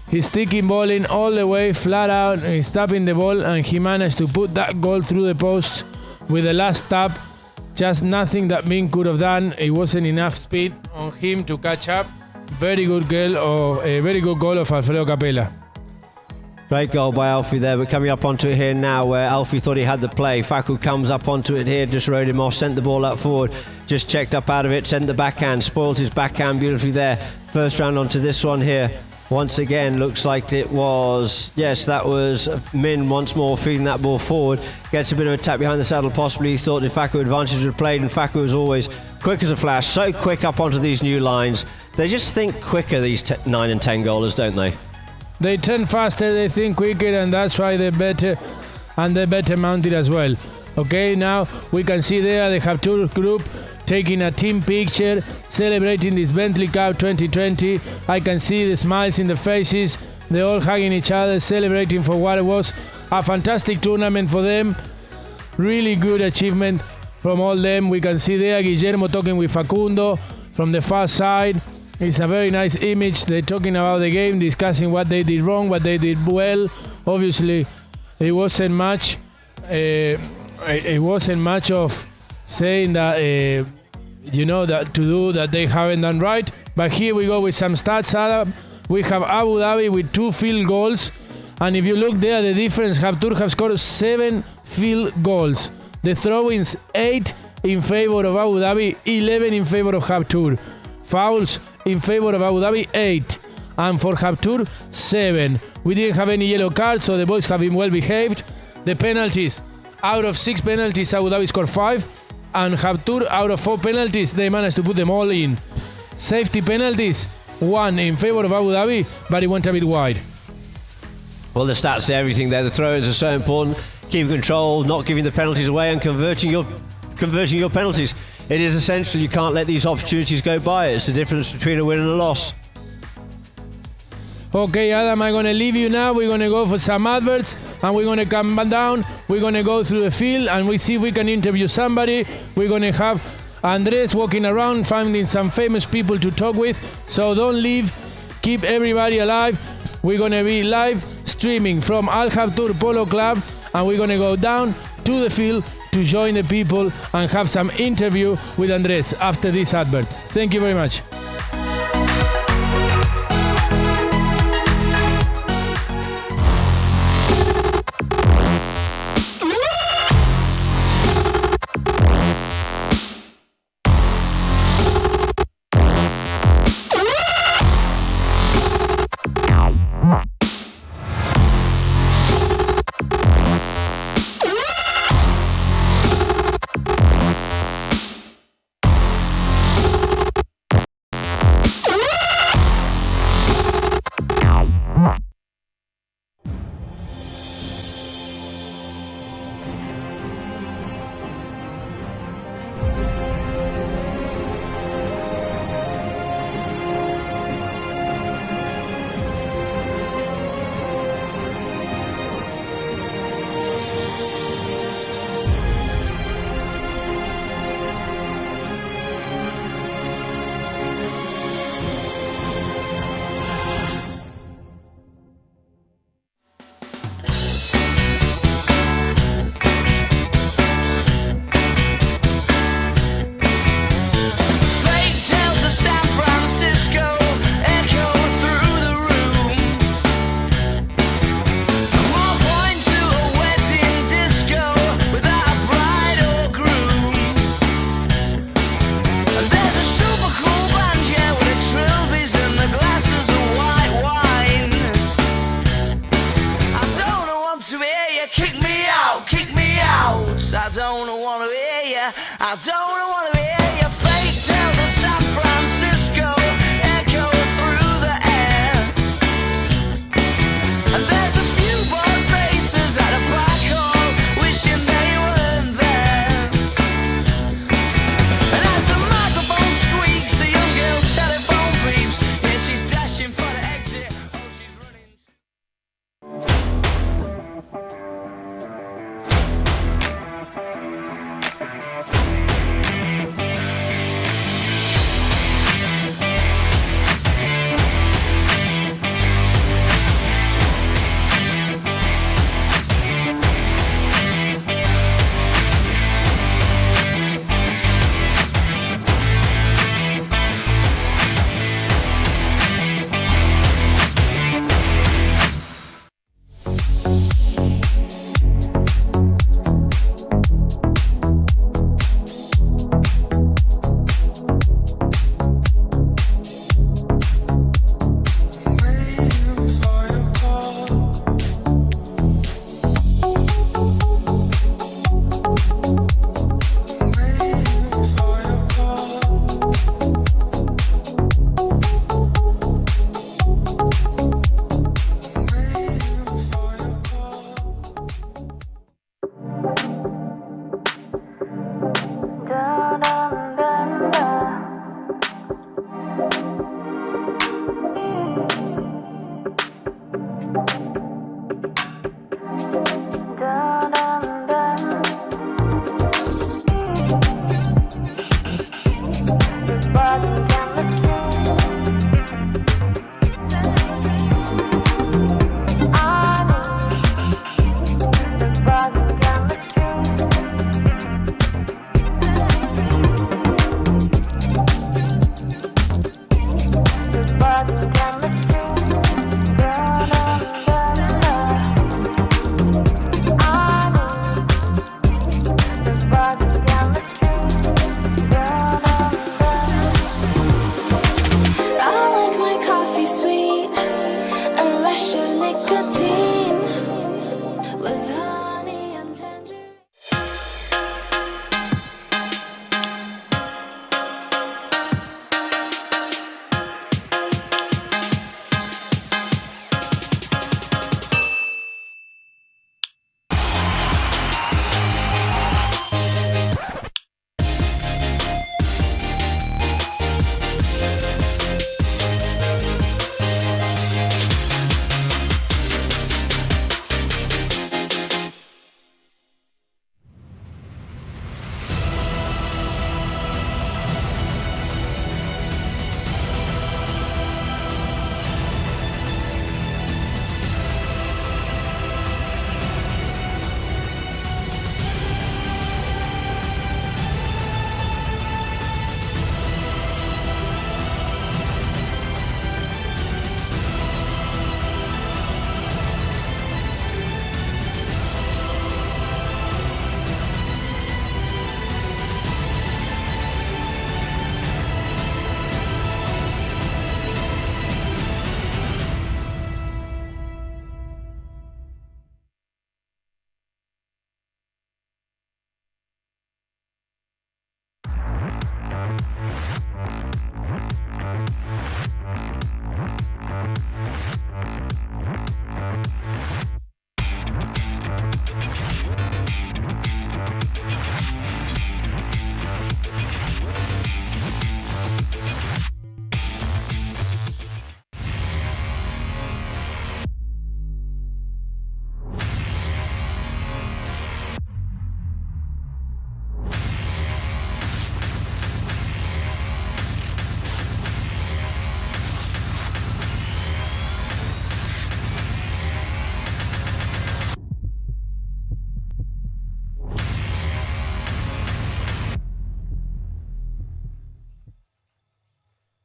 He's sticking ball in all the way, flat out. He's tapping the ball, and he managed to put that goal through the post with the last tap. Just nothing that Min could have done. It wasn't enough speed on him to catch up. Very good goal, or a very good goal of Alfredo Capella. Great goal by Alfie there, but coming up onto it here now where Alfie thought he had the play. Facu comes up onto it here, just rode him off, sent the ball up forward, just checked up out of it, sent the backhand, spoiled his backhand beautifully there. First round onto this one here. Once again, looks like it was, yes, that was Min once more feeding that ball forward. Gets a bit of a tap behind the saddle, possibly. He thought the Facu advantage was played, and Facu was always quick as a flash, so quick up onto these new lines. They just think quicker, these 9 and 10 goalers, don't they? They turn faster, they think quicker, and that's why they're better, and they're better mounted as well. Okay, now we can see there the Haptur group taking a team picture, celebrating this Bentley Cup 2020. I can see the smiles in the faces. They're all hugging each other, celebrating for what it was a fantastic tournament for them. Really good achievement from all them. We can see there Guillermo talking with Facundo from the far side. It's a very nice image. They're talking about the game, discussing what they did wrong, what they did well. Obviously, it wasn't much. It wasn't much of saying that that to do that they haven't done right. But here we go with some stats, Adam. We have Abu Dhabi with 2 field goals, and if you look there, the difference: Haptur have scored 7 field goals. The throw-ins 8 in favor of Abu Dhabi, 11 in favor of Haptur. Fouls in favor of Abu Dhabi 8, and for Haptur 7. We didn't have any yellow cards, so the boys have been well behaved. The penalties, out of 6 penalties, Abu Dhabi scored 5, and Haptur, out of 4 penalties, they managed to put them all in. Safety penalties, 1 in favor of Abu Dhabi, but it went a bit wide. Well, the stats say everything there. The throw-ins are so important. Keeping control, not giving the penalties away, and converting your penalties. It is essential. You can't let these opportunities go by. It's the difference between a win and a loss. Okay, Adam, I'm going to leave you now. We're going to go for some adverts, and we're going to come down. We're going to go through the field, and we see if we can interview somebody. We're going to have Andres walking around, finding some famous people to talk with. So don't leave. Keep everybody alive. We're going to be live streaming from Al Haptur Polo Club, and we're going to go down to the field to join the people and have some interview with Andres after these adverts. Thank you very much. I don't wanna hear ya. I don't wanna hear ya. Fake tales of San Francisco echo through the air. And there's a few bored faces at a black hole wishing they weren't there. And as the microphone squeaks, the young girl's telephone beeps. Yeah, she's dashing for the exit. Oh, she's running.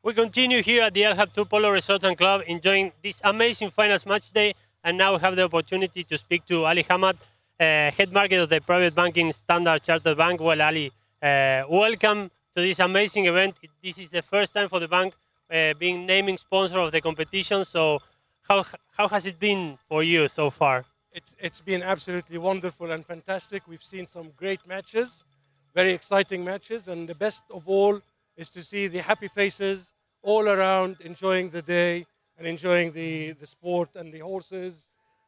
We continue here at the Al Habtoor Polo Resort and Club, enjoying this amazing finals match day. And now we have the opportunity to speak to Ali Hamad, head market of the private banking Standard Chartered Bank. Well, Ali, welcome to this amazing event. This is the first time for the bank being naming sponsor of the competition. So how has it been for you so far? It's been absolutely wonderful and fantastic. We've seen some great matches, very exciting matches, and the best of all is to see the happy faces all around enjoying the day and enjoying the sport and the horses.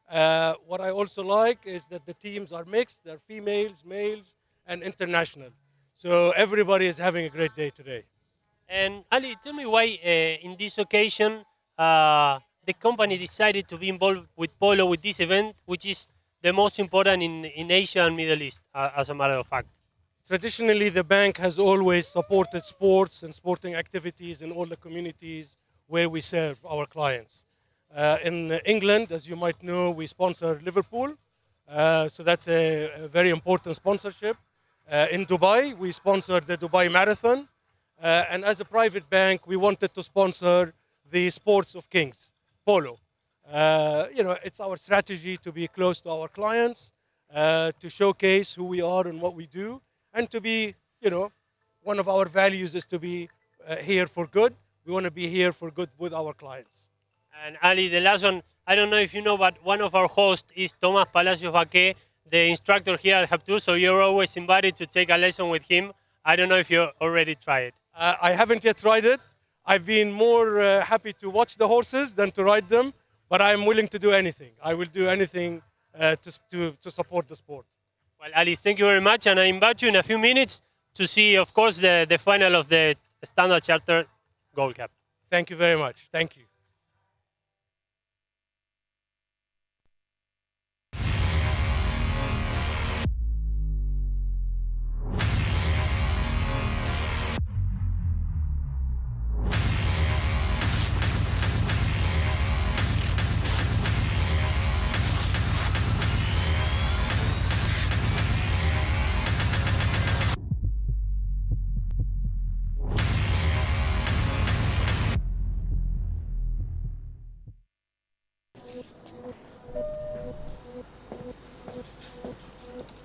What I also like is that the teams are mixed, they're females, males, and international. So everybody is having a great day today. And Ali, tell me why in this occasion the company decided to be involved with polo with this event, which is the most important in Asia and Middle East, as a matter of fact. Traditionally, the bank has always supported sports and sporting activities in all the communities where we serve our clients. In England, as you might know, we sponsor Liverpool, so that's a very important sponsorship. In Dubai, we sponsor the Dubai Marathon, and as a private bank, we wanted to sponsor the Sports of Kings, polo. It's our strategy to be close to our clients, to showcase who we are and what we do, and to be, one of our values is to be here for good. We want to be here for good with our clients. And Ali, the last one, I don't know if you know, but one of our hosts is Thomas Palacios Baque, the instructor here at Hub2, so you're always invited to take a lesson with him. I don't know if you already tried it. I haven't yet tried it. I've been more happy to watch the horses than to ride them, but I'm willing to do anything. I will do anything to support the sport. Well, Ali, thank you very much, and I invite you in a few minutes to see, of course, the final of the Standard Chartered Gold Cup. Thank you very much. Thank you.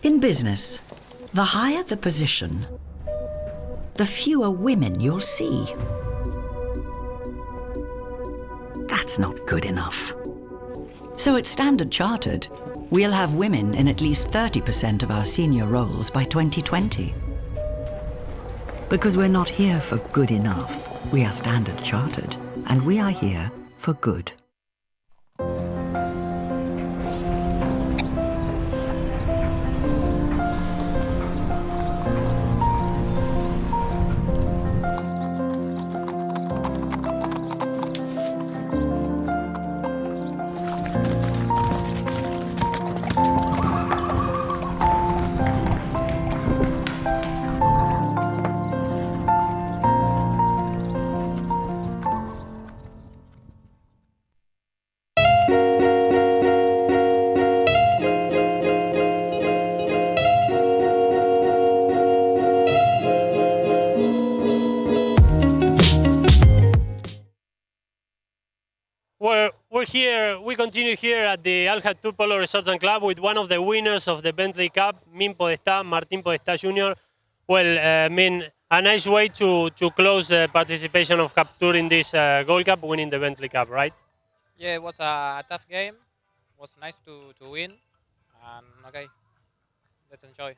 In business, the higher the position, the fewer women you'll see. That's not good enough. So at Standard Chartered, we'll have women in at least 30% of our senior roles by 2020. Because we're not here for good enough. We are Standard Chartered, and we are here for good. We continue here at the Al Khattoub Polo Resorts and Club with one of the winners of the Bentley Cup, Min Podestá, Martín Podestá Jr. Well, Min, a nice way to close the participation of Captur in this Gold Cup, winning the Bentley Cup, right? Yeah, it was a tough game. It was nice to win. And okay, let's enjoy.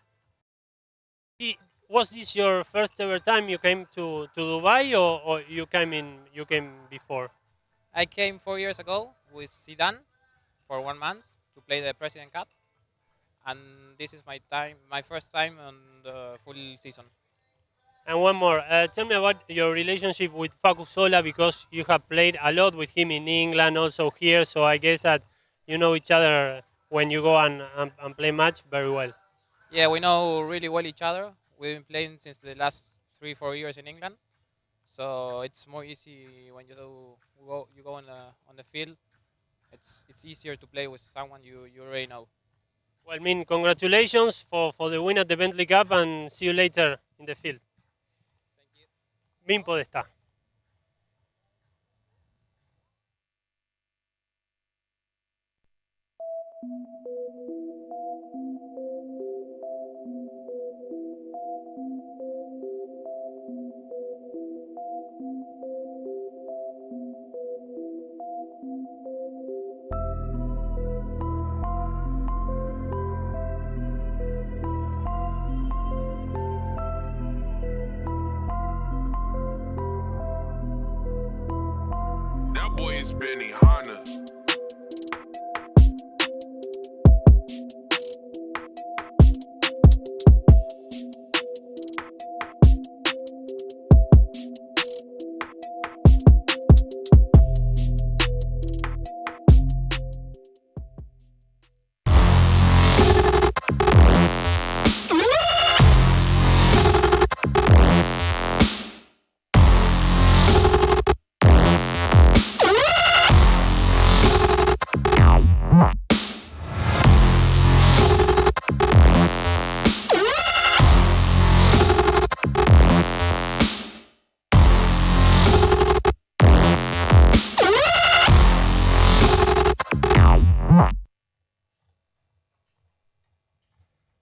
Was this your first ever time you came to Dubai, or you came before? I came 4 years ago with Zidane for 1 month to play the President Cup, and this is my first time on the full season. And one more, tell me about your relationship with Facu Sola, because you have played a lot with him in England, also here, so I guess that you know each other when you go and play match very well. Yeah, we know really well each other. We've been playing since the last 3-4 years in England. So it's more easy when you go on the field. It's easier to play with someone you already know. Well, Min, congratulations for the win at the Bentley Cup, and see you later in the field. Thank you. Min Podestá. That boy is Benny Hanna.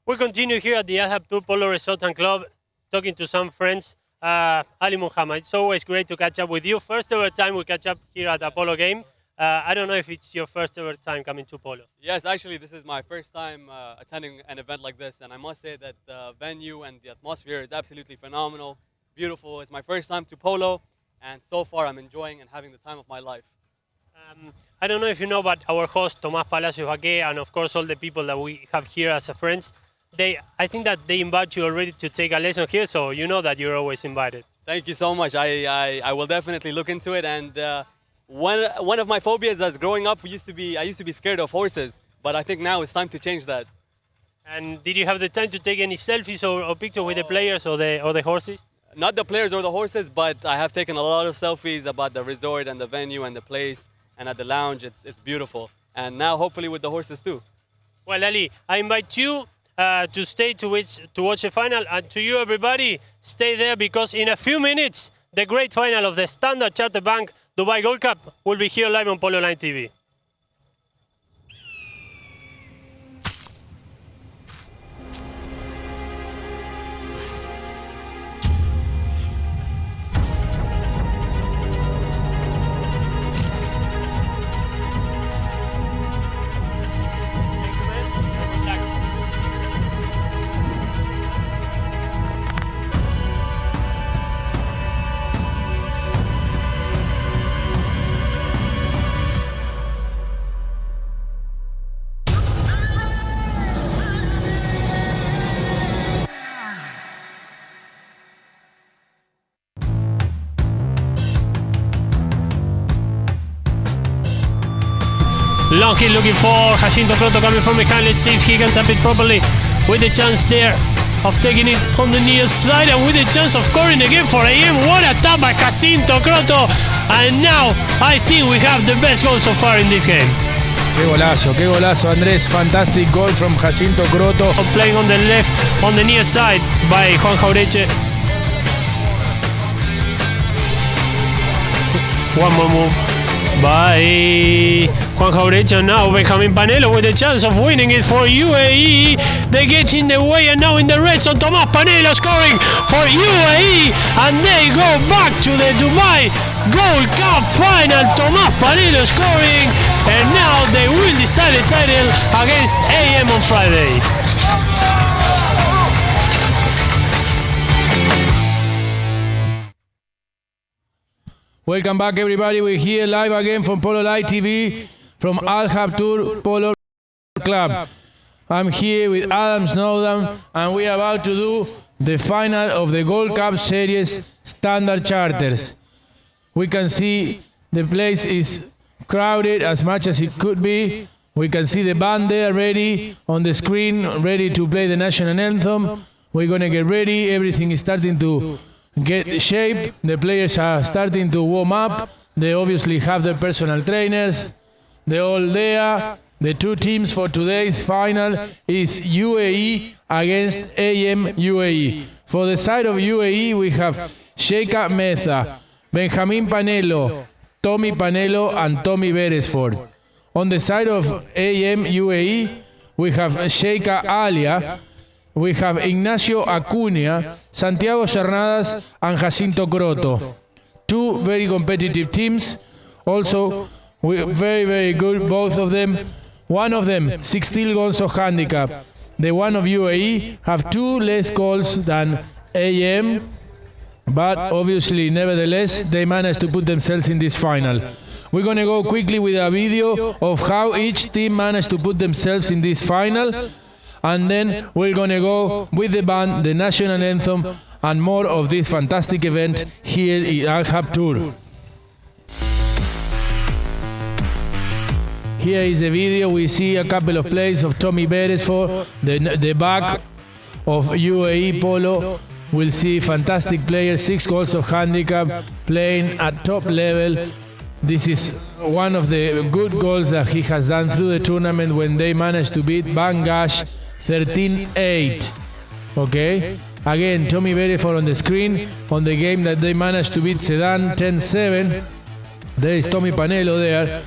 We continue here at the Al Habtoor Polo Resort and Club, talking to some friends. Ali Muhammad, it's always great to catch up with you. First ever time we catch up here at a polo game. I don't know if it's your first ever time coming to polo. Yes, actually, this is my first time attending an event like this, and I must say that the venue and the atmosphere is absolutely phenomenal, beautiful. It's my first time to polo, and so far I'm enjoying and having the time of my life. I don't know if you know, but our host, Tomás Palacios Baqué, and of course all the people that we have here as friends, I think that they invite you already to take a lesson here, so you know that you're always invited. Thank you so much. I will definitely look into it. And one of my phobias as growing up I used to be scared of horses, but I think now it's time to change that. And did you have the time to take any selfies or pictures with the players or the horses? Not the players or the horses, but I have taken a lot of selfies about the resort and the venue and the place and at the lounge. It's beautiful. And now hopefully with the horses too. Well, Ali, I invite you to stay to watch the final, and to you everybody, stay there, because in a few minutes the great final of the Standard Chartered Bank Dubai Gold Cup will be here live on Polo Line TV. Long hit looking for Jacinto Croto coming from behind. Let's see if he can tap it properly, with a chance there of taking it on the near side, and with a chance of scoring again for AM. What a tap by Jacinto Croto. And now I think we have the best goal so far in this game. Qué golazo, Andrés. Fantastic goal from Jacinto Croto. Playing on the left, on the near side by Juan Jaureche. One more move by Juan Jaureche. Now Benjamin Panelo with a chance of winning it for UAE. They get in the way, and now in the red zone, Tomás Panelo scoring for UAE, and they go back to the Dubai Gold Cup final. Tomás Panelo scoring, and now they will decide the title against AM on Friday. Welcome back, everybody. We're here live again from Polo Live TV from Al Habtoor Polo Club. I'm here with Adam Snowden, and we're about to do the final of the Gold Cup Series Standard Charters. We can see the place is crowded as much as it could be. We can see the band there ready on the screen, ready to play the national anthem. We're going to get ready. Everything is starting to get shape. The players are starting to warm up. They obviously have their personal trainers. They're all there. The two teams for today's final is UAE against AM UAE. For the side of UAE, we have Sheikha Meza, Benjamin Panelo, Tommy Panelo, and Tommy Beresford. On the side of AM UAE, we have Sheikha Alia, we have Ignacio Acuña, Santiago Cernadas, and Jacinto Croto. Two very competitive teams. Also, very, very good, both of them. One of them, 16 goals of handicap. The one of UAE have 2 less goals than AM, but obviously, nevertheless, they managed to put themselves in this final. We're going to go quickly with a video of how each team managed to put themselves in this final. And then we're going to go with the band, the national anthem, and more of this fantastic event here in Al Hab Tour. Here is the video. We see a couple of plays of Tommy Beresford, the back of UAE Polo. We'll see fantastic players, 6 goals of handicap, playing at top level. This is one of the good goals that he has done through the tournament when they managed to beat Bangash 13-8. Okay? Again, Tommy Beresford on the screen on the game that they managed to beat Sedan 10-7. There is Tommy Panelo there.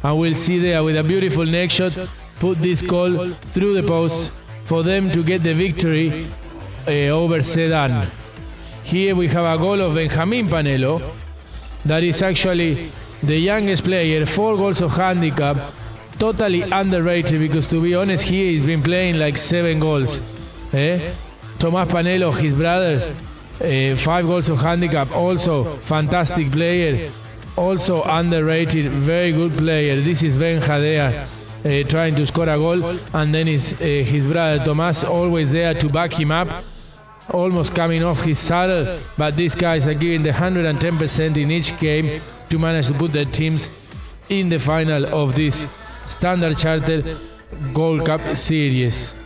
And we'll see there with a beautiful neck shot, put this goal through the post for them to get the victory over Sedan. Here we have a goal of Benjamin Panelo. That is actually the youngest player, 4 goals of handicap. Totally underrated because, to be honest, he's been playing like 7 goals. Tomás Panelo, his brother, 5 goals of handicap, also fantastic player. Also underrated, very good player. This is Benja there trying to score a goal, and then it's his brother Tomás always there to back him up, almost coming off his saddle, but these guys are giving the 110% in each game to manage to put their teams in the final of this Standard Chartered Gold Cup series.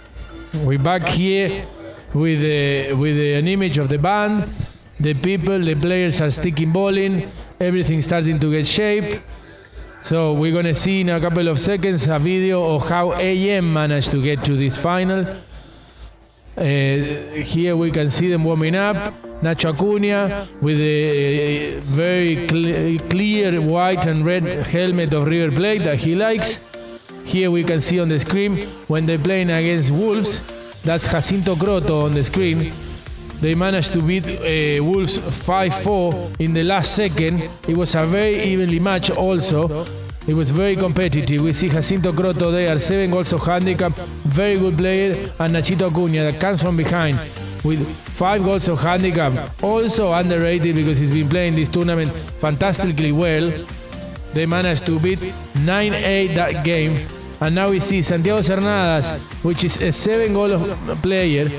We're back here with an image of the band, the people, the players are sticking bowling. Everything's starting to get shape. So we're going to see in a couple of seconds a video of how AM managed to get to this final. Here we can see them warming up. Nacho Acuña with a very clear white and red helmet of River Plate that he likes. Here we can see on the screen when they're playing against Wolves. That's Jacinto Croto on the screen. They managed to beat Wolves 5-4 in the last second. It was a very evenly match also. It was very competitive. We see Jacinto Croto there, 7 goals of handicap, very good player, and Nachito Acuña that comes from behind with 5 goals of handicap, also underrated because he's been playing this tournament fantastically well. They managed to beat 9-8 that game. And now we see Santiago Cernadas, which is a 7 goal player.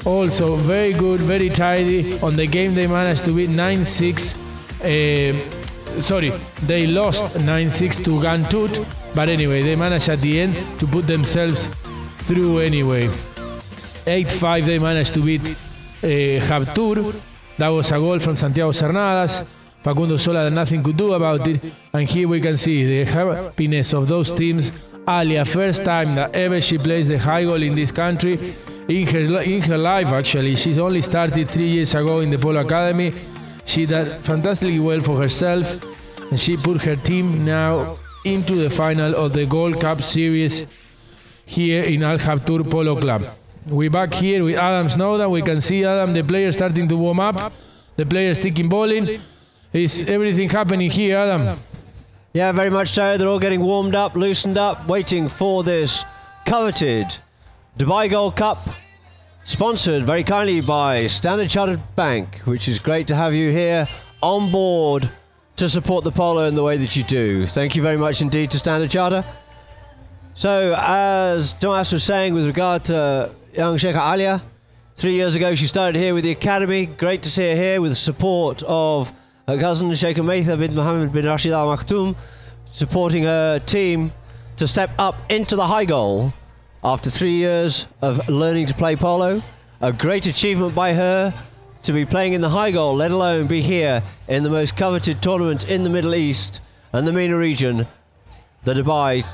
Also very good, very tidy. On the game they managed to beat 9-6. They lost 9-6 to Gantut. But anyway, they managed at the end to put themselves through anyway. 8-5 they managed to beat Habtur. That was a goal from Santiago Cernadas. Facundo Sola that nothing could do about it. And here we can see the happiness of those teams. Alia, first time that ever she plays the high goal in this country. In her life, actually. She's only started 3 years ago in the Polo Academy. She did fantastically well for herself, and she put her team now into the final of the Gold Cup series here in Al Hab Tour Polo Club. We're back here with Adam Snowden. We can see Adam, the player, starting to warm up. The players taking bowling. Is everything happening here, Adam? Yeah, very much so. They're all getting warmed up, loosened up, waiting for this coveted Dubai Gold Cup, sponsored very kindly by Standard Chartered Bank, which is great to have you here on board to support the polo in the way that you do. Thank you very much indeed to Standard Charter. So, as Tomas was saying with regard to young Sheikha Alia, 3 years ago she started here with the academy. Great to see her here with the support of her cousin Sheikha Maitha bin Mohammed bin Rashid Al Maktoum, supporting her team to step up into the high goal after 3 years of learning to play polo. A great achievement by her to be playing in the high goal, let alone be here in the most coveted tournament in the Middle East and the MENA region, the Dubai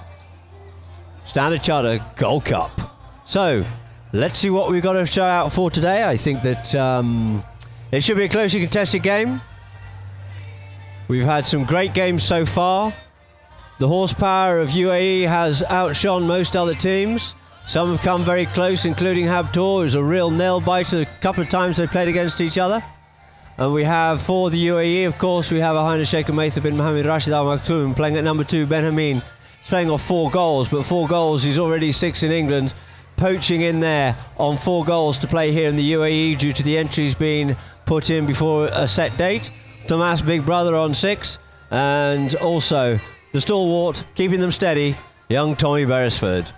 Standard Charter Gold Cup. So, let's see what we've got to show out for today. I think that it should be a closely contested game. We've had some great games so far. The horsepower of UAE has outshone most other teams. Some have come very close, including Habtoor, who's a real nail-biter. A couple of times they played against each other. And we have, for the UAE, of course, we have Ahina Sheikh Maitha bin Mohammed Rashid Al Maktoum playing at number 2. Benjamin is playing off 4 goals, but 4 goals, he's already 6 in England. Poaching in there on 4 goals to play here in the UAE due to the entries being put in before a set date. Tomas, big brother, on 6. and also the stalwart, keeping them steady, young Tommy Beresford.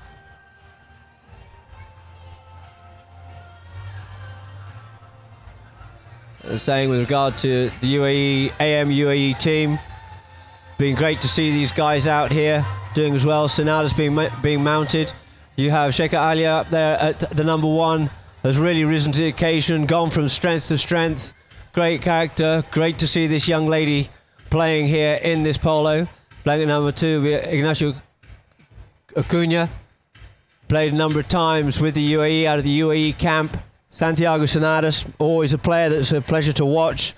Saying with regard to the UAE, AM UAE team, been great to see these guys out here doing as well. Sonata's being mounted. You have Sheikha Alia up there at the number 1, has really risen to the occasion, gone from strength to strength. Great character, great to see this young lady playing here in this polo. Playing at number 2, Ignacio Acuna, played a number of times with the UAE out of the UAE camp. Santiago Sonadas, always a player that's a pleasure to watch.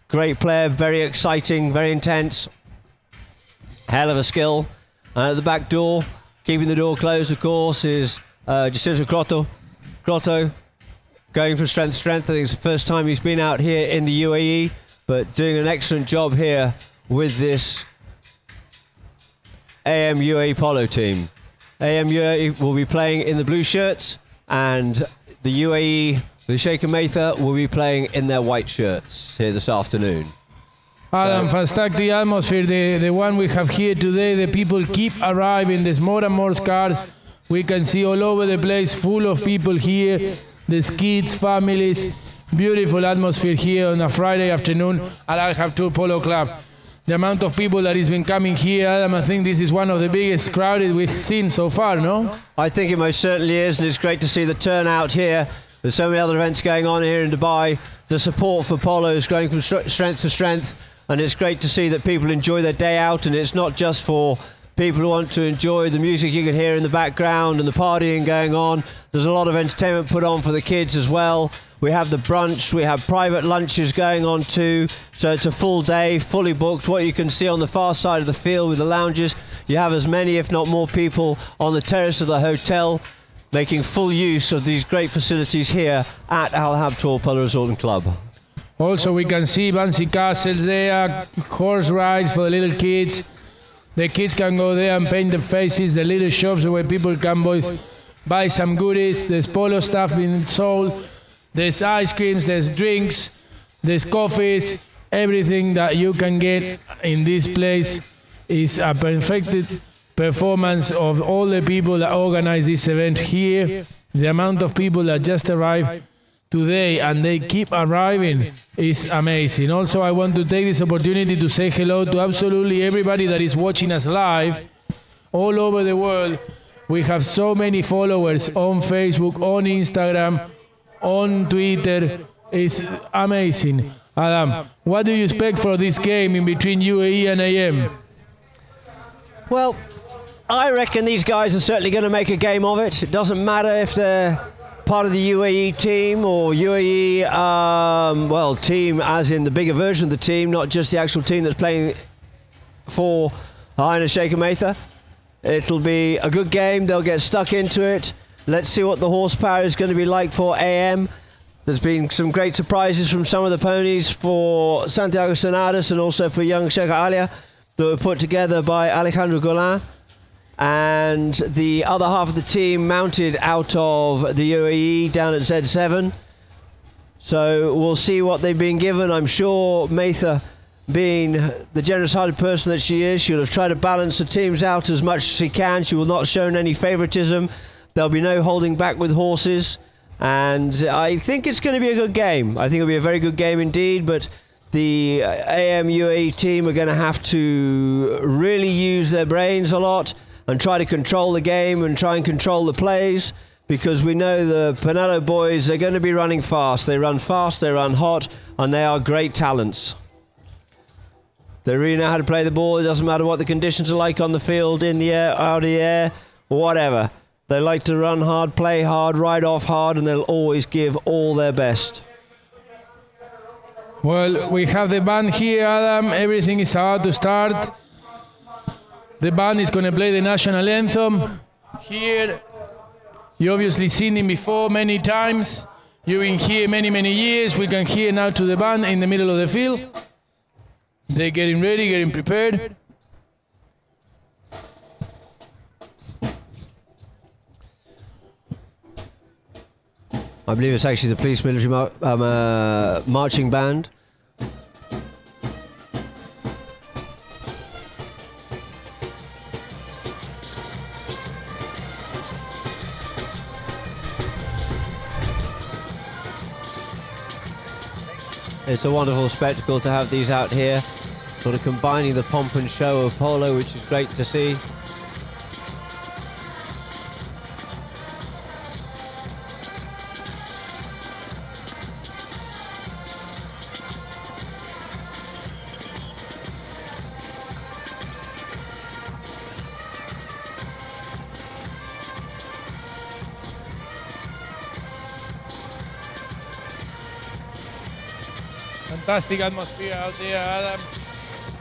Great player, very exciting, very intense. Hell of a skill. And at the back door, keeping the door closed, of course, is Jacinto Grotto. Grotto, going from strength to strength. I think it's the first time he's been out here in the UAE, but doing an excellent job here with this AM UAE polo team. AM UAE will be playing in the blue shirts, and the UAE, the Sheikha Maitha, will be playing in their white shirts here this afternoon. Adam, fantastic atmosphere, the one we have here today. The people keep arriving. There's more and more cars. We can see all over the place, full of people here. There's kids, families. Beautiful atmosphere here on a Friday afternoon at Al Habtoor Polo Club. The amount of people that has been coming here, Adam, I think this is one of the biggest crowds we've seen so far, no? I think it most certainly is, and it's great to see the turnout here. There's so many other events going on here in Dubai. The support for polo is going from strength to strength, and it's great to see that people enjoy their day out, and it's not just for people who want to enjoy the music you can hear in the background and the partying going on. There's a lot of entertainment put on for the kids as well. We have the brunch, we have private lunches going on too, so it's a full day, fully booked. What you can see on the far side of the field with the lounges, you have as many if not more people on the terrace of the hotel making full use of these great facilities here at Al Habtoor Polo Resort and Club. Also we can see bouncy castles there, horse rides for the little kids. The kids can go there and paint their faces, the little shops where people can buy some goodies. There's polo stuff being sold. There's ice creams, there's drinks, there's coffees. Everything that you can get in this place is a perfected performance of all the people that organize this event here. The amount of people that just arrived today and they keep arriving is amazing. Also, I want to take this opportunity to say hello to absolutely everybody that is watching us live all over the world. We have so many followers on Facebook, on Instagram, on Twitter. It's amazing. Adam, what do you expect for this game in between UAE and AM? Well, I reckon these guys are certainly going to make a game of it. It doesn't matter if they're part of the UAE team or UAE, team as in the bigger version of the team, not just the actual team that's playing for Her Highness Sheikha Maitha. It'll be a good game. They'll get stuck into it. Let's see what the horsepower is going to be like for AM. There's been some great surprises from some of the ponies for Santiago Sonadas and also for young Sheikha Alia that were put together by Alejandro Golan. And the other half of the team mounted out of the UAE down at Z7. So we'll see what they've been given. I'm sure Maitha, being the generous-hearted person that she is, she'll have tried to balance the teams out as much as she can. She will not have shown any favoritism. There'll be no holding back with horses. And I think it's going to be a good game. I think it'll be a very good game indeed, but the AM UAE team are going to have to really use their brains a lot and try to control the game and try and control the plays, because we know the Pinello boys are going to be running fast. They run fast, they run hot, and they are great talents. They really know how to play the ball. It doesn't matter what the conditions are like on the field, in the air, out of the air, whatever. They like to run hard, play hard, ride off hard, and they'll always give all their best. Well, we have the band here, Adam. Everything is about to start. The band is going to play the national anthem here. You obviously seen him before many times. You've been here many, many years. We can hear now to the band in the middle of the field. They're getting ready, getting prepared. I believe it's actually the police military marching band. It's a wonderful spectacle to have these out here, sort of combining the pomp and show of polo, which is great to see. Fantastic atmosphere out there, Adam.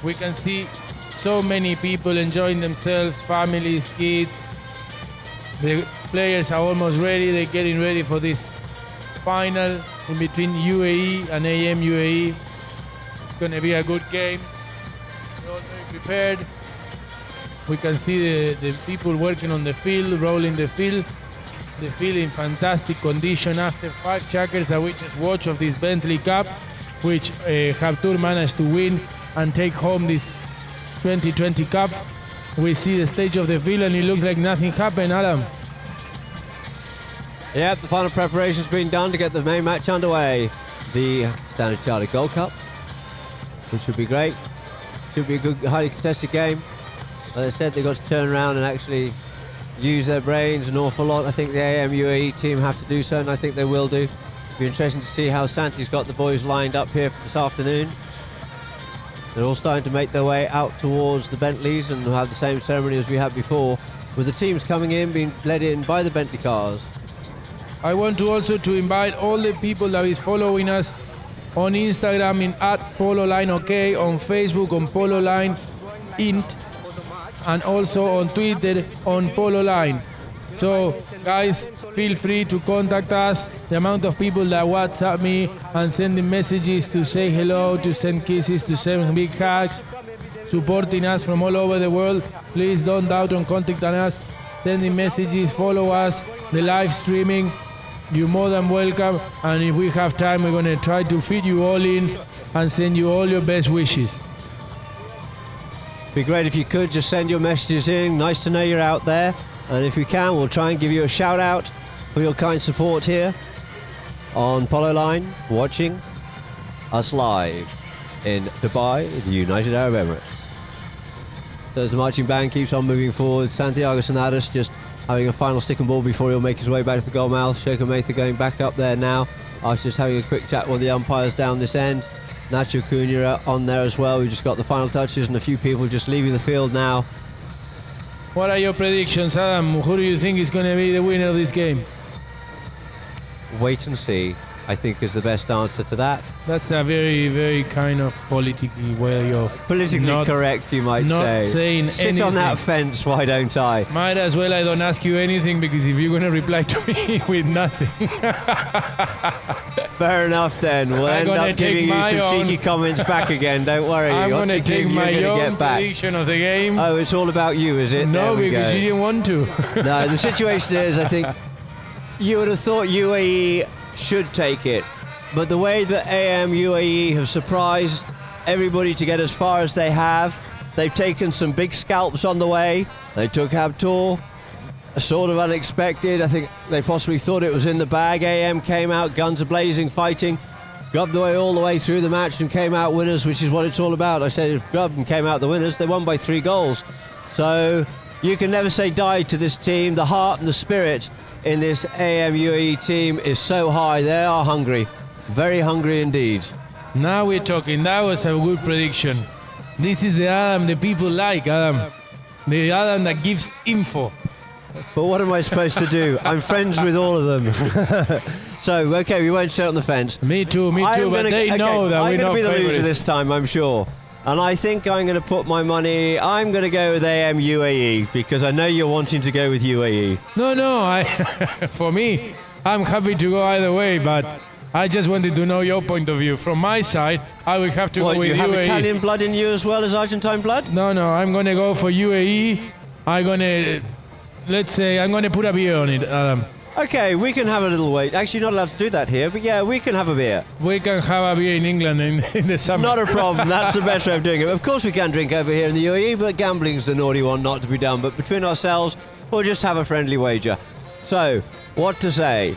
We can see so many people enjoying themselves, families, kids. The players are almost ready. They're getting ready for this final in between UAE and AM UAE. It's going to be a good game. We're all very prepared. We can see the people working on the field, rolling the field. The field in fantastic condition after 5 checkers that we just watched of this Bentley Cup, which Habtoor managed to win and take home this 2020 Cup. We see the stage of the field and it looks like nothing happened, Adam. Yeah, the final preparations being done to get the main match underway. The Standard Chartered Gold Cup, which should be great. Should be a good, highly contested game. As I said, they've got to turn around and actually use their brains an awful lot. I think the AM UAE team have to do so, and I think they will do. Be interesting to see how Santi's got the boys lined up here for this afternoon. They're all starting to make their way out towards the Bentleys and have the same ceremony as we had before, with the teams coming in, being led in by the Bentley cars. I want to also to invite all the people that is following us on Instagram in @PoloLineOK, on Facebook on PoloLineInt, and also on Twitter on PoloLine. So guys, feel free to contact us. The amount of people that WhatsApp me and sending messages to say hello, to send kisses, to send big hugs, supporting us from all over the world. Please don't doubt on contacting us, sending messages, follow us, the live streaming. You're more than welcome. And if we have time, we're going to try to fit you all in and send you all your best wishes. Be great if you could just send your messages in. Nice to know you're out there. And if we can, we'll try and give you a shout out for your kind support here on Polo Line, watching us live in Dubai, the United Arab Emirates. So as the marching band keeps on moving forward, Santiago Sonadas just having a final stick and ball before he'll make his way back to the goal mouth. Sheikha Matha going back up there now. I was just having a quick chat with the umpires down this end. Nacho Cunha on there as well. We've just got the final touches and a few people just leaving the field now. What are your predictions, Adam? Who do you think is going to be the winner of this game? Wait and see, I think, is the best answer to that. That's a very, very kind of politically way of... Politically correct, you might not say. Saying Sit anything. on that fence, why don't I? Might as well I don't ask you anything, because if you're going to reply to me with nothing... Fair enough then. We'll end up giving you some cheeky comments back again, don't worry. I'm going to take my own prediction of the game. Oh, it's all about you, is it? No, because you didn't want to. No, the situation is, I think, you would have thought UAE should take it. But the way that AM UAE have surprised everybody to get as far as they have, they've taken some big scalps on the way. They took Habtoor, sort of unexpected. I think they possibly thought it was in the bag. AM came out, guns a-blazing, fighting, grubbed their way all the way through the match and came out winners, which is what it's all about. I said grubbed and came out the winners. They won by 3 goals. So you can never say die to this team. The heart and the spirit in this AM UAE team is so high. They are hungry, very hungry indeed. Now we're talking. That was a good prediction. This is the Adam the people like, Adam. The Adam that gives info. But what am I supposed to do? I'm friends with all of them. So, okay, we won't sit on the fence. Me too, but they know that we're not I'm going to be the loser favourites. this time, I'm sure. And I think I'm going to put my money, I'm going to go with AM UAE, because I know you're wanting to go with UAE. No, for me, I'm happy to go either way, but I just wanted to know your point of view. From my side, I would have to go with you have UAE. Italian blood in you as well as Argentine blood? No, I'm going to go for UAE. I'm going to, let's say, I'm going to put a beer on it, Adam. Okay, we can have a little wait. Actually, not allowed to do that here, but yeah, we can have a beer. We can have a beer in England in the summer. Not a problem. That's the best way of doing it. Of course we can drink over here in the UAE, but gambling's the naughty one not to be done. But between ourselves, we'll just have a friendly wager. So, what to say?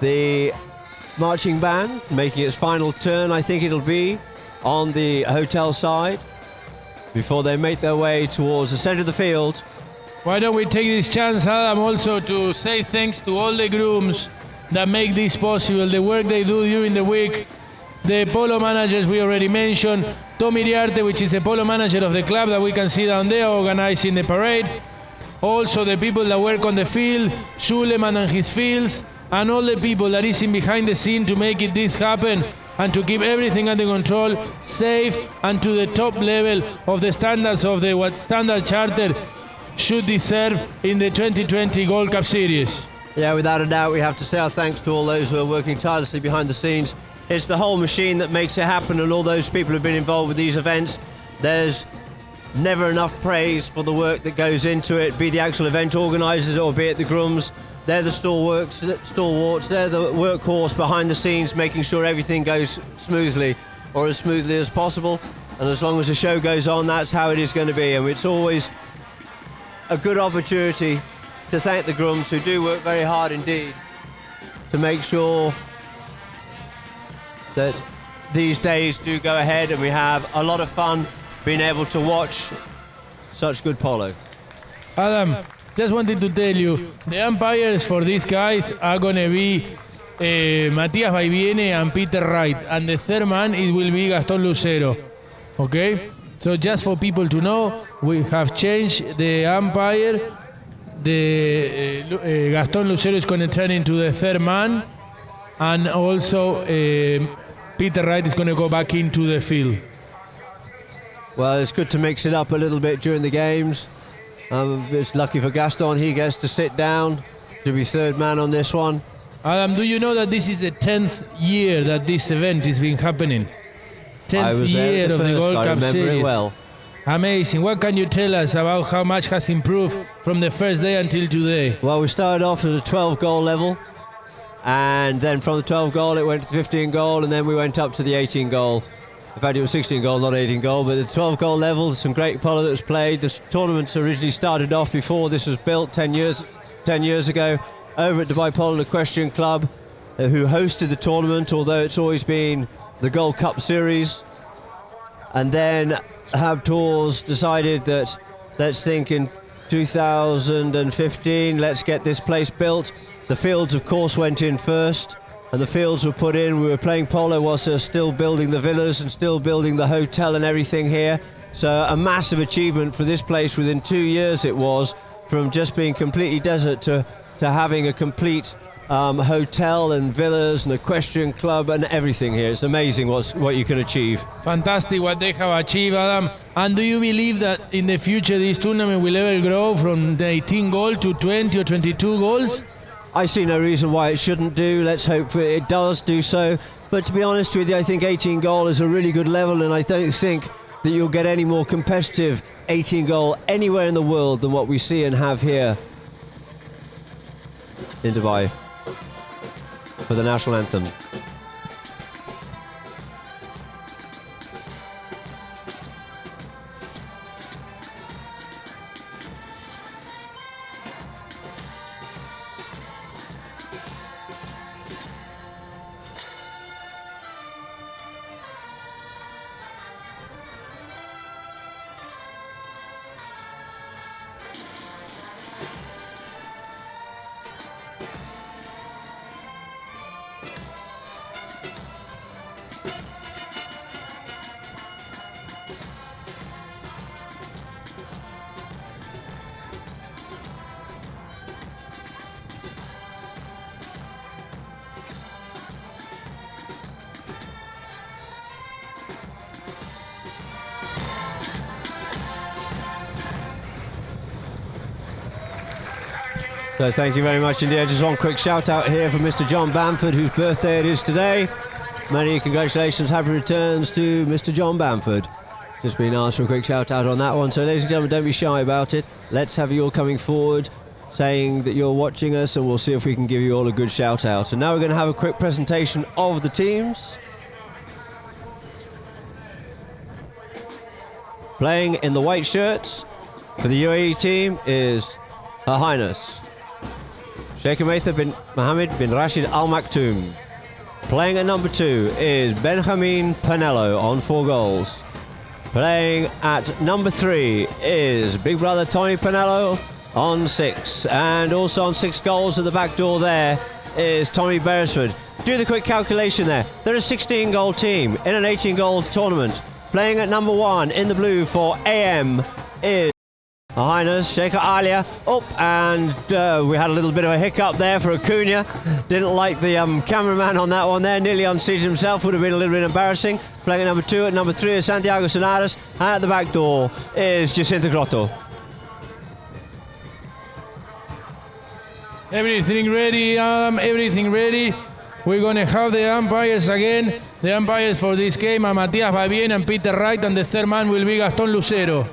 The marching band making its final turn, I think it'll be, on the hotel side before they make their way towards the center of the field. Why don't we take this chance, Adam, also to say thanks to all the grooms that make this possible, the work they do during the week, the polo managers we already mentioned, Tommy Iriarte, which is the polo manager of the club that we can see down there organizing the parade, also the people that work on the field, Suleiman and his fields, and all the people that is in behind the scene to make this happen and to keep everything under control, safe, and to the top level of the standards of the what Standard Charter should deserve in the 2020 Gold Cup Series. Yeah, without a doubt, we have to say our thanks to all those who are working tirelessly behind the scenes. It's the whole machine that makes it happen, and all those people who've been involved with these events. There's never enough praise for the work that goes into it, be the actual event organisers or be it the grooms. They're the stalwarts, they're the workhorse behind the scenes, making sure everything goes smoothly, or as smoothly as possible. And as long as the show goes on, that's how it is going to be. And it's always a good opportunity to thank the grooms, who do work very hard indeed to make sure that these days do go ahead and we have a lot of fun being able to watch such good polo. Adam, just wanted to tell you, the umpires for these guys are going to be Matías Vaiviene and Peter Wright, and the third man it will be Gastón Lucero. Okay? So just for people to know, we have changed the umpire. Gastón Lucero is going to turn into the third man, and also Peter Wright is going to go back into the field. Well, it's good to mix it up a little bit during the games. It's lucky for Gaston, he gets to sit down to be third man on this one. Adam, do you know that this is the 10th year that this event has been happening? 10th year of the Gold Cup Series. It well. Amazing. What can you tell us about how much has improved from the first day until today? Well, we started off at a 12 goal level, and then from the 12 goal it went to the 15 goal, and then we went up to the 18 goal. In fact, it was 16 goal, not 18 goal, but the 12 goal level, some great polo that was played. This tournament originally started off before this was built 10 years ago over at Dubai Polo Equestrian Club, who hosted the tournament, although it's always been the Gold Cup Series. And then Hab Tours decided that let's think in 2015, let's get this place built. The fields, of course, went in first, and the fields were put in. We were playing polo whilst they're still building the villas and still building the hotel and everything here. So a massive achievement for this place. Within 2 years it was, from just being completely desert to having a complete hotel and villas and equestrian club and everything here. It's amazing what you can achieve. Fantastic what they have achieved, Adam. And do you believe that in the future this tournament will ever grow from the 18 goals to 20 or 22 goals? I see no reason why it shouldn't do. Let's hope it does do so. But to be honest with you, I think 18 goal is a really good level, and I don't think that you'll get any more competitive 18 goal anywhere in the world than what we see and have here in Dubai for the national anthem. So thank you very much indeed. Just one quick shout out here from Mr. John Bamford, whose birthday it is today. Many congratulations, happy returns to Mr. John Bamford. Just been asked for a quick shout out on that one. So ladies and gentlemen, don't be shy about it. Let's have you all coming forward, saying that you're watching us, and we'll see if we can give you all a good shout out. And now we're going to have a quick presentation of the teams. Playing in the white shirts for the UAE team is Her Highness Sheikh Maitha bin Mohammed bin Rashid Al Maktoum. Playing at number 2 is Benjamin Panello on 4 goals. Playing at number 3 is big brother Tommy Panello on 6. And also on 6 goals at the back door there is Tommy Beresford. Do the quick calculation there. They're a 16-goal team in an 18-goal tournament. Playing at number 1 in the blue for AM is Her Highness Sheikh Alia up, and we had a little bit of a hiccup there for Acuna. Didn't like the cameraman on that one there, nearly unseated himself, would have been a little bit embarrassing. Playing at number 2, at number 3 is Santiago Sonares, and at the back door is Jacinto Grotto. Everything ready, Adam, everything ready. We're going to have the umpires again. The umpires for this game are Matías Babien and Peter Wright, and the third man will be Gaston Lucero.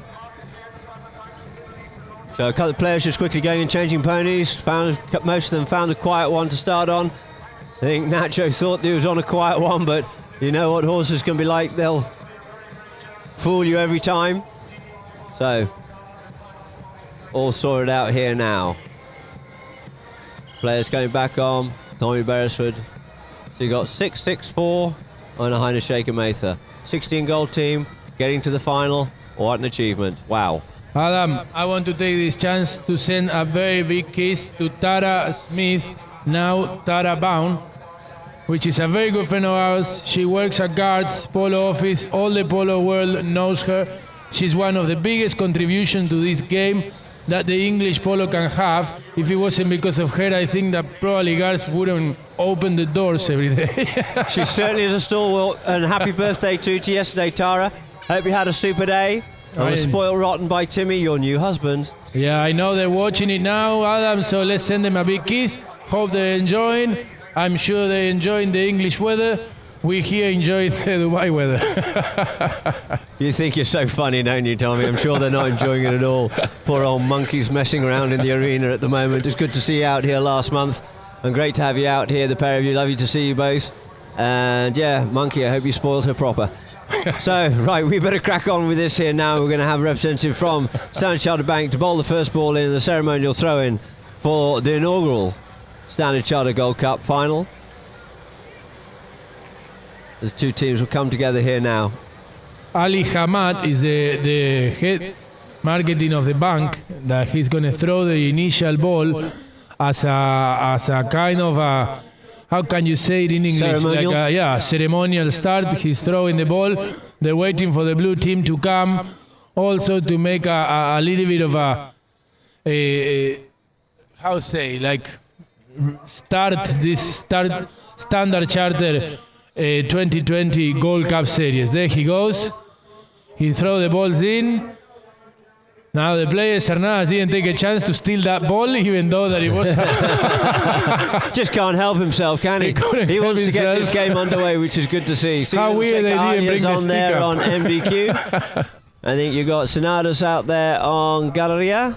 So a couple of players just quickly going and changing ponies. Most of them found a quiet one to start on. I think Nacho thought he was on a quiet one, but you know what horses can be like. They'll fool you every time. So, all sorted out here now. Players going back on. Tommy Beresford. So you got 6-6-4 on a Highness Sheikh Matha. 16-goal team getting to the final. What an achievement. Wow. Adam, I want to take this chance to send a very big kiss to Tara Smith, now Tara Bound, which is a very good friend of ours. She works at Guards Polo office. All the polo world knows her. She's one of the biggest contributions to this game that the English polo can have. If it wasn't because of her, I think that probably Guards wouldn't open the doors every day. She certainly is a stalwart, and happy birthday to you yesterday, Tara. Hope you had a super day. I was spoiled rotten by Timmy, your new husband. Yeah, I know they're watching it now, Adam, so let's send them a big kiss. Hope they're enjoying. I'm sure they're enjoying the English weather. We here enjoy the Dubai weather. You think you're so funny, don't you, Tommy? I'm sure they're not enjoying it at all. Poor old monkeys messing around in the arena at the moment. It's good to see you out here last month, and great to have you out here, the pair of you. Lovely to see you both. And yeah, Monkey, I hope you spoiled her proper. So, right, we better crack on with this here now. We're going to have a representative from Standard Chartered Bank to bowl the first ball in the ceremonial throw-in for the inaugural Standard Chartered Gold Cup final. The two teams will come together here now. Ali Hamad is the head marketing of the bank, that he's going to throw the initial ball as a kind of a, how can you say it in English? Ceremonial? Like ceremonial start. He's throwing the ball. They're waiting for the blue team to come, also to make a little bit of a how say, like start Standard Charter 2020 Gold Cup Series. There he goes. He throws the balls in. Now the players, Hernández didn't take a chance to steal that ball, even though that it was... Just can't help himself, can he? He wants to get this game underway, which is good to see. How weird they didn't bring the on there sticker. on MDQ. I think you've got Sonadas out there on Galleria.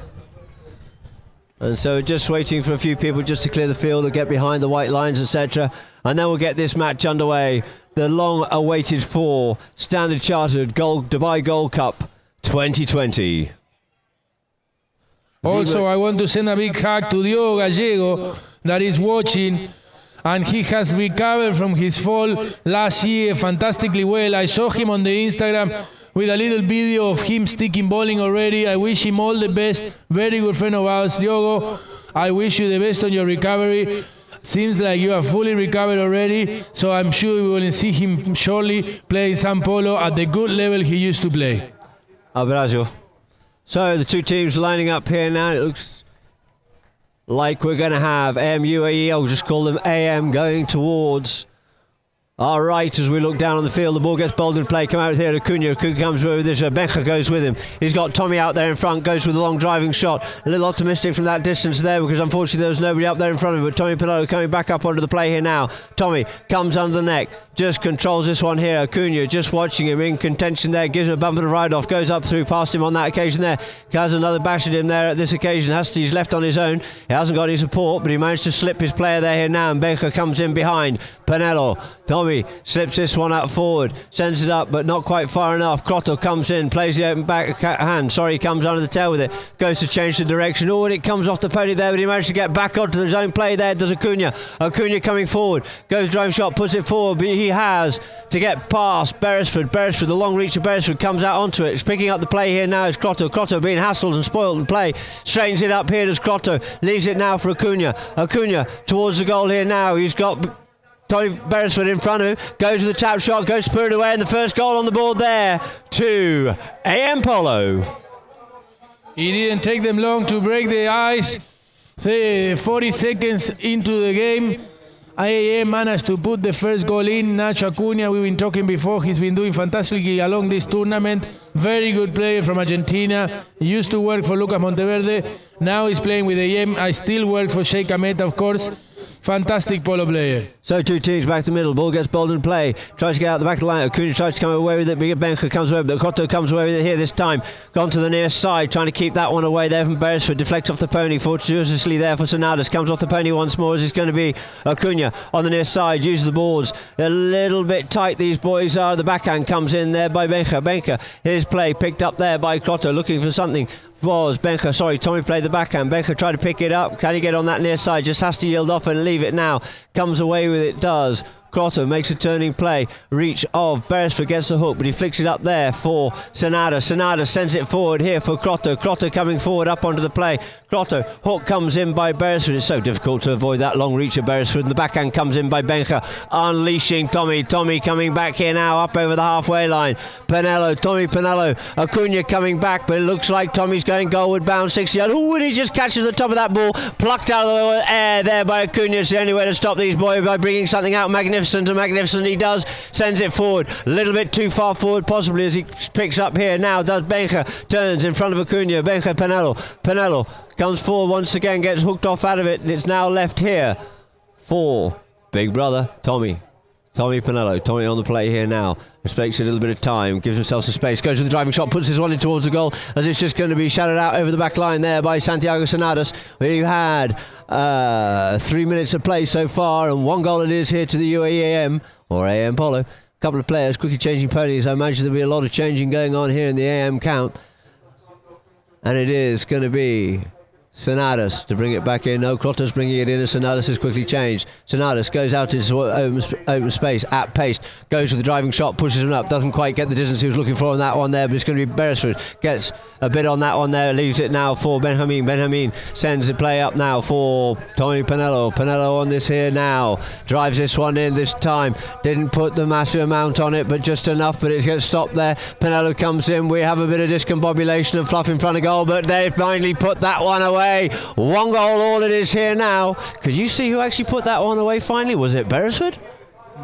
And so just waiting for a few people just to clear the field and get behind the white lines, etc. And then we'll get this match underway. The long-awaited for Standard Chartered Dubai Gold Cup 2020. Also, I want to send a big hug to Diogo Gallego that is watching, and he has recovered from his fall last year fantastically well. I saw him on the Instagram with a little video of him sticking bowling already. I wish him all the best. Very good friend of ours, Diogo. I wish you the best on your recovery. Seems like you are fully recovered already, so I'm sure we will see him shortly playing some polo at the good level he used to play. Abrazo. So the two teams lining up here now. It looks like we're going to have AM UAE, I'll just call them AM, going towards our right as we look down on the field. The ball gets bowled in play. Come out here to Acuna. Acuna comes with this. Benja goes with him. He's got Tommy out there in front. Goes with a long driving shot. A little optimistic from that distance there because unfortunately there was nobody up there in front of him. But Tommy Pelot coming back up onto the play here now. Tommy comes under the neck. Just controls this one here. Acuna just watching him in contention there. Gives him a bumper to ride off. Goes up through past him on that occasion there. Has another bash at him there at this occasion. He's left on his own. He hasn't got any support, but he managed to slip his player there here now. And Benja comes in behind. Panello. Tommy Tommy slips this one up forward, sends it up, but not quite far enough. Crotto comes in, plays the open back hand. Sorry, he comes under the tail with it. Goes to change the direction. Oh, and it comes off the pony there, but he managed to get back onto his own play there. Does Acuna. Acuna coming forward. Goes driving shot, puts it forward, but he has to get past Beresford. Beresford, the long reach of Beresford comes out onto it. It's picking up the play here now is Crotto. Crotto being hassled and spoiled in play. Straightens it up here does Crotto. Leaves it now for Acuna. Acuna towards the goal here now. He's got Tommy Beresford in front of him, goes with the tap shot, goes to put it away, and the first goal on the board there to AM Polo. It didn't take them long to break the ice. 40 seconds into the game, IAM managed to put the first goal in. Nacho Acuna, we've been talking before, he's been doing fantastically along this tournament. Very good player from Argentina. He used to work for Lucas Monteverde. Now he's playing with IAM. I still works for Sheikh Ahmed, of course. Fantastic polo player. So two teams back to the middle. Ball gets bowled in play. Tries to get out the back of the line. Acuna tries to come away with it. Benja comes away with it. Cotto comes away with it here this time. Gone to the near side. Trying to keep that one away there from Beresford. Deflects off the pony. Fortuitously there for Sonadas. Comes off the pony once more as it's going to be Acuna on the near side. Uses the boards. A little bit tight these boys are. The backhand comes in there by Benja. Benja, his play picked up there by Cotto. Looking for something. Tommy played the backhand. Benja tried to pick it up. Can he get on that near side? Just has to yield off and leave it now. Comes away with it, does. Crotto makes a turning play. Reach of Beresford gets the hook, but he flicks it up there for Sonada. Sonada sends it forward here for Crotto. Crotto coming forward up onto the play. Crotto, hook comes in by Beresford. It's so difficult to avoid that long reach of Beresford. And the backhand comes in by Benja, unleashing Tommy. Tommy coming back here now, up over the halfway line. Tommy Pinello. Acuna coming back, but it looks like Tommy's going goalward bound, 60 yards. Ooh, and he just catches the top of that ball, plucked out of the air there by Acuna. It's the only way to stop these boys by bringing something out magnificent he does. Sends it forward, a little bit too far forward possibly as he picks up here now. Does Benja, turns in front of Acuna. Benja Pinello comes forward once again, gets hooked off out of it, and it's now left here for big brother Tommy Pinello. Tommy on the play here now. Respects a little bit of time, gives himself some space, goes with the driving shot, puts his one in towards the goal as it's just going to be shouted out over the back line there by Santiago Sonadas. We've had 3 minutes of play so far, and one goal it is here to the UAE AM, or AM Polo. A couple of players quickly changing ponies. I imagine there'll be a lot of changing going on here in the AM count. And it is going to be Sonadas to bring it back in. No, Crotto's bringing it in as Sonadas has quickly changed. Sonadas goes out into open space at pace, goes with the driving shot, pushes him up, doesn't quite get the distance he was looking for on that one there, but it's going to be Beresford. Gets a bit on that one there, leaves it now for Benjamin. Benjamin sends the play up now for Tommy Pinello. Pinello on this here now, drives this one in this time. Didn't put the massive amount on it, but just enough, but it gets stopped there. Pinello comes in. We have a bit of discombobulation and fluff in front of goal, but they've finally put that one away. One goal all it is here now. Could you see who actually put that one away finally? Was it Beresford?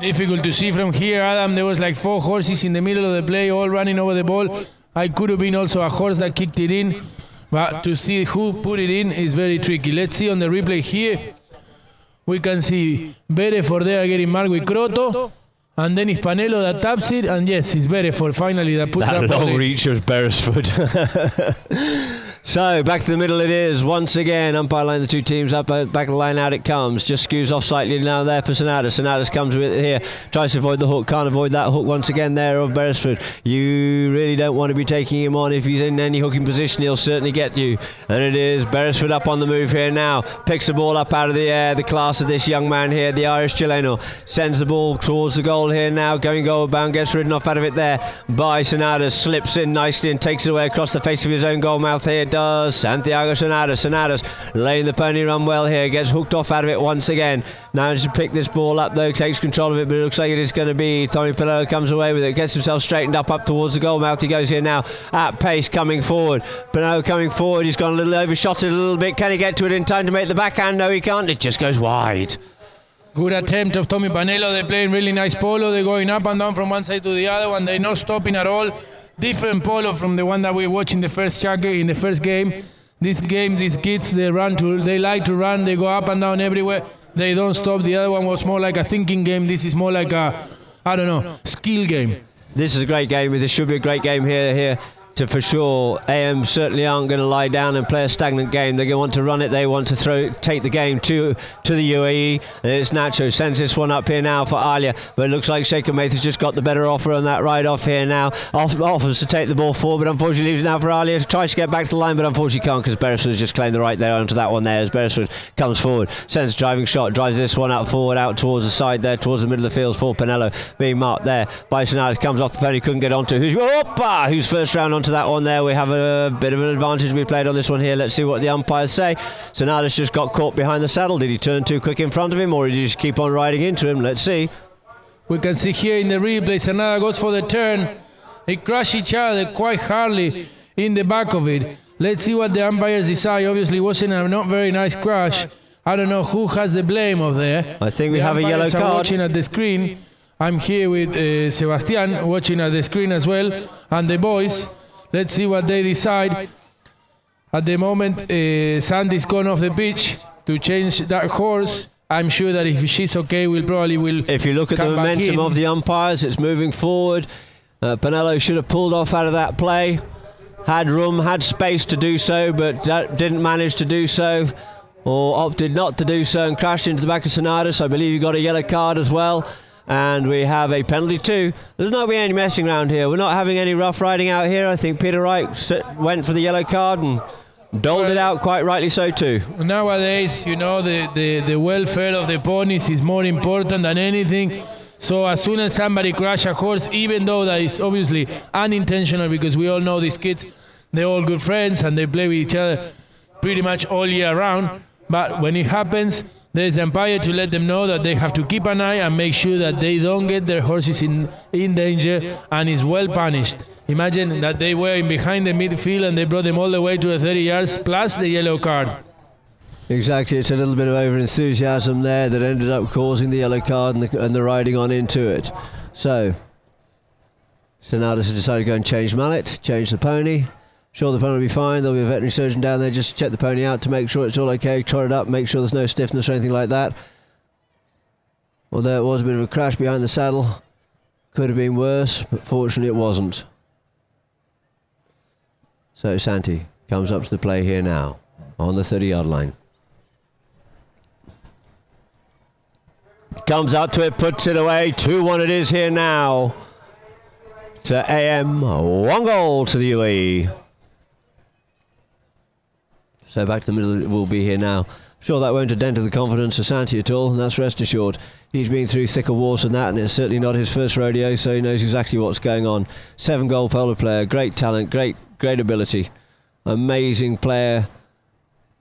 Difficult to see from here, Adam. There was like 4 horses in the middle of the play, all running over the ball. I could have been also a horse that kicked it in, but to see who put it in is very tricky. Let's see on the replay here. We can see Beresford there getting marked with Crotto, and then it's Panelo that taps it, and yes, it's Beresford finally that puts that that long reach of Beresford. So back to the middle it is once again. Umpire line the two teams up, back of the line out it comes. Just skews off slightly now there for Sonadas. Sonadas comes with it here, tries to avoid the hook, can't avoid that hook once again there of Beresford. You really don't want to be taking him on. If he's in any hooking position he'll certainly get you. And it is Beresford up on the move here now, picks the ball up out of the air. The class of this young man here, the Irish Chileno, sends the ball towards the goal here now, going goal bound, gets ridden off out of it there by Sonadas, slips in nicely and takes it away across the face of his own goal mouth here. Does Santiago Sonadas laying the pony run well here, gets hooked off out of it once again. Manages to pick this ball up though, takes control of it, but it looks like it is going to be Tommy Pinello comes away with it, gets himself straightened up towards the goal mouth. He goes here now at pace, coming forward. Pinello coming forward, he's gone a little overshot it a little bit. Can he get to it in time to make the backhand? No, he can't. It just goes wide. Good attempt of Tommy Panello. They're playing really nice polo. They're going up and down from one side to the other one. They're not stopping at all. Different polo from the one that we watched in the first game. This game, these kids, they like to run. They go up and down everywhere. They don't stop. The other one was more like a thinking game. This is more like a, skill game. This is a great game. This should be a great game here. for sure. AM certainly aren't going to lie down and play a stagnant game. They're going to want to run it. They want to take the game to the UAE. And it's Nacho sends this one up here now for Alia, but it looks like Shaker Maith has just got the better offer on that ride off here now. Offers to take the ball forward, but unfortunately leaves it now for Alia. Tries to get back to the line, but unfortunately can't, because Beresford has just claimed the right there onto that one there. As Beresford comes forward, sends a driving shot, drives this one out forward, out towards the side there, towards the middle of the field for Pinello, being marked there by Sonaris. Comes off the pony, couldn't get onto. Who's first round onto that one there. We have a bit of an advantage we played on this one here. Let's see what the umpires say. Sonaris just got caught behind the saddle. Did he turn too quick in front of him, or did he just keep on riding into him? Let's see. We can see here in the replay, Sanada goes for the turn. They crash each other quite hardly in the back of it. Let's see what the umpires decide. Obviously, it wasn't a not very nice crash. I don't know who has the blame of there. I think we have a yellow card. Watching at the screen. I'm here with Sebastian watching at the screen as well, and the boys. Let's see what they decide. At the moment, Sandy's gone off the pitch to change that horse. I'm sure that if she's okay, we'll probably If you look at the momentum of the umpires, it's moving forward. Pinello should have pulled off out of that play. Had room, had space to do so, but didn't manage to do so, or opted not to do so, and crashed into the back of Sonaris. I believe he got a yellow card as well. And we have a penalty too. There's not been any messing around here. We're not having any rough riding out here. I think Peter Wright went for the yellow card and doled it out, quite rightly so too. Nowadays, you know, the welfare of the ponies is more important than anything. So as soon as somebody crashes a horse, even though that is obviously unintentional, because we all know these kids, they're all good friends and they play with each other pretty much all year round. But when it happens, there's an umpire to let them know that they have to keep an eye and make sure that they don't get their horses in danger, and is well punished. Imagine that they were behind the midfield and they brought them all the way to the 30 yards plus the yellow card. Exactly, it's a little bit of over-enthusiasm there that ended up causing the yellow card and the riding on into it. So, Sonaris has decided to go and change mallet, change the pony. Sure, the pony will be fine. There'll be a veterinary surgeon down there just to check the pony out to make sure it's all okay, trot it up, make sure there's no stiffness or anything like that. Although it was a bit of a crash behind the saddle. Could have been worse, but fortunately it wasn't. So Santi comes up to the play here now, on the 30-yard line. Comes up to it, puts it away. 2-1 it is here now to AM. 1 goal to the UAE. So back to the middle we'll be here now. Sure, that won't dent the confidence of Santi at all, and that's rest assured. He's been through thicker wars than that, and it's certainly not his first rodeo, so he knows exactly what's going on. 7-goal polo player, great talent, great ability. Amazing player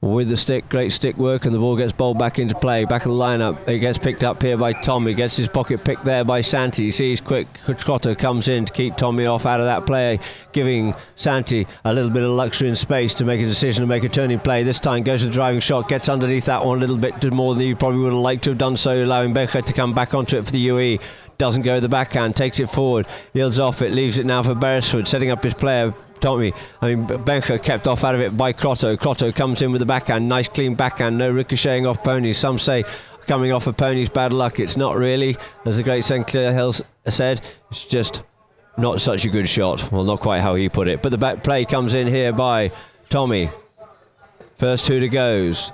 with the stick, great stick work, and the ball gets bowled back into play. Back of the lineup, it gets picked up here by Tommy, gets his pocket picked there by Santi. Sees quick, Cotto comes in to keep Tommy off out of that play, giving Santi a little bit of luxury and space to make a decision and make a turning play. This time goes to the driving shot, gets underneath that one a little bit more than he probably would have liked to have done so, allowing Bencher to come back onto it for the UAE. Doesn't go to the backhand, takes it forward, yields off it, leaves it now for Beresford, setting up his player Bencher kept off out of it by Crotto. Crotto comes in with the backhand, nice clean backhand, no ricocheting off ponies. Some say coming off a pony's bad luck. It's not really, as the great St. Clair Hill said, it's just not such a good shot. Well, not quite how he put it. But the back play comes in here by Tommy. First two to goes.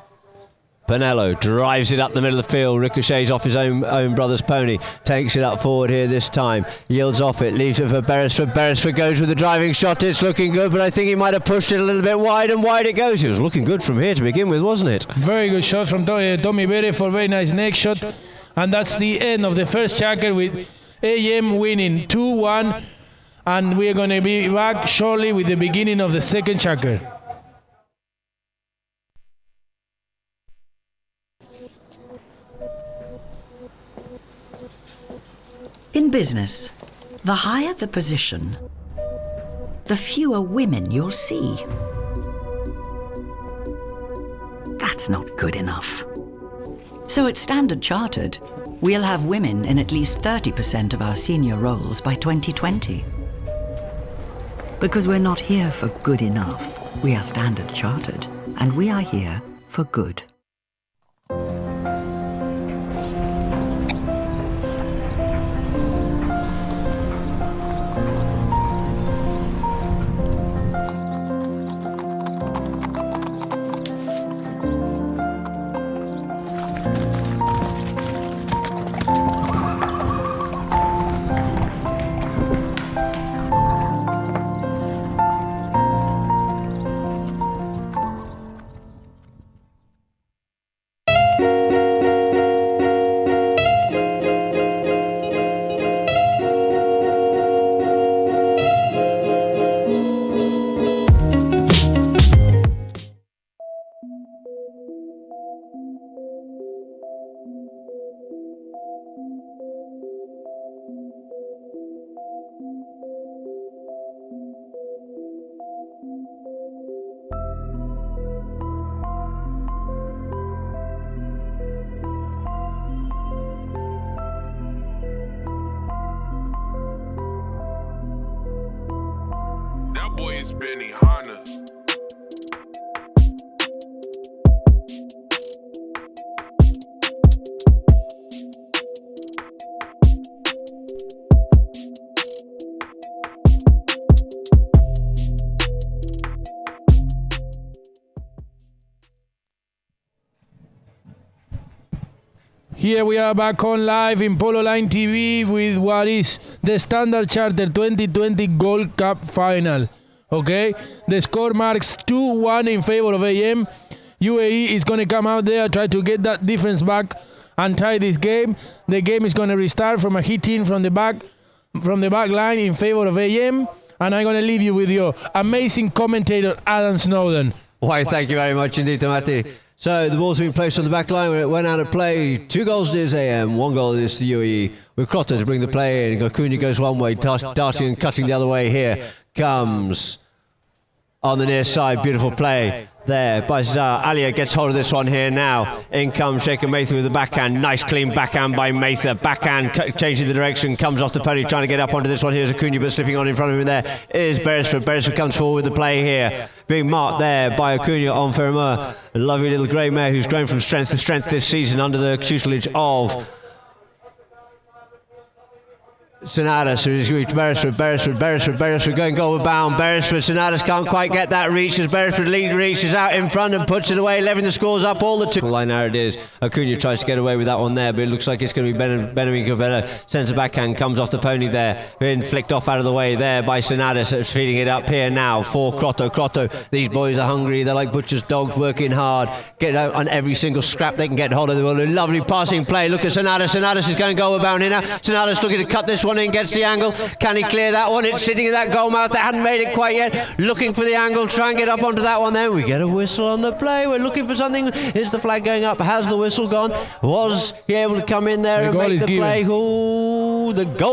Pinello drives it up the middle of the field, ricochets off his own brother's pony, takes it up forward here this time, yields off it, leaves it for Beresford. Beresford goes with the driving shot. It's looking good, but I think he might have pushed it a little bit wide, and wide it goes. It was looking good from here to begin with, wasn't it? Very good shot from Tommy Beresford, very nice neck shot, and that's the end of the first checker with AM winning 2-1, and we are going to be back shortly with the beginning of the second checker. In business, the higher the position, the fewer women you'll see. That's not good enough. So at Standard Chartered, we'll have women in at least 30% of our senior roles by 2020. Because we're not here for good enough. We are Standard Chartered, and we are here for good. boy is Benny Hanna. Here we are back on live in Polo Line TV with what is the Standard Chartered 2020 Gold Cup final. Okay, the score marks 2-1 in favor of AM. UAE is going to come out there, try to get that difference back and tie this game. The game is going to restart from a hit in from the back line in favor of AM. And I'm going to leave you with your amazing commentator, Adam Snowden. Why, thank you very much indeed, Tomati. So the ball's been placed on the back line where it went out of play. 2 goals to AM, 1 goal is to UAE. With Crotta to bring the play in. Acuna goes one way, darting and cutting the other way here. Comes on the near side, beautiful play there by Zahar. Alia gets hold of this one here now. In comes Shaker Mather with the backhand. Nice clean backhand by Mather. Backhand changing the direction, comes off the pony, trying to get up onto this one. Here's Acuna, but slipping on in front of him there is Beresford. Beresford comes forward with the play here. Being marked there by Acuna on Fermeur. A lovely little grey mare who's grown from strength to strength this season under the tutelage of Sonatas, who's Beresford going goal bound. Beresford, Sonatas can't quite get that reach as Beresford reaches out in front and puts it away, leveling the scores up all the two. Line there it is. Acuna tries to get away with that one there, but it looks like it's going to be Benjamin Cavella. Sends a backhand, comes off the pony there, being flicked off out of the way there by Sonatas, feeding it up here now for Crotto. These boys are hungry, they're like butcher's dogs, working hard, get out on every single scrap they can get hold of. A lovely passing play. Look at Sonatas. Sonatas is going goal bound here now. Sonatas looking to cut this one in, gets the angle. Can he clear that one? It's sitting in that goal mouth. They hadn't made it quite yet. Looking for the angle. Try and get up onto that one then. We get a whistle on the play. We're looking for something. Is the flag going up? Has the whistle gone? Was he able to come in there and make the play? Ooh, the goal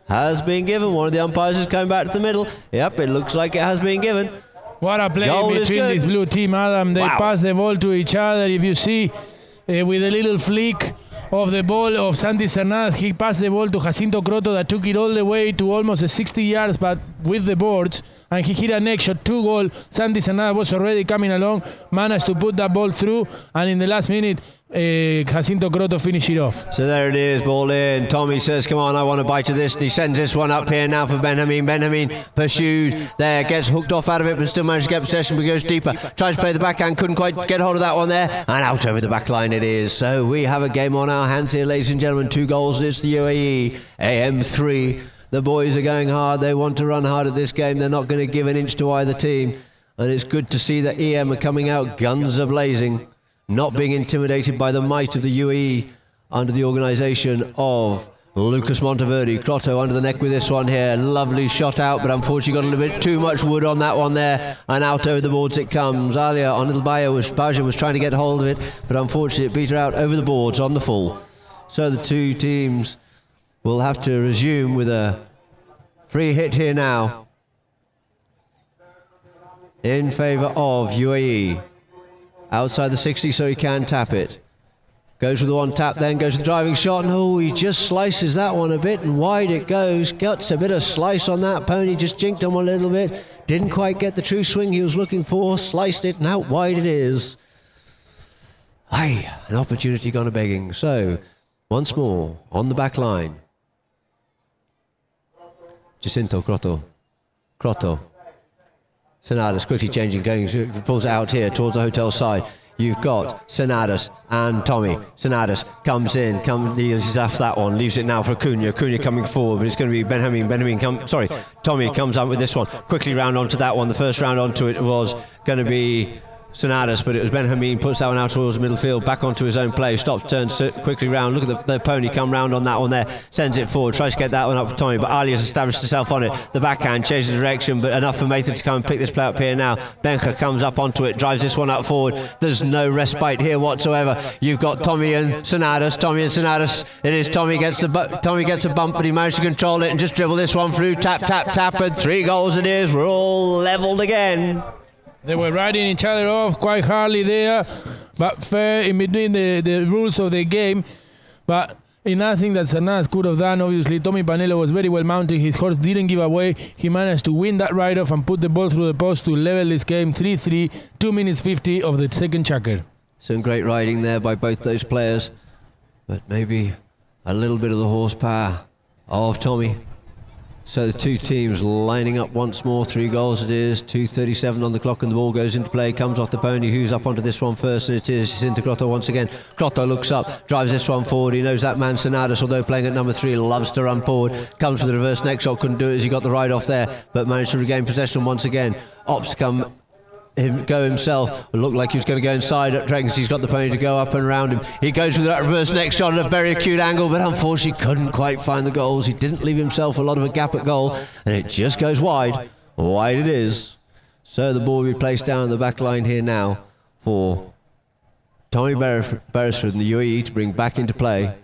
has been given. One of the umpires is coming back to the middle. Yep, it looks like it has been given. What a play between this blue team, Adam. They pass the ball to each other. If you see, with a little flick of the ball of Santi Cernadas, he passed the ball to Jacinto Crotto that took it all the way to almost 60 yards, but with the boards, and he hit a neck shot, 2 goal. Santi Cernadas was already coming along, managed to put that ball through, and in the last minute, Jacinto Crotto finished it off. So there it is, ball in. Tommy says, come on, I want a bite of this. And he sends this one up here now for Benjamin. Benjamin pursued there, gets hooked off out of it, but still managed to get possession, but goes deeper. Tries to play the backhand, couldn't quite get hold of that one there. And out over the back line it is. So we have a game on our hands here, ladies and gentlemen. 2 goals, it's the UAE. AM 3. The boys are going hard. They want to run hard at this game. They're not going to give an inch to either team. And it's good to see that EM are coming out guns a blazing, not being intimidated by the might of the UAE under the organisation of Lucas Monteverde. Crotto under the neck with this one here. Lovely shot out, but unfortunately got a little bit too much wood on that one there. And out over the boards it comes. Alia on little Baja was trying to get hold of it, but unfortunately it beat her out over the boards on the full. So the two teams will have to resume with a free hit here now in favour of UAE. Outside the 60 so he can tap it. Goes with the one tap, then goes with the driving shot, and oh, he just slices that one a bit, and wide it goes. Gets a bit of slice on that pony, just jinked him a little bit. Didn't quite get the true swing he was looking for, sliced it, and out wide it is. Aye, an opportunity gone a begging. So, once more, on the back line. Jacinto Crotto. Sonadas quickly changing, pulls it out here towards the hotel side. You've got Sonadas and Tommy. Sonadas comes in, he's off that one, leaves it now for Acuna. Acuna coming forward, but it's going to be Benjamin. Tommy comes up with this one. Quickly round onto that one. The first round onto it was going to be Sonadas, but it was Benjamin, puts that one out towards the middle field, back onto his own play, stops, turns quickly round. Look at the pony come round on that one there, sends it forward, tries to get that one up for Tommy, but Ali has established herself on it. The backhand changes direction, but enough for Mathan to come and pick this play up here now. Benja comes up onto it, drives this one up forward. There's no respite here whatsoever. You've got Tommy and Sonadas. It is Tommy gets a bump, but he managed to control it and just dribble this one through. Tap, and 3 goals it is. We're all levelled again. They were riding each other off quite hardly there, but fair in between the rules of the game. But Nothing that Cernadas could have done. Obviously, Tommy Panelo was very well mounted. His horse didn't give away. He managed to win that ride-off and put the ball through the post to level this game 3-3, 2 minutes 50 of the second checker. Some great riding there by both those players, but maybe a little bit of the horsepower of Tommy. So the two teams lining up once more. 3 goals it is, 2:37 on the clock, and the ball goes into play. Comes off the pony. Who's up onto this one first? And it is Jacinto Grotto once again. Grotto looks up, drives this one forward. He knows that man Cernadas, although playing at number 3, loves to run forward. Comes with the reverse neck shot, couldn't do it as he got the ride off there, but managed to regain possession once again. Opts come go himself. It looked like he was going to go inside at Dragons. He's got the pony to go up and around him. He goes with that reverse neck shot at a very acute angle, but unfortunately couldn't quite find the goals. He didn't leave himself a lot of a gap at goal, and it just goes wide. Wide it is. So the ball will be placed down in the back line here now for Tommy Beresford and the UAE to bring back into play.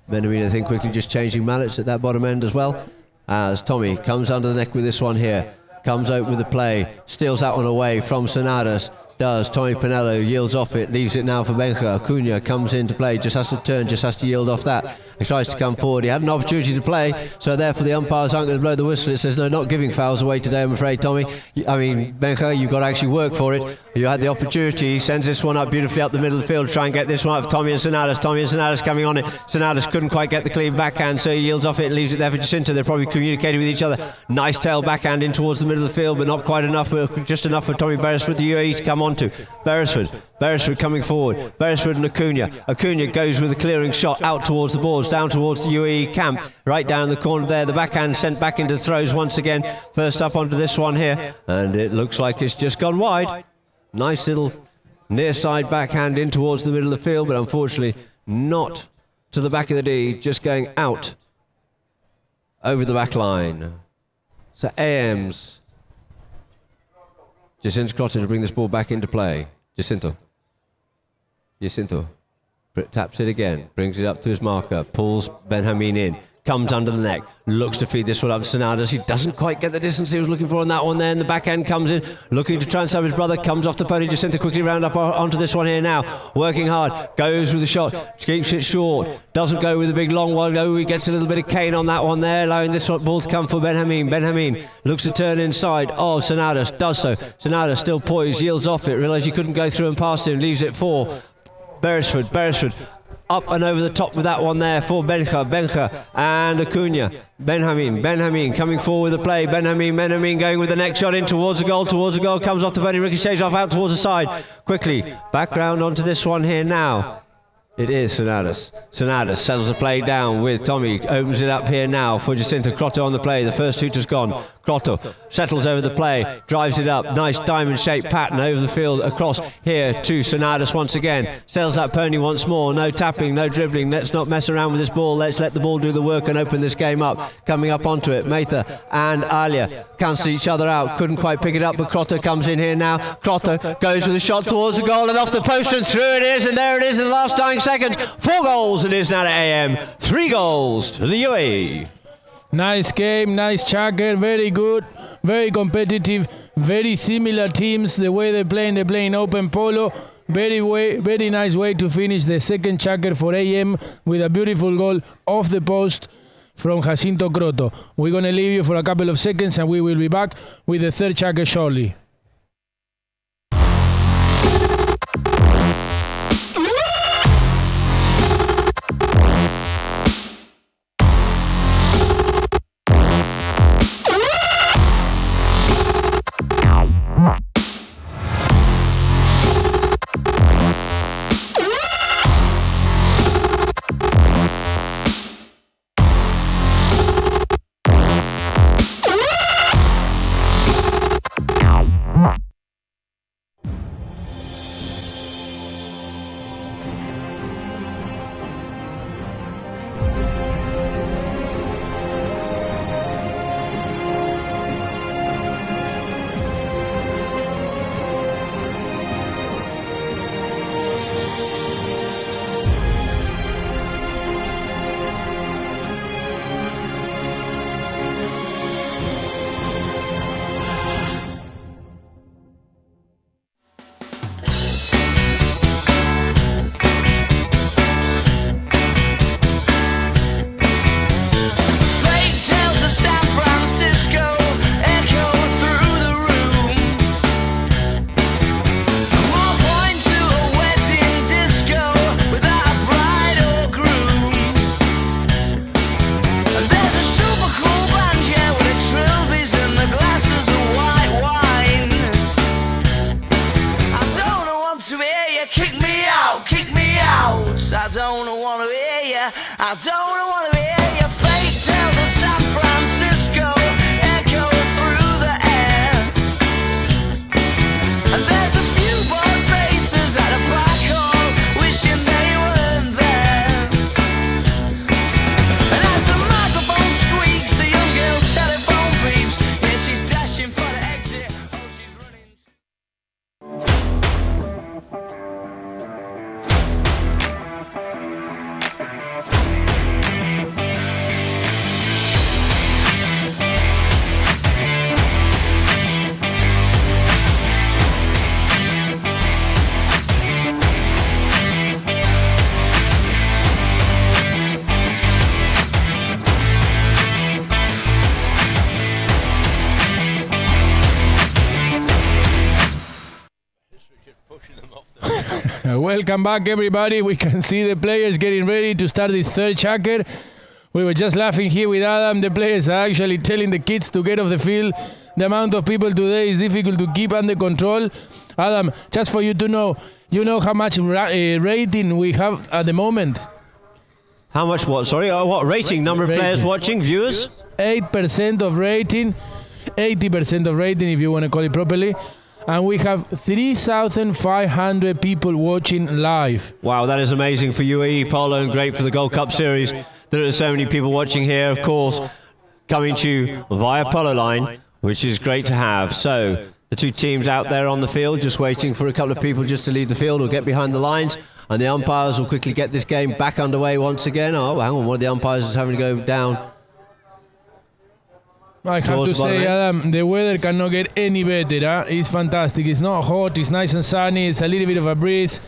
Benjamin, I think, quickly just changing mallets at that bottom end as well, as Tommy comes under the neck with this one here. Comes out with the play, steals that one away from Cernadas. Does Tommy Panelo, yields off it, leaves it now for Benja. Acuna comes into play, just has to turn, just has to yield off that. He tries to come forward. He had an opportunity to play, so therefore the umpires aren't going to blow the whistle. It says no, not giving fouls away today, I'm afraid, Tommy. I mean, Benja, you've got to actually work for it. You had the opportunity. He sends this one up beautifully up the middle of the field to try and get this one up for Tommy and Cernadas. Tommy and Cernadas coming on it. Cernadas couldn't quite get the clean backhand, so he yields off it and leaves it there for Jacinto. They're probably communicating with each other. Nice tail backhand in towards the middle of the field, but not quite enough, just enough for Tommy Beresford, the UAE, to come onto. Beresford coming forward. Beresford and Acuna. Acuna goes with a clearing shot out towards the boards, down towards the UAE camp, right down the corner there. The backhand sent back into the throws once again. First up onto this one here, and it looks like it's just gone wide. Nice little near side backhand in towards the middle of the field, but unfortunately not to the back of the D, just going out over the back line. So AM's Jacinto Grotto to bring this ball back into play. Jacinto taps it again, brings it up to his marker, pulls Benjamin in, comes under the neck, looks to feed this one up to Cernadas. He doesn't quite get the distance he was looking for on that one there, and the backhand comes in, looking to try and stab his brother, comes off the pony. Jacinto quickly round up onto this one here now, working hard, goes with the shot, keeps it short, doesn't go with the big long one. Oh, he gets a little bit of cane on that one there, allowing this ball to come for Benjamin. Benjamin looks to turn inside. Oh, Cernadas does so. Cernadas still poised, yields off it, realised he couldn't go through and past him, leaves it for Beresford up and over the top with that one there for Benja and Acuna. Benjamin coming forward with the play. Benjamin going with the next shot in towards the goal, comes off the pony, ricochets off out towards the side. Quickly, background onto this one here now. It is Cernadas. Cernadas settles the play down with Tommy, opens it up here now for Jacinto Grotto on the play. The first shooter's gone. Grotto settles over the play, drives it up, nice diamond-shaped pattern over the field, across here to Cernadas once again. Settles that pony once more, no tapping, no dribbling. Let's not mess around with this ball. Let's let the ball do the work and open this game up. Coming up onto it, Matha and Alia cancel each other out. Couldn't quite pick it up, but Grotto comes in here now. Grotto goes with a shot towards the goal and off the post, and through it is, and there it is in the last dying seconds. 4 goals it is now to AM, 3 goals to the UAE. Nice game, nice checker, very good, very competitive, very similar teams, the way they're playing open polo. Very nice way to finish the second checker for AM with a beautiful goal off the post from Jacinto Grotto. We're going to leave you for a couple of seconds and we will be back with the third checker shortly. I don't wanna hear your fake tales of San Francisco echoing through the air. And there's a few bored faces at a black hole wishing they weren't there. And as the microphone squeaks, the young girl's telephone beeps. Yeah, she's dashing for the exit. Oh, she's running. Welcome back, everybody. We can see the players getting ready to start this third checker. We were just laughing here with Adam. The players are actually telling the kids to get off the field. The amount of people today is difficult to keep under control. Adam, just for you to know, you know how much rating we have at the moment? How much what? Sorry, what rating? Number of players watching, viewers? 8% of rating, 80% of rating if you want to call it properly. And we have 3,500 people watching live. Wow, that is amazing for UAE polo and great for the Gold Cup series. There are so many people watching here, of course, coming to you via Polo Line, which is great to have. So the two teams out there on the field just waiting for a couple of people just to leave the field or get behind the lines, and the umpires will quickly get this game back underway once again. Oh, hang on, one of the umpires is having to go down. I have to say, Adam, the weather cannot get any better. Huh? It's fantastic. It's not hot. It's nice and sunny. It's a little bit of a breeze.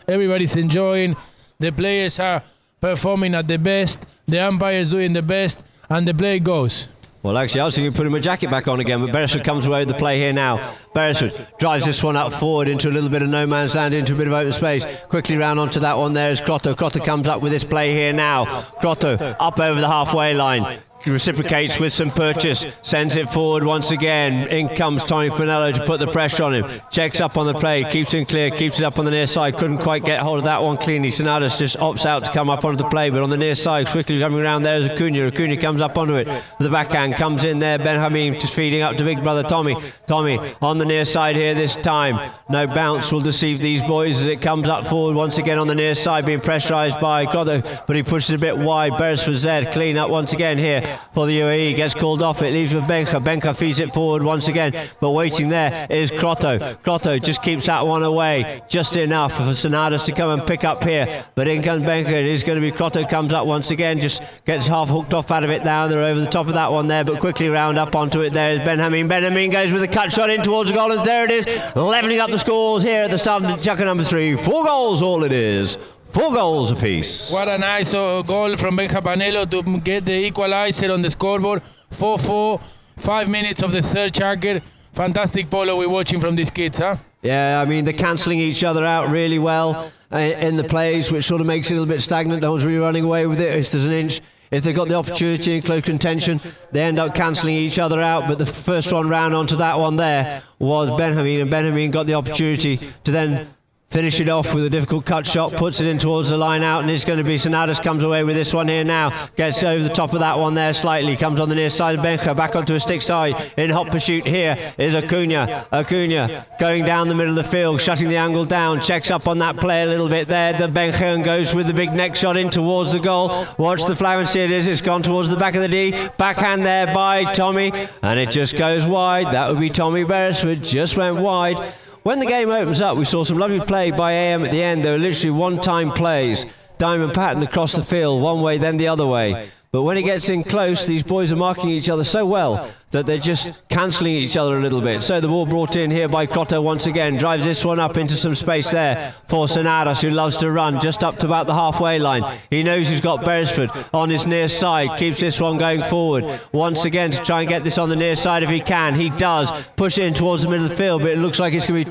Everybody's enjoying. The players are performing at the best. The umpires doing the best. And the play goes. Well, actually, I was thinking of putting my jacket back on again, but Beresford comes away with the play here now. Beresford drives this one up forward into a little bit of no man's land, into a bit of open space. Quickly round onto that one there is Crotto. Crotto comes up with this play here now. Crotto up over the halfway line. Reciprocates with some purchase, sends it forward once again. In comes Tommy Pinello to put the pressure on him. Checks up on the play, keeps it clear, keeps it up on the near side. Couldn't quite get hold of that one cleanly. Sonatas just opts out to come up onto the play, but on the near side, quickly coming around there is Acuna. Acuna comes up onto it. The backhand comes in there. Ben Hamim just feeding up to big brother Tommy. Tommy on the near side here this time. No bounce will deceive these boys as it comes up forward once again on the near side, being pressurised by Grotto, but he pushes it a bit wide. Beresford Zed clean up once again here for the UAE, gets called off. It leaves with Benka. Benka feeds it forward once again, but waiting there is Crotto. Crotto just keeps that one away just enough for Sonatas to come and pick up here, but in comes Benka. It is going to be Crotto comes up once again, just gets half hooked off out of it now. They're over the top of that one there, but quickly round up onto it there is Ben Hameen. Ben Hameen goes with a cut shot in towards the goal, and there it is, levelling up the scores here at the start of checker number 3. 4 goals all it is. 4 goals apiece. What a nice goal from Benja Panelo to get the equalizer on the scoreboard. 4-4, 5 minutes of the third checker. Fantastic polo we're watching from these kids, huh? Yeah, I mean, they're cancelling each other out really well in the plays, which sort of makes it a little bit stagnant. No one's really running away with it. If there's an inch, if they've got the opportunity in close contention, they end up cancelling each other out. But the first one round onto that one there was Benjamin, and Benjamin got the opportunity to then finish it off with a difficult cut shot, puts it in towards the line out, and it's going to be Sonatas comes away with this one here now, gets over the top of that one there slightly, comes on the near side of Benja, back onto a stick side, in hot pursuit here is Acuna. Acuna going down the middle of the field, shutting the angle down, checks up on that play a little bit there, the Benja, and goes with the big neck shot in towards the goal. Watch the flag and see it is, it's gone towards the back of the D, backhand there by Tommy, and it just goes wide. That would be Tommy Beresford, just went wide. When the game opens up, we saw some lovely play by AM at the end. They were literally one-time plays. Diamond pattern across the field, one way, then the other way. But when it gets in close, these boys are marking each other so well that they're just cancelling each other a little bit. So the ball brought in here by Crotto once again, drives this one up into some space there for Sonatas, who loves to run just up to about the halfway line. He knows he's got Beresford on his near side, keeps this one going forward once again to try and get this on the near side if he can. He does push it in towards the middle of the field, but it looks like it's going to be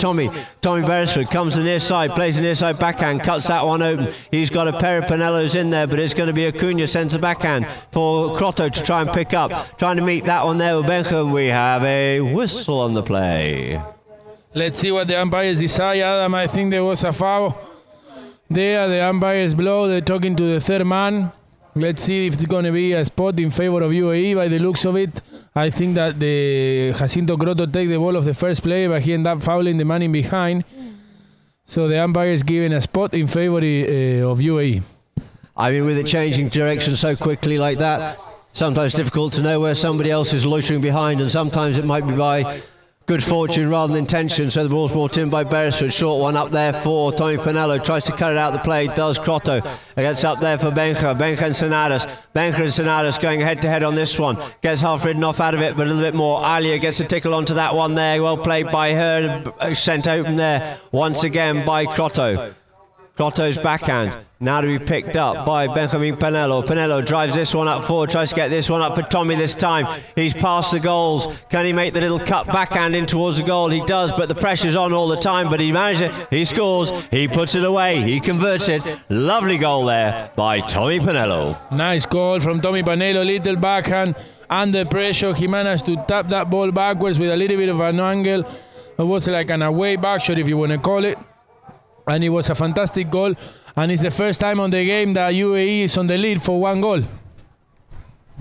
Tommy Beresford comes to the near side, plays the near side backhand, cuts that one open. He's got a pair of Pinellos in there, but it's going to be Acuna sends the backhand for Crotto to try and pick up, trying to meet that one there with Benja. We have a whistle on the play. Let's see what the umpires decide. Adam, I think there was a foul there. The umpires blow. They're talking to the third man. Let's see if it's going to be a spot in favor of UAE. By the looks of it, I think that the Jacinto Crotto take the ball of the first play, but he ended up fouling the man in behind. So the umpire is giving a spot in favor of UAE. I mean, with it changing direction so quickly like that, sometimes difficult to know where somebody else is loitering behind, and sometimes it might be by good fortune rather than intention. So the ball's brought in by Beresford. Short one up there for Tommy Pinello. Tries to cut it out the play. Does Crotto. Gets up there for Benja. Benja and Sanadas. Benja and Sanadas going head to head on this one. Gets half ridden off out of it, but a little bit more. Alia gets a tickle onto that one there. Well played by her. Sent open there once again by Crotto. Crotto's backhand. Now to be picked up by Benjamin Pinello. Pinello drives this one up forward, tries to get this one up for Tommy this time. He's past the goals. Can he make the little cut backhand in towards the goal? He does, but the pressure's on all the time, but he manages it. He scores. He puts it away. He converts it. Lovely goal there by Tommy Pinello. Nice goal from Tommy Pinello. Little backhand under pressure. He managed to tap that ball backwards with a little bit of an angle. It was like an away back shot, if you want to call it. And it was a fantastic goal, and it's the first time on the game that UAE is on the lead for 1 goal.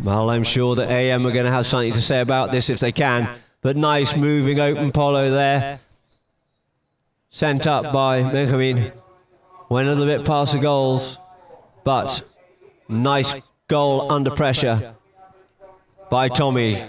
Well, I'm sure that AM are going to have something to say about this if they can, but nice moving open polo there. Sent up by Benjamin. Went a little bit past the goals, but nice goal under pressure by Tommy.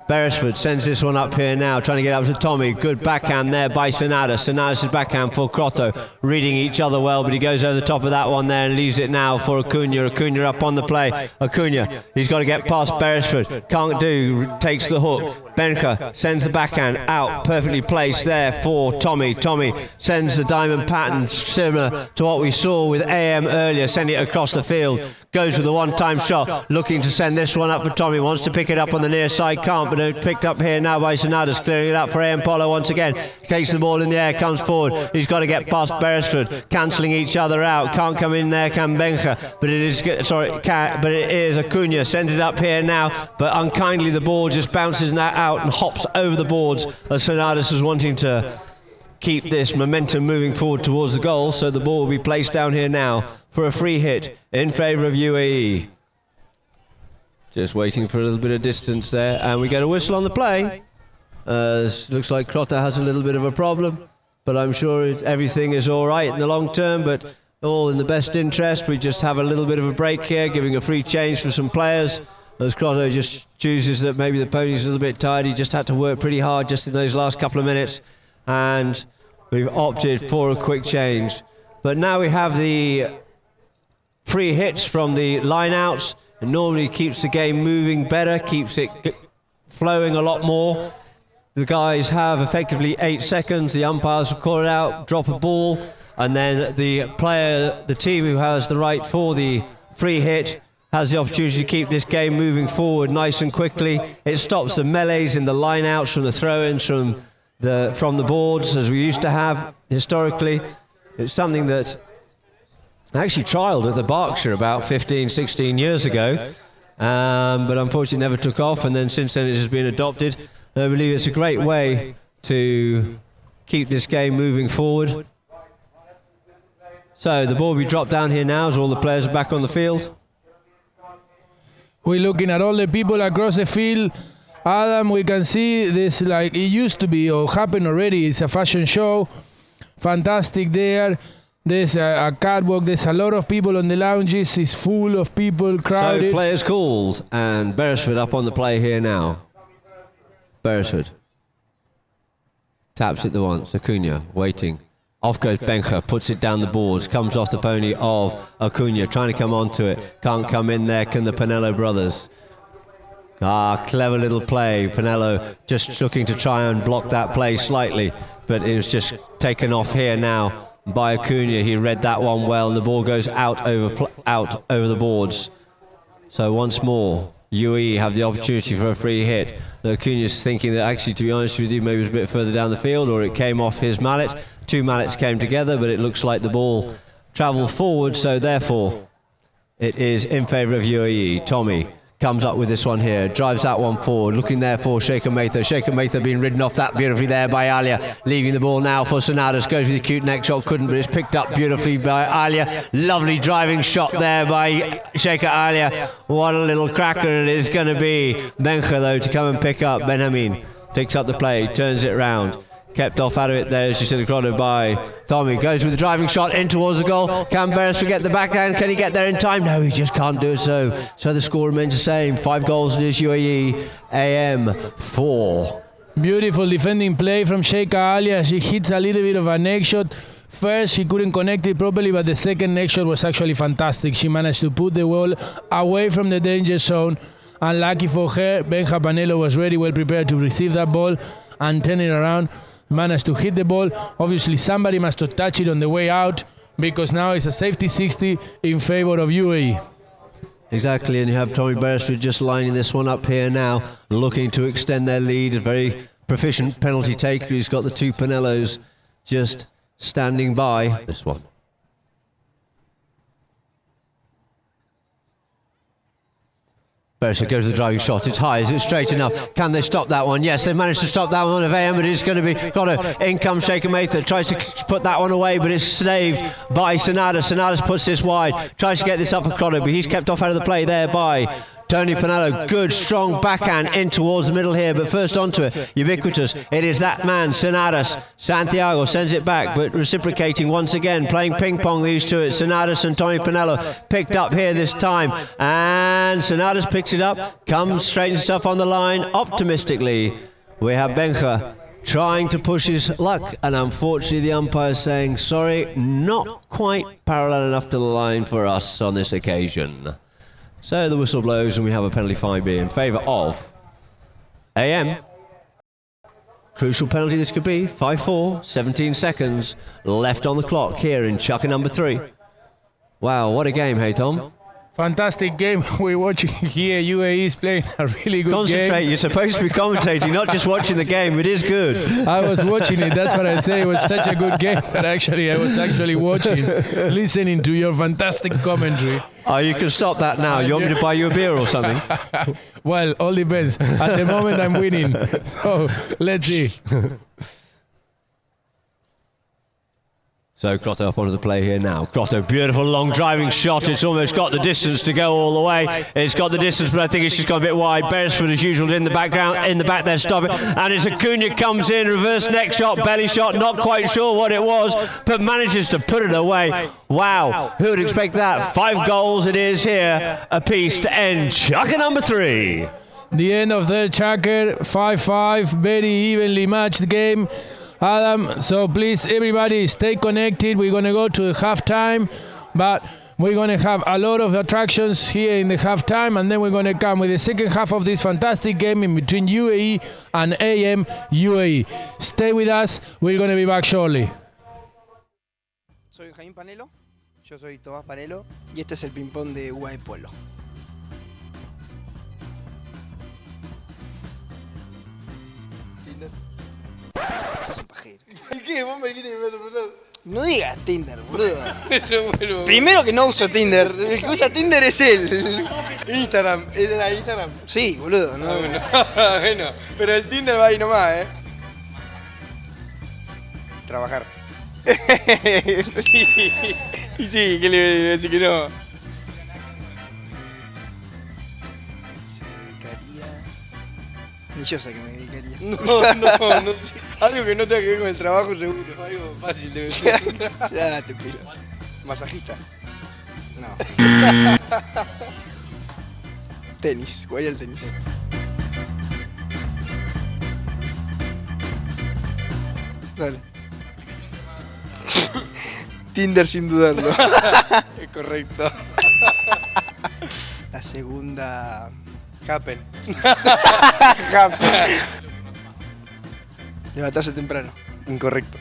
Beresford sends this one up here now, trying to get up to Tommy. Good backhand there by Sanadas. Sanadas' backhand for Crotto. Reading each other well, but he goes over the top of that one there and leaves it now for Acuna. Acuna up on the play. Acuna, he's got to get past Beresford. Can't do, takes the hook. Benja sends the backhand out, perfectly placed there for Tommy. Tommy sends the diamond pattern similar to what we saw with AM earlier, sending it across the field. Goes with a one-time shot, looking to send this one up for Tommy. Wants to pick it up on the near side, can't, but it's picked up here now by Sanadas, clearing it up for AM Polo once again. Takes the ball in the air, comes forward. He's got to get past Beresford, cancelling each other out. Can't come in there, can Benja, but it is Acuna. Sends it up here now, but unkindly the ball just bounces out and hops over the boards as Sanadas is wanting to keep this momentum moving forward towards the goal. So the ball will be placed down here now for a free hit in favour of UAE. Just waiting for a little bit of distance there, and we get a whistle on the play. Looks like Crotto has a little bit of a problem, but I'm sure everything is all right in the long term, but all in the best interest. We just have a little bit of a break here, giving a free change for some players, as Crotto just chooses that maybe the pony's a little bit tired. He just had to work pretty hard just in those last couple of minutes, and we've opted for a quick change. But now we have the free hits from the line-outs. It normally keeps the game moving better, keeps it flowing a lot more. The guys have effectively 8 seconds. The umpires will call it out, drop a ball, and then the team who has the right for the free hit has the opportunity to keep this game moving forward nice and quickly. It stops the melees in the line-outs from the throw-ins from the boards, as we used to have historically. It's something that I actually trialled at the Berkshire about 15, 16 years ago, but unfortunately never took off, and then since then it has been adopted. I believe it's a great way to keep this game moving forward. So the ball will be dropped down here now as all the players are back on the field. We're looking at all the people across the field. Adam, we can see this like it used to be or happened already. It's a fashion show. Fantastic there. There's a catwalk. There's a lot of people on the lounges. It's full of people, crowded. So players called, and Beresford up on the play here now. Beresford taps it the once. Acuna waiting. Off goes Benja, puts it down the boards, comes off the pony of Acuna, trying to come onto it. Can't come in there, can the Pinello brothers. Clever little play. Pinello just looking to try and block that play slightly, but it was just taken off here now by Acuna. He read that one well, and the ball goes out over the boards. So once more, UAE have the opportunity for a free hit. Acuna's thinking that actually, to be honest with you, maybe it was a bit further down the field, or it came off his mallet. 2 mallets came together, but it looks like the ball travelled forward, so therefore it is in favour of UAE. Tommy comes up with this one here, drives that one forward, looking there for Sheikha Mather. Sheikha Mather being ridden off that beautifully there by Alia, leaving the ball now for Sonadas, goes with the cute neck shot, couldn't, but it's picked up beautifully by Alia. Lovely driving shot there by Sheikha Alia. What a little cracker it is going to be. Benja though to come and pick up. Benjamin picks up the play, turns it round. Kept off out of it there, as you see the crowd by Tommy. Goes with the driving shot in towards the goal. Can Beresford get the backhand? Can he get there in time? No, he just can't do so. So the score remains the same. 5 goals it is UAE, AM 4. Beautiful defending play from Sheikha Alia. She hits a little bit of a neck shot. First, she couldn't connect it properly, but the second neck shot was actually fantastic. She managed to put the ball away from the danger zone. Unlucky for her, Benja Panelo was very well prepared to receive that ball and turn it around. Managed to hit the ball. Obviously, somebody must have touched it on the way out, because now it's a safety 60 in favor of UAE. Exactly, and you have Tommy Beresford just lining this one up here now, looking to extend their lead. A very proficient penalty taker. He's got the 2 Pinellos just standing by this one. Beresford goes to the driving shot. It's high. Is it straight enough? Can they stop that one? Yes, they managed to stop that one of AM, but it's going to be in comes Sheikha Mather. Tries to put that one away, but it's slaved by Sonadas. Sonadas puts this wide. Tries to get this up for Crotto, but he's kept off out of the play there by Tony Pinello. Good, strong backhand in towards the middle here, but first onto it. Ubiquitous. It is that man, Sonadas. Santiago sends it back, but reciprocating once again. Playing ping pong, these two. It's Sonadas and Tony Pinello. Picked up here this time. And Sonadas picks it up. Comes, straightens stuff on the line. Optimistically, we have Benja trying to push his luck. And unfortunately, the umpire saying, sorry, not quite parallel enough to the line for us on this occasion. So the whistle blows and we have a penalty fine being in favour of AM. Crucial penalty this could be. 5-4, 17 seconds left on the clock here in Chukka number 3. Wow, what a game, hey Tom? Fantastic game we're watching here. UAE is playing a really good Concentrate, game. You're supposed to be commentating, not just watching the game. It is good. I was watching it, that's what I say. It was such a good game that actually I was actually watching, listening to your fantastic commentary. Oh, you can stop that now. You want me to buy you a beer or something? Well, all depends. At the moment I'm winning. So, let's see. So Crotto up onto the play here now. Crotto, beautiful long driving shot. It's almost got the distance to go all the way. It's got the distance, but I think it's just gone a bit wide. Beresford, as usual, in the background, in the back there, stop it. And it's Acuna comes in, reverse neck shot, belly shot, not quite sure what it was, but manages to put it away. Wow, who would expect that? 5 goals it is here, apiece to end Chukka number 3. The end of the Chukka, 5-5, very evenly matched game. Adam, so please everybody stay connected. We're going to go to the halftime, but we're going to have a lot of attractions here in the halftime, and then we're going to come with the second half of this fantastic game in between UAE and AM UAE. Stay with us, we're going to be back shortly. Soy Jaime Panelo, yo soy Tomás Panelo y este es el ping-pong de UAE Polo. Sos un pajero. ¿Qué? Vos me dijiste que me vas a preguntar. No digas Tinder, boludo. Primero que no uso Tinder. El que usa Tinder es él. Instagram. ¿Es la Instagram? Sí, boludo. No, bueno. Bueno. Pero el Tinder va ahí nomás, Trabajar. Sí. Y sí, ¿qué le voy a decir que no? Ni yo sé que me dedicaría. No. Algo que no tenga que ver con el trabajo, seguro. Algo fácil de ver. Ya te pido. ¿Masajista? No. Tenis. Jugaría al tenis. Dale. Tinder sin dudarlo. Es correcto. La segunda... Happen. Happen. Levantarse temprano. Incorrecto.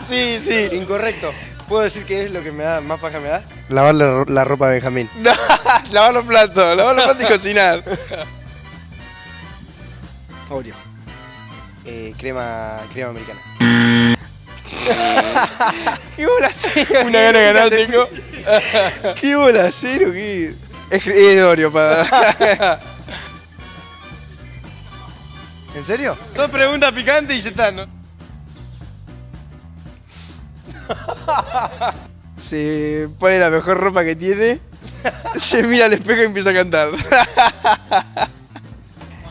Sí, incorrecto. ¿Puedo decir que es lo que me da más paja me da? Lavar la ropa de Benjamín. Lavar los platos y cocinar. Oreo. Crema americana. ¿Qué bola cero? Una gana de ganar tengo. ¿Qué bola cero? ¿Qué? Es Orio, para. ¿En serio? Dos preguntas picantes y se están, ¿no? Se pone la mejor ropa que tiene, se mira al espejo y empieza a cantar.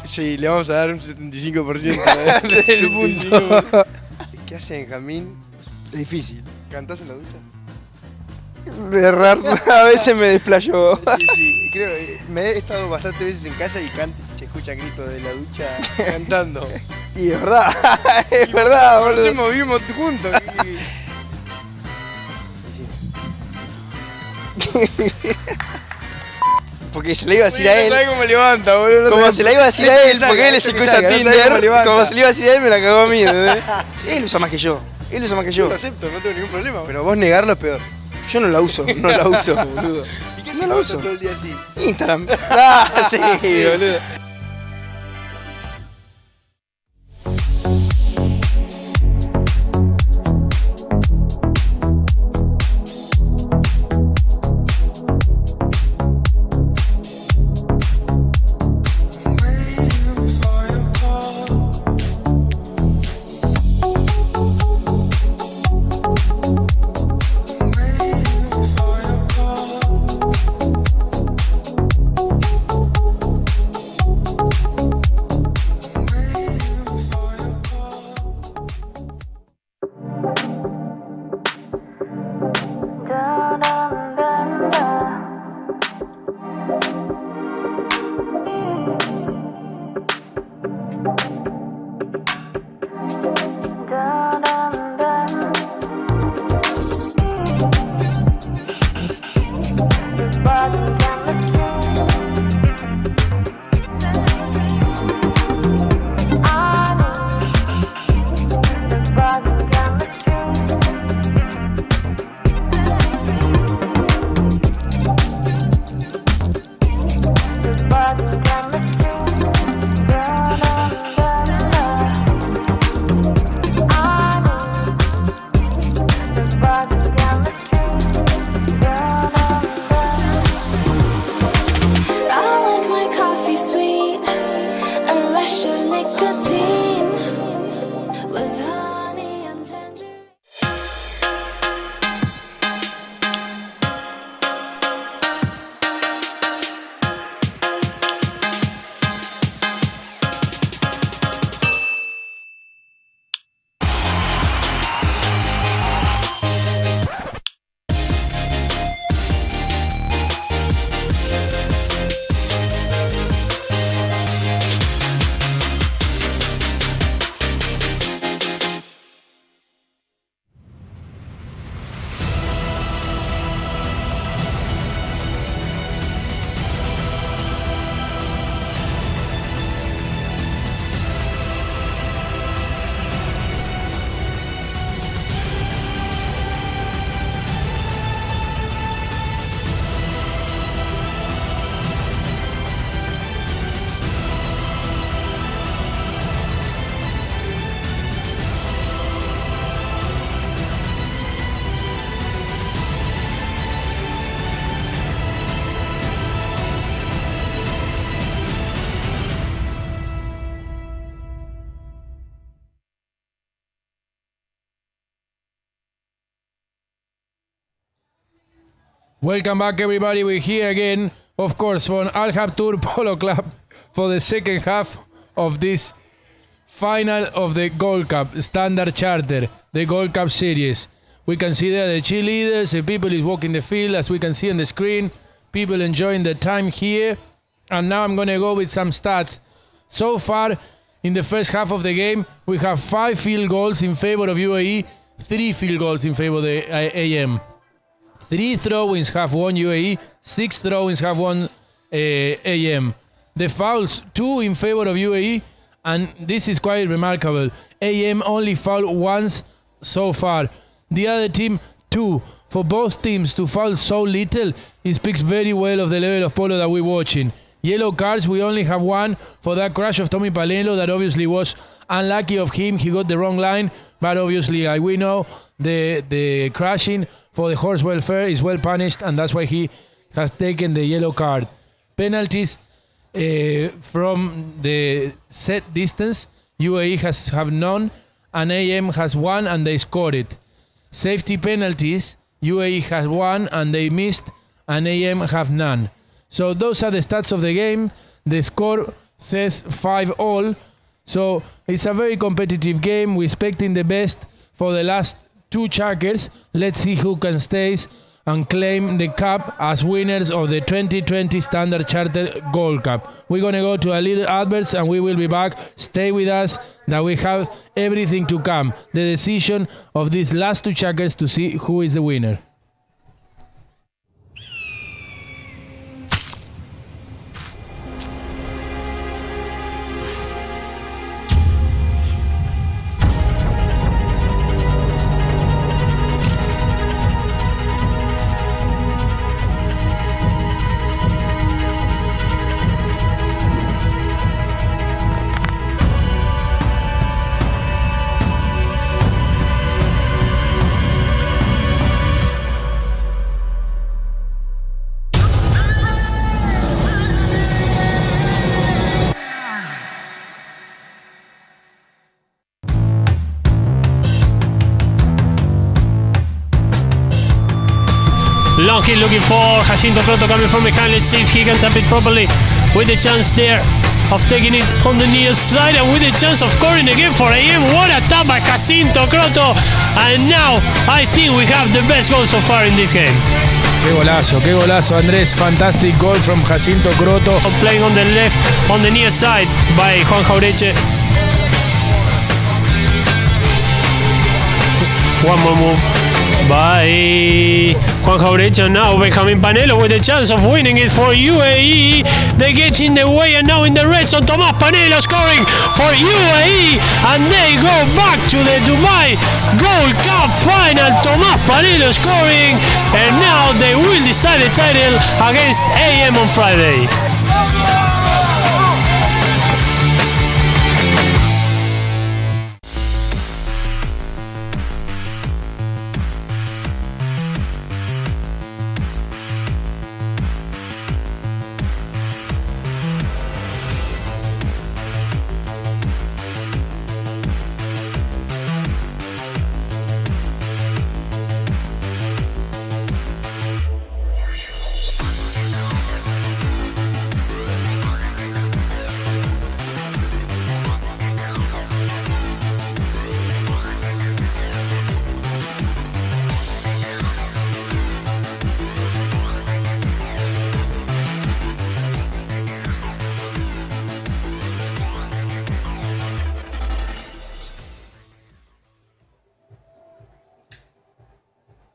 Sí, le vamos a dar un 75% del punto. ¿Qué hace Benjamín? Es difícil. ¿Cantás en la ducha? De raro, a veces me desplayo. Sí, sí, creo me he estado bastantes veces en casa y se escuchan gritos de la ducha cantando. Y es verdad, boludo. Nos vimos juntos. Porque se le iba a decir a él. ¿Sabes cómo levanta, boludo? Como se la iba a decir a él, porque él se usa Tinder. Como se le iba a decir a él, me la cagó a mí, ¿entendés? Él usa más que yo. Él usa más que yo. Yo lo acepto, no tengo ningún problema. Pero vos negarlo es peor. Yo no la uso, boludo. ¿Y qué no la uso todo el día así? Instagram. Ah, sí, boludo. Welcome back, everybody. We're here again, of course, from Al Habtoor Polo Club for the second half of this final of the Gold Cup, Standard Charter, the Gold Cup Series. We can see there the cheerleaders, the people is walking the field, as we can see on the screen, people enjoying the time here. And now I'm going to go with some stats. So far, in the first half of the game, we have 5 field goals in favor of UAE, 3 field goals in favor of the AM. 3 throw-ins have won UAE, 6 throw-ins have won AM. The fouls, 2 in favor of UAE, and this is quite remarkable. AM only fouled once so far. The other team, 2. For both teams to foul so little, it speaks very well of the level of polo that we're watching. Yellow cards, we only have 1 for that crash of Tommy Palelo that obviously was unlucky of him. He got the wrong line, but obviously, like we know, the crashing for the horse welfare is well punished, and that's why he has taken the yellow card. Penalties from the set distance, UAE have none, and AM has one and they scored it. Safety penalties, UAE has one and they missed, and AM have none. So those are the stats of the game. The score says 5-all. So it's a very competitive game. We're expecting the best for the last two checkers. Let's see who can stay and claim the cup as winners of the 2020 Standard Chartered Gold Cup. We're going to go to a little adverts and we will be back. Stay with us, that we have everything to come. The decision of these last two checkers to see who is the winner. Long kick looking for Jacinto Croto coming from behind. Let's see if he can tap it properly with the chance there of taking it on the near side and with the chance of scoring again for AM. What a tap by Jacinto Croto, and now I think we have the best goal so far in this game. Qué golazo, Andrés. Fantastic goal from Jacinto Croto. Playing on the left, on the near side by Juan Jaureche. One more move by Juan Jaureche, now Benjamin Panelo with the chance of winning it for UAE. They get in the way, and now in the red zone, Tomás Panelo scoring for UAE, and they go back to the Dubai Gold Cup final. Tomás Panelo scoring, and now they will decide the title against AM on Friday.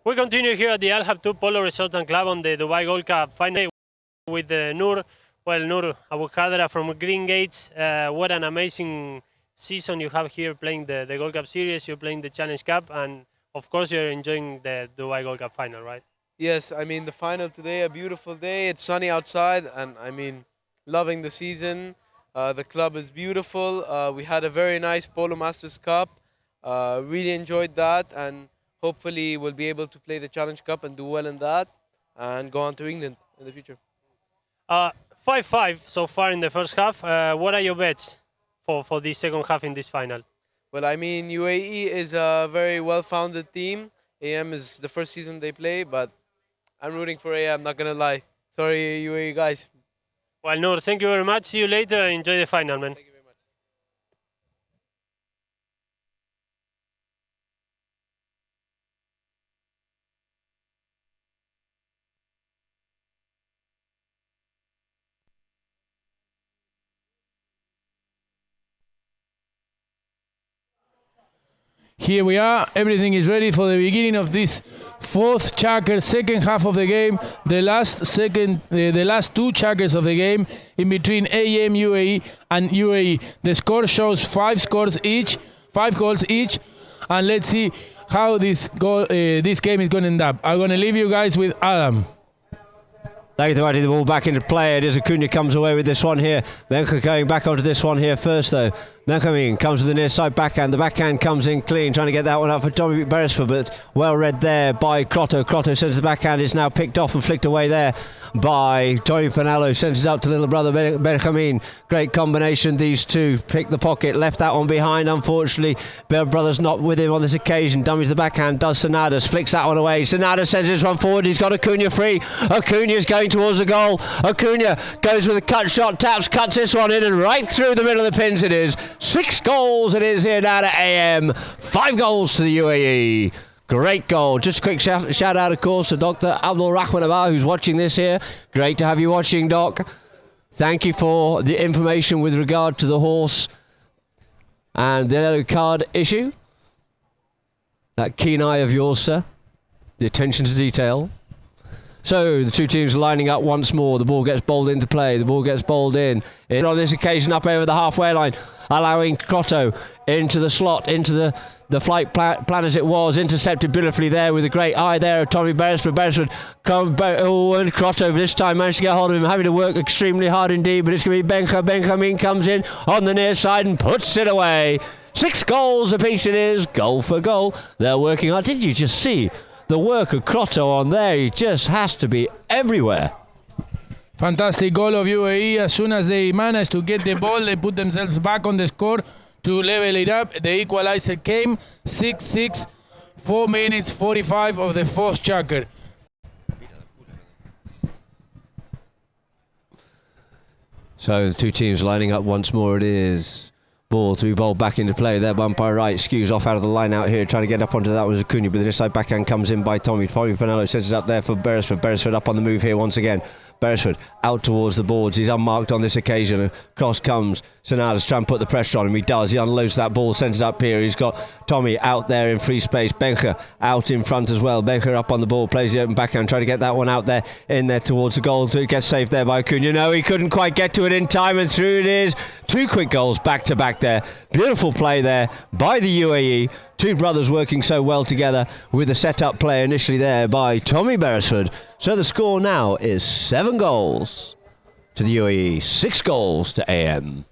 We continue here at the Al Habtoub Polo Resort and Club on the Dubai Gold Cup final with Noor. Well, Noor Abu Khadra from Green Gates. What an amazing season you have here playing the Gold Cup series. You're playing the Challenge Cup, and of course you're enjoying the Dubai Gold Cup final, right? Yes, I mean the final today, a beautiful day. It's sunny outside, and I mean, loving the season. The club is beautiful. We had a very nice Polo Masters Cup. Really enjoyed that, and hopefully we'll be able to play the Challenge Cup and do well in that and go on to England in the future. 5-5 so far in the first half. What are your bets for the second half in this final? Well, I mean, UAE is a very well-founded team. AM is the first season they play, but I'm rooting for AM, not going to lie. Sorry, UAE guys. Well, Noor, thank you very much. See you later and enjoy the final, man. Here we are. Everything is ready for the beginning of this fourth checker, second half of the game. The last two checkers of the game in between AM, UAE, and UAE. The score shows 5 goals each, and let's see how this game is going to end up. I'm going to leave you guys with Adam. Thank you, dividing the ball back into play. It is Acuna comes away with this one here. Benka going back onto this one here first, though. Benjamin comes with the near side backhand. The backhand comes in clean, trying to get that one up for Tommy Beresford, but well read there by Crotto. Crotto sends the backhand, is now picked off and flicked away there by Tommy Pinello. Sends it up to little brother Benjamin. Great combination, these two. Pick the pocket, left that one behind. Unfortunately, Bell Brothers not with him on this occasion. Dummies the backhand, does Sonadas, flicks that one away. Sonadas sends this one forward. He's got Acuna free. Acuna's going towards the goal. Acuna goes with a cut shot, taps, cuts this one in, and right through the middle of the pins it is. 6 goals it is here down at AM. 5 goals to the UAE. Great goal. Just a quick shout out, of course, to Dr. Abdul Rahman Abar, who's watching this here. Great to have you watching, Doc. Thank you for the information with regard to the horse and the yellow card issue. That keen eye of yours, sir. The attention to detail. So the two teams lining up once more. The ball gets bowled into play. The ball gets bowled in. On this occasion up over the halfway line, allowing Crotto into the slot, into the flight plan as it was. Intercepted beautifully there with a great eye there of Tommy Beresford. And Crotto this time managed to get hold of him, having to work extremely hard indeed, but it's going to be Benja. Benjamin comes in on the near side and puts it away. 6 goals apiece it is, goal for goal. They're working hard. Did you just see the work of Crotto on there? He just has to be everywhere. Fantastic goal of UAE. As soon as they managed to get the ball, they put themselves back on the score to level it up. The equalizer came 6-6, 4 minutes 45 of the fourth checker. So the two teams lining up once more. It is ball to be bowled back into play. There, umpire right skews off out of the line out here, trying to get up onto that was Acuna, but the side backhand comes in by Tommy. Tommy Pinello sets it up there for Beresford. Beresford up on the move here once again. Beresford out towards the boards. He's unmarked on this occasion. Across comes Sonadas, trying to put the pressure on him. He does. He unloads that ball, sends it up here. He's got Tommy out there in free space. Benja out in front as well. Benja up on the ball, plays the open backhand, trying to get that one out there, in there towards the goal. It gets saved there by Acuna. No, he couldn't quite get to it in time, and through it is. 2 quick goals back to back there. Beautiful play there by the UAE. Two brothers working so well together with a set-up play initially there by Tommy Beresford. So the score now is 7 goals to the UAE, 6 goals to AM.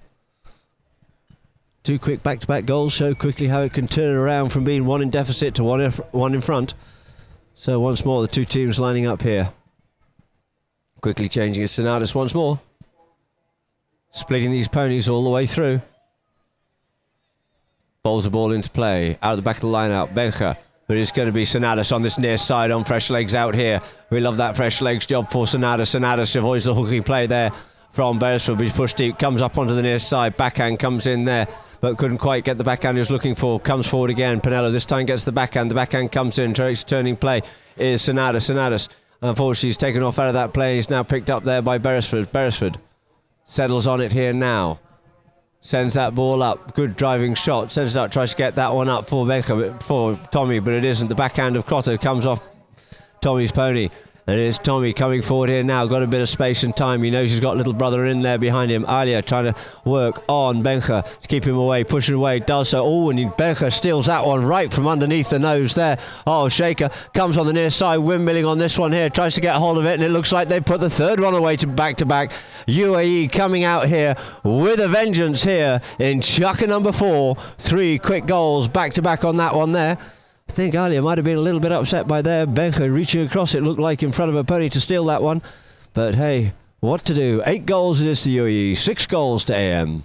2 quick back-to-back goals show quickly how it can turn around from being 1 in deficit to 1 in front. So once more, the two teams lining up here. Quickly changing his Sonadas once more. Splitting these ponies all the way through. Bowls the ball into play, out of the back of the line out, Benja. But it's going to be Sonadas on this near side on fresh legs out here. We love that fresh legs job for Sonadas. Sonadas avoids the hooking play there from Beresford, but he's pushed deep, comes up onto the near side, backhand comes in there, but couldn't quite get the backhand he was looking for. Comes forward again, Pinello this time gets the backhand comes in, turning play is Sonadas. Sonadas, unfortunately, he's taken off out of that play. He's now picked up there by Beresford. Beresford settles on it here now. Sends that ball up. Good driving shot. Sends it up. Tries to get that one up for Tommy, but it isn't. The backhand of Crotto comes off Tommy's pony. And it's Tommy coming forward here now. Got a bit of space and time. He knows he's got little brother in there behind him. Alia trying to work on Benja to keep him away. Pushing away. Does so. Oh, and Benja steals that one right from underneath the nose there. Oh, Shaker comes on the near side. Windmilling on this one here. Tries to get a hold of it. And it looks like they put the third one away to back to back. UAE coming out here with a vengeance here in chucker number 4. 3 quick goals back to back on that one there. I think Alia might have been a little bit upset by there. Benja reaching across, it looked like, in front of a pony to steal that one. But hey, what to do? 8 goals it is to UAE, 6 goals to AM.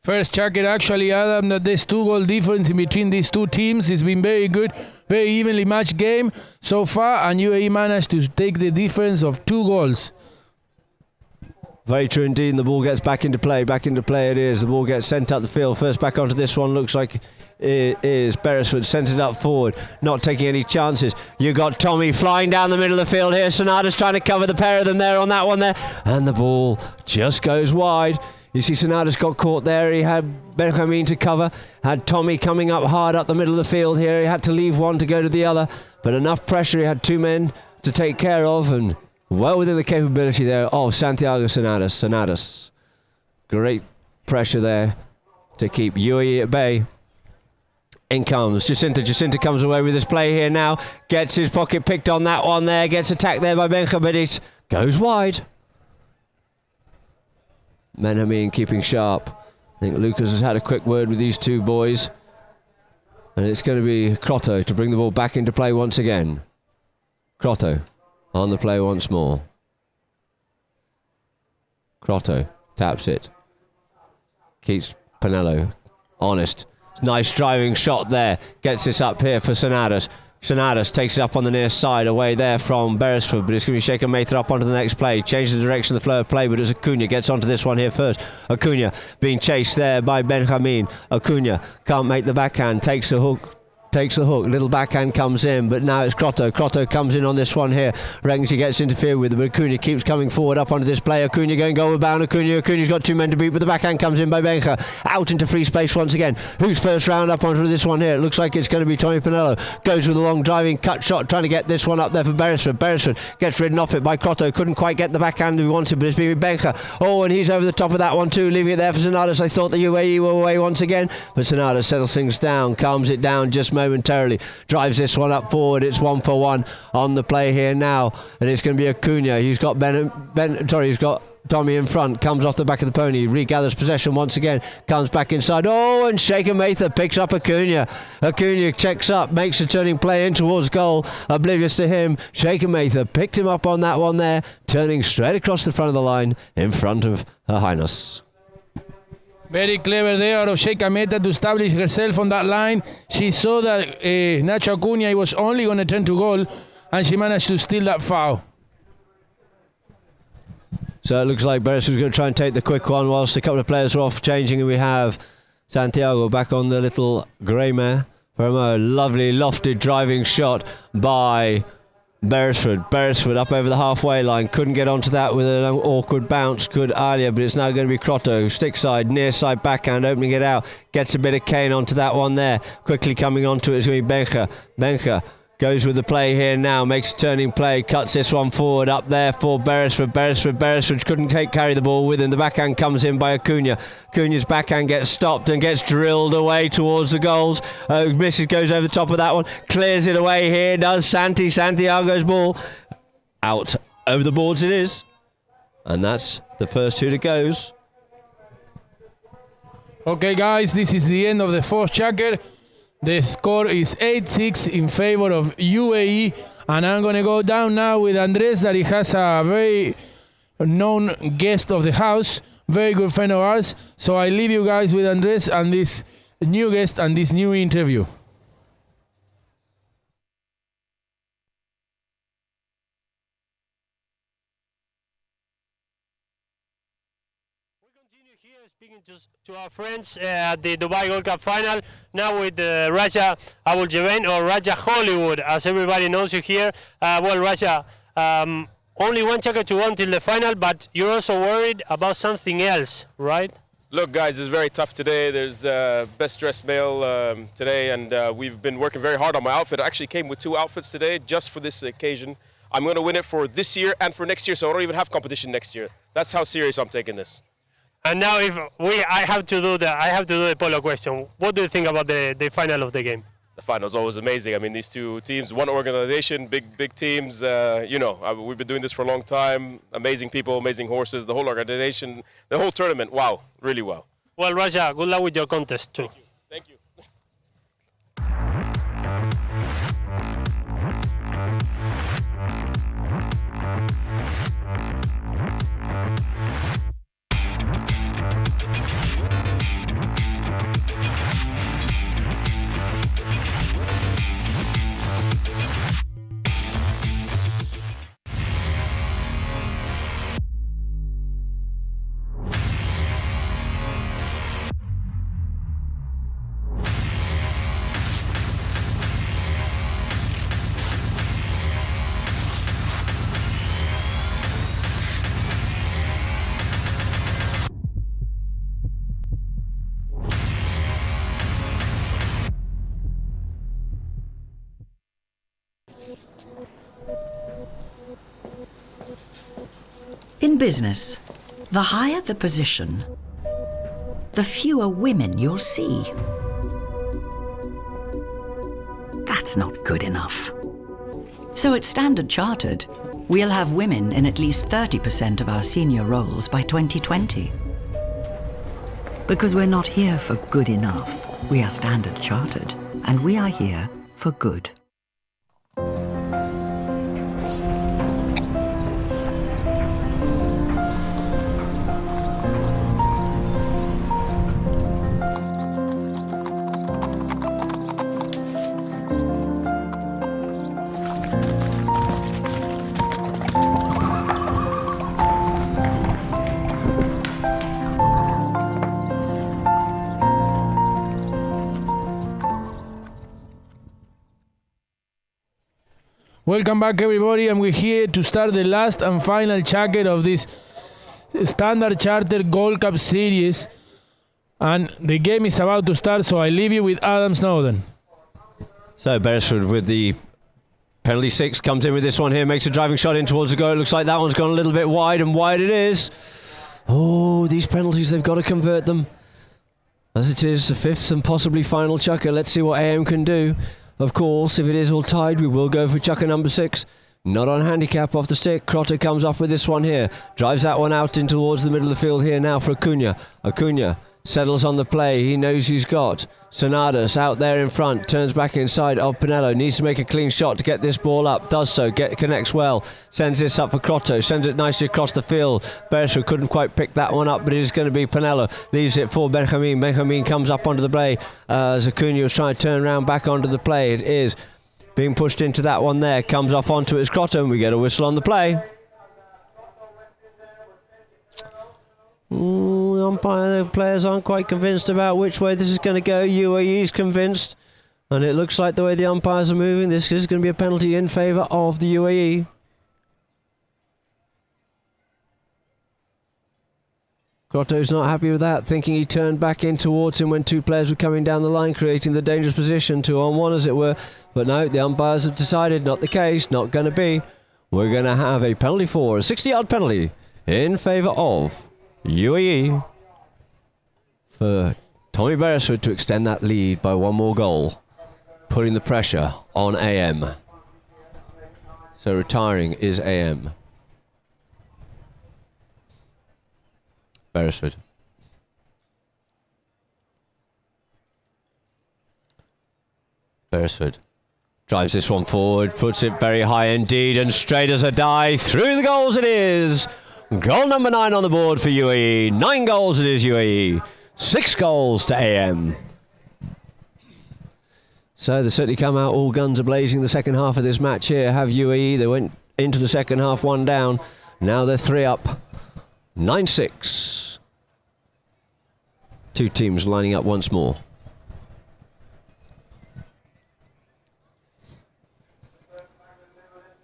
First checker, actually, Adam, that there's 2 goal difference in between these two teams. It's been very good, very evenly matched game so far, and UAE managed to take the difference of 2 goals. Very true indeed, and the ball gets back into play it is. The ball gets sent up the field. First back onto this one, looks like it is Beresford, sent it up forward, not taking any chances. You got Tommy flying down the middle of the field here. Sonadas trying to cover the pair of them there on that one there, and the ball just goes wide. You see Sonadas got caught there. He had Benjamin to cover, had Tommy coming up hard up the middle of the field here. He had to leave one to go to the other, but enough pressure. He had 2 men to take care of, and well within the capability there of Santiago Sonadas. Great pressure there to keep UAE at bay. In comes Jacinta. Jacinta comes away with his play here now. Gets his pocket picked on that one there. Gets attacked there by Benja, but it goes wide. Benjamin keeping sharp. I think Lucas has had a quick word with these two boys. And it's going to be Crotto to bring the ball back into play once again. Crotto on the play once more. Crotto taps it. Keeps Pinello honest. Nice driving shot there. Gets this up here for Sonadas. Sonadas takes it up on the near side, away there from Beresford, but it's going to be shaken Mather up onto the next play. Changes the direction of the flow of play, but as Acuna gets onto this one here first. Acuna being chased there by Benjamin. Acuna can't make the backhand, takes the hook. Little backhand comes in, but now it's Crotto. Crotto comes in on this one here. Reckons he gets interfered with, but Acuna keeps coming forward up onto this play. Acuna going goal bound. Acuna's got two men to beat, but the backhand comes in by Benja. Out into free space once again. Who's first round up onto this one here? It looks like it's going to be Tommy Pinello. Goes with a long driving cut shot, trying to get this one up there for Beresford. Beresford gets ridden off it by Crotto. Couldn't quite get the backhand he wanted, but it's been Benja. Oh, and he's over the top of that one too, leaving it there for Sonadas. I thought the UAE were away once again, but Sonadas settles things down, calms it down just momentarily. Drives this one up forward. It's 1-for-1 on the play here now, and it's going to be Acuna. He's got he's got Tommy in front. Comes off the back of the pony. Regathers possession once again. Comes back inside. Oh, and Shaker Mather picks up Acuna. Acuna checks up, makes a turning play in towards goal. Oblivious to him. Shaker Mather picked him up on that one there, turning straight across the front of the line in front of Her Highness. Very clever there out of Sheikha Mehta to establish herself on that line. She saw that Nacho Acuna was only going to turn to goal, and she managed to steal that foul. So it looks like Beresford's going to try and take the quick one whilst a couple of players are off changing, and we have Santiago back on the little grey mare. From a lovely lofted driving shot by Beresford up over the halfway line. Couldn't get onto that with an awkward bounce, could Alia, but it's now going to be Crotto. Stick side, near side backhand, opening it out. Gets a bit of cane onto that one there. Quickly coming onto it is going to be Benja. Benja goes with the play here now, makes a turning play, cuts this one forward up there for Beresford. Beresford couldn't carry the ball with him. The backhand comes in by Acuna. Acuna's backhand gets stopped and gets drilled away towards the goals. Misses, goes over the top of that one, clears it away here, does Santiago's ball. Out over the boards it is. And that's the first two that goes. Okay, guys, this is the end of the fourth checker. The score is 8-6 in favor of UAE, and I'm going to go down now with Andres, that he has a very known guest of the house, very good friend of ours. So I leave you guys with Andres and this new guest and this new interview. To our friends at the Dubai Gold Cup final, now with Raja Abul Jabain, or Raja Hollywood, as everybody knows you here. Well, Raja, only one checker to go until the final, but you're also worried about something else, right? Look, guys, it's very tough today. There's best dressed male today, and we've been working very hard on my outfit. I actually came with 2 outfits today just for this occasion. I'm going to win it for this year and for next year, so I don't even have competition next year. That's how serious I'm taking this. And now, I have to do the polo question. What do you think about the final of the game? The final is always amazing. I mean, these two teams, one organization, big teams. We've been doing this for a long time. Amazing people, amazing horses. The whole organization, the whole tournament. Wow, really wow. Well, Raja, good luck with your contest too. Thank you. In business, the higher the position, the fewer women you'll see. That's not good enough. So at Standard Chartered, we'll have women in at least 30% of our senior roles by 2020. Because we're not here for good enough. We are Standard Chartered, and we are here for good. Welcome back, everybody, and we're here to start the last and final chapter of this Standard Chartered Gold Cup series. And the game is about to start, so I leave you with Adam Snowden. So Beresford with the penalty 6 comes in with this one here, makes a driving shot in towards the goal. It looks like that one's gone a little bit wide, and wide it is. Oh, these penalties, they've got to convert them. As it is, the 5th and possibly final chucker. Let's see what AM can do. Of course, if it is all tied, we will go for chucker number 6. Not on handicap off the stick. Crotter comes up with this one here. Drives that one out in towards the middle of the field here now for Acuna. Acuna settles on the play. He knows he's got Sonadas out there in front. Turns back inside of Pinello. Needs to make a clean shot to get this ball up. Does so. Connects well. Sends this up for Crotto. Sends it nicely across the field. Beresford couldn't quite pick that one up, but it is going to be Pinello. Leaves it for Benjamin. Benjamin comes up onto the play as Acuna was trying to turn around back onto the play. It is being pushed into that one there. Comes off onto it as Crotto, and we get a whistle on the play. The umpire, the players aren't quite convinced about which way this is going to go. UAE's convinced, and it looks like the way the umpires are moving, this is going to be a penalty in favour of the UAE. Crotto's not happy with that, thinking he turned back in towards him when two players were coming down the line, creating the dangerous position, 2-on-1 as it were. But no, the umpires have decided not the case, not going to be. We're going to have a penalty for a 60-yard penalty in favour of UAE for Tommy Beresford to extend that lead by one more goal, putting the pressure on AM. So retiring is AM. Beresford. Beresford drives this one forward, puts it very high indeed, and straight as a die, through the goals it is. Goal number 9 on the board for UAE. 9 goals it is, UAE. 6 goals to AM. So they certainly come out all guns a-blazing the second half of this match here. Have UAE, they went into the second half 1 down. Now they're 3 up. 9-6. Two teams lining up once more.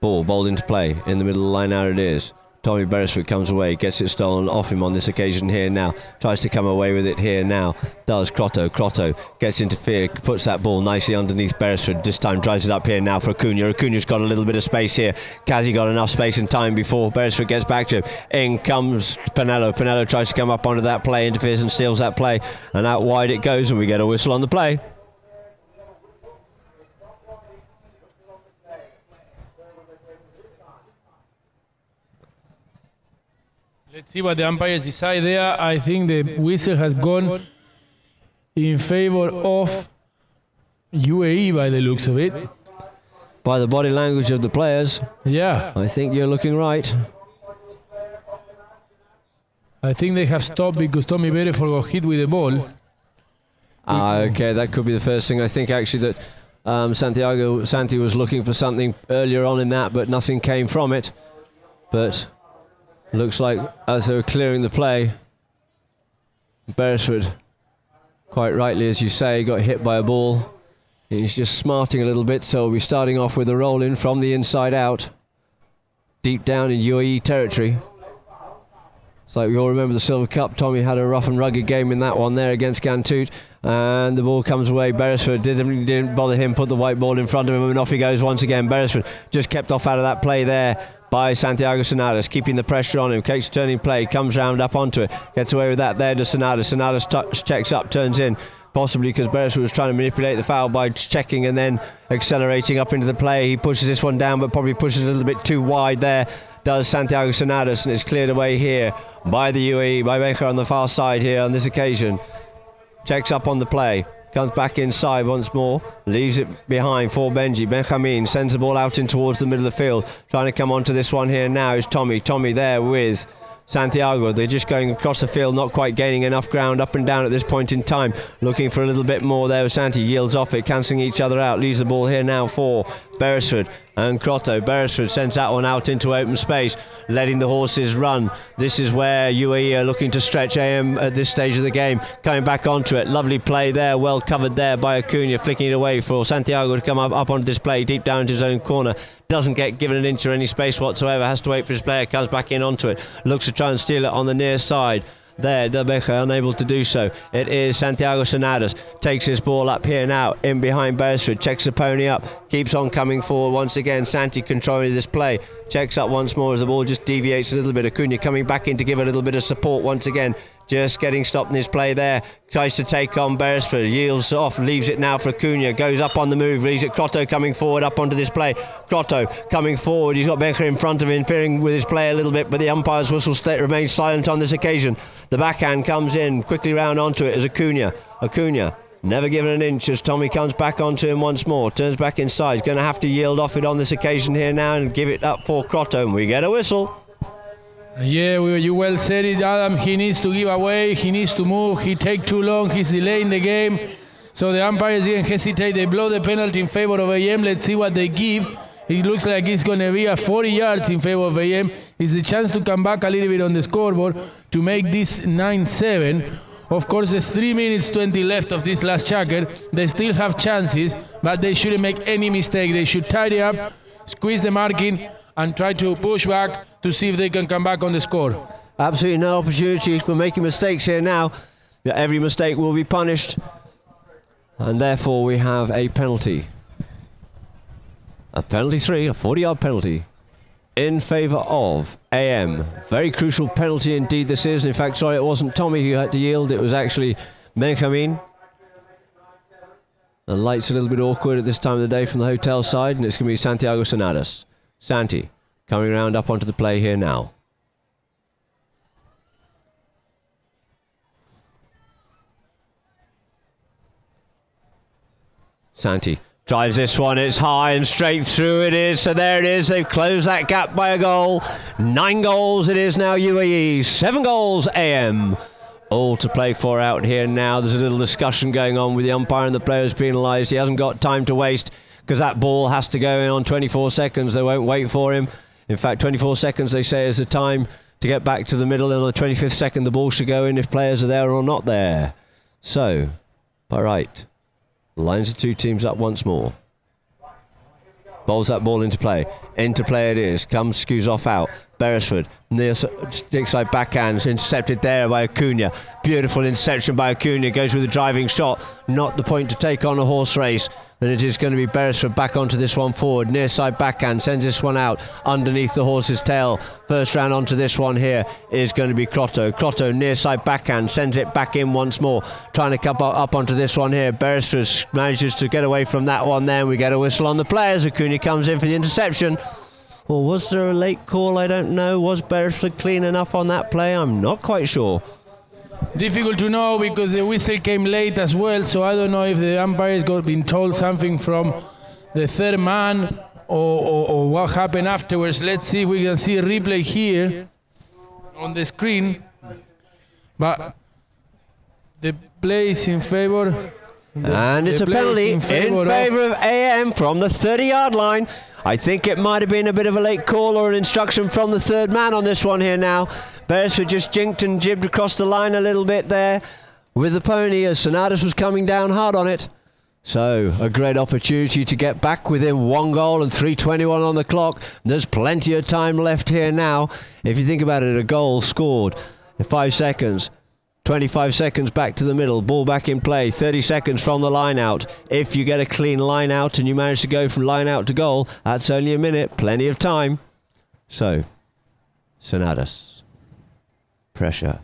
Ball bowled into play in the middle of the line. Now it is. Tommy Beresford comes away, gets it stolen off him on this occasion here now. Tries to come away with it here now. Does Crotto. Crotto gets interfered, puts that ball nicely underneath Beresford. This time drives it up here now for Acuna. Acuna's got a little bit of space here. Kazi got enough space and time before Beresford gets back to him. In comes Pinello. Pinello tries to come up onto that play, interferes and steals that play. And out wide it goes, and we get a whistle on the play. Let's see what the umpires decide there. I think the whistle has gone in favor of UAE by the looks of it. By the body language of the players. Yeah. I think you're looking right. I think they have stopped because Tommy Beresford got hit with the ball. Okay, that could be the first thing. I think actually that Santi was looking for something earlier on in that, but nothing came from it. But looks like as they were clearing the play, Beresford, quite rightly as you say, got hit by a ball. He's just smarting a little bit, so we'll be starting off with a roll in from the inside out, deep down in UAE territory. It's like we all remember the Silver Cup. Tommy had a rough and rugged game in that one there against Gantut, and the ball comes away. Beresford didn't bother him, put the white ball in front of him, and off he goes once again. Beresford just kept off out of that play there by Santiago Sonadas, keeping the pressure on him. Takes a turning play, comes round up onto it, gets away with that there to Sonadas. Sonadas checks up, turns in, possibly because Beresford was trying to manipulate the foul by checking and then accelerating up into the play. He pushes this one down, but probably pushes it a little bit too wide there does Santiago Sonadas, and it's cleared away here by the UAE, by Becher on the far side here on this occasion. Checks up on the play, comes back inside once more, leaves it behind for Benji. Benjamin sends the ball out in towards the middle of the field, trying to come onto this one here now is Tommy. Tommy there with Santiago. They're just going across the field, not quite gaining enough ground up and down at this point in time. Looking for a little bit more there. Santi yields off it, cancelling each other out. Leaves the ball here now for Beresford and Crotto. Beresford sends that one out into open space, letting the horses run. This is where UAE are looking to stretch AM at this stage of the game. Coming back onto it. Lovely play there, well covered there by Acuna, flicking it away for Santiago to come up onto this play, deep down into his own corner. Doesn't get given an inch or any space whatsoever, has to wait for his player, comes back in onto it, looks to try and steal it on the near side. There, De Becher unable to do so. It is Santiago Sonadas, takes his ball up here now, in behind Beresford, checks the pony up, keeps on coming forward once again. Santi controlling this play, checks up once more as the ball just deviates a little bit. Acuna coming back in to give a little bit of support once again. Just getting stopped in his play there. Tries to take on Beresford. Yields off. Leaves it now for Acuna. Goes up on the move. Leaves it. Crotto coming forward up onto this play. Crotto coming forward. He's got Becher in front of him, interfering with his play a little bit, but the umpire's whistle remains silent on this occasion. The backhand comes in. Quickly round onto it as Acuna. Acuna never given an inch as Tommy comes back onto him once more. Turns back inside. He's going to have to yield off it on this occasion here now and give it up for Crotto. And we get a whistle. Yeah, you well said it, Adam. He needs to give away. He needs to move. He take too long. He's delaying the game. So the umpires didn't hesitate. They blow the penalty in favor of AM. Let's see what they give. It looks like it's going to be a 40 yards in favor of AM. It's a chance to come back a little bit on the scoreboard to make this 9-7. Of course, there's 3 minutes 20 left of this last checker. They still have chances, but they shouldn't make any mistake. They should tidy up, squeeze the marking, and try to push back to see if they can come back on the score. Absolutely no opportunity for making mistakes here now. Every mistake will be punished, and therefore we have a penalty. A penalty 3, a 40-yard penalty in favour of AM. Very crucial penalty indeed this is. In fact, sorry, it wasn't Tommy who had to yield. It was actually Benjamin. The light's a little bit awkward at this time of the day from the hotel side, and it's going to be Santiago Sonadas. Santi coming around up onto the play here now. Santi drives this one, it's high and straight through it is, so there it is, they've closed that gap by a goal. 9 goals it is now UAE, 7 goals AM. All to play for out here now. There's a little discussion going on with the umpire and the players penalised. He hasn't got time to waste because that ball has to go in on 24 seconds. They won't wait for him. In fact, 24 seconds they say is the time to get back to the middle, and on the 25th second the ball should go in if players are there or not there. So, by right, lines the two teams up once more. Bowls that ball into play. Into play it is. Comes, skews off out. Beresford, near stick side backhands, intercepted there by Acuna. Beautiful interception by Acuna. Goes with a driving shot. Not the point to take on a horse race. And it is going to be Beresford back onto this one forward. Near side backhand, sends this one out underneath the horse's tail. First round onto this one here is going to be Crotto. Crotto near side backhand, sends it back in once more. Trying to come up onto this one here. Beresford manages to get away from that one there. And we get a whistle on the players. Acuna comes in for the interception. Well, was there a late call? I don't know. Was Beresford clean enough on that play? I'm not quite sure. Difficult to know because the whistle came late as well, so I don't know if the umpires got been told something from the third man or what happened afterwards. Let's see if we can see a replay here on the screen. But the play is in favor. And it's a penalty in favour of AM from the 30-yard line. I think it might have been a bit of a late call or an instruction from the third man on this one here now. Beresford just jinked and jibbed across the line a little bit there with the pony as Sonadas was coming down hard on it. So, a great opportunity to get back within 1 goal and 3:21 on the clock. There's plenty of time left here now. If you think about it, a goal scored in 5 seconds. 25 seconds back to the middle, ball back in play, 30 seconds from the line out. If you get a clean line out and you manage to go from line out to goal, that's only a minute, plenty of time. So, Sonadas. Pressure.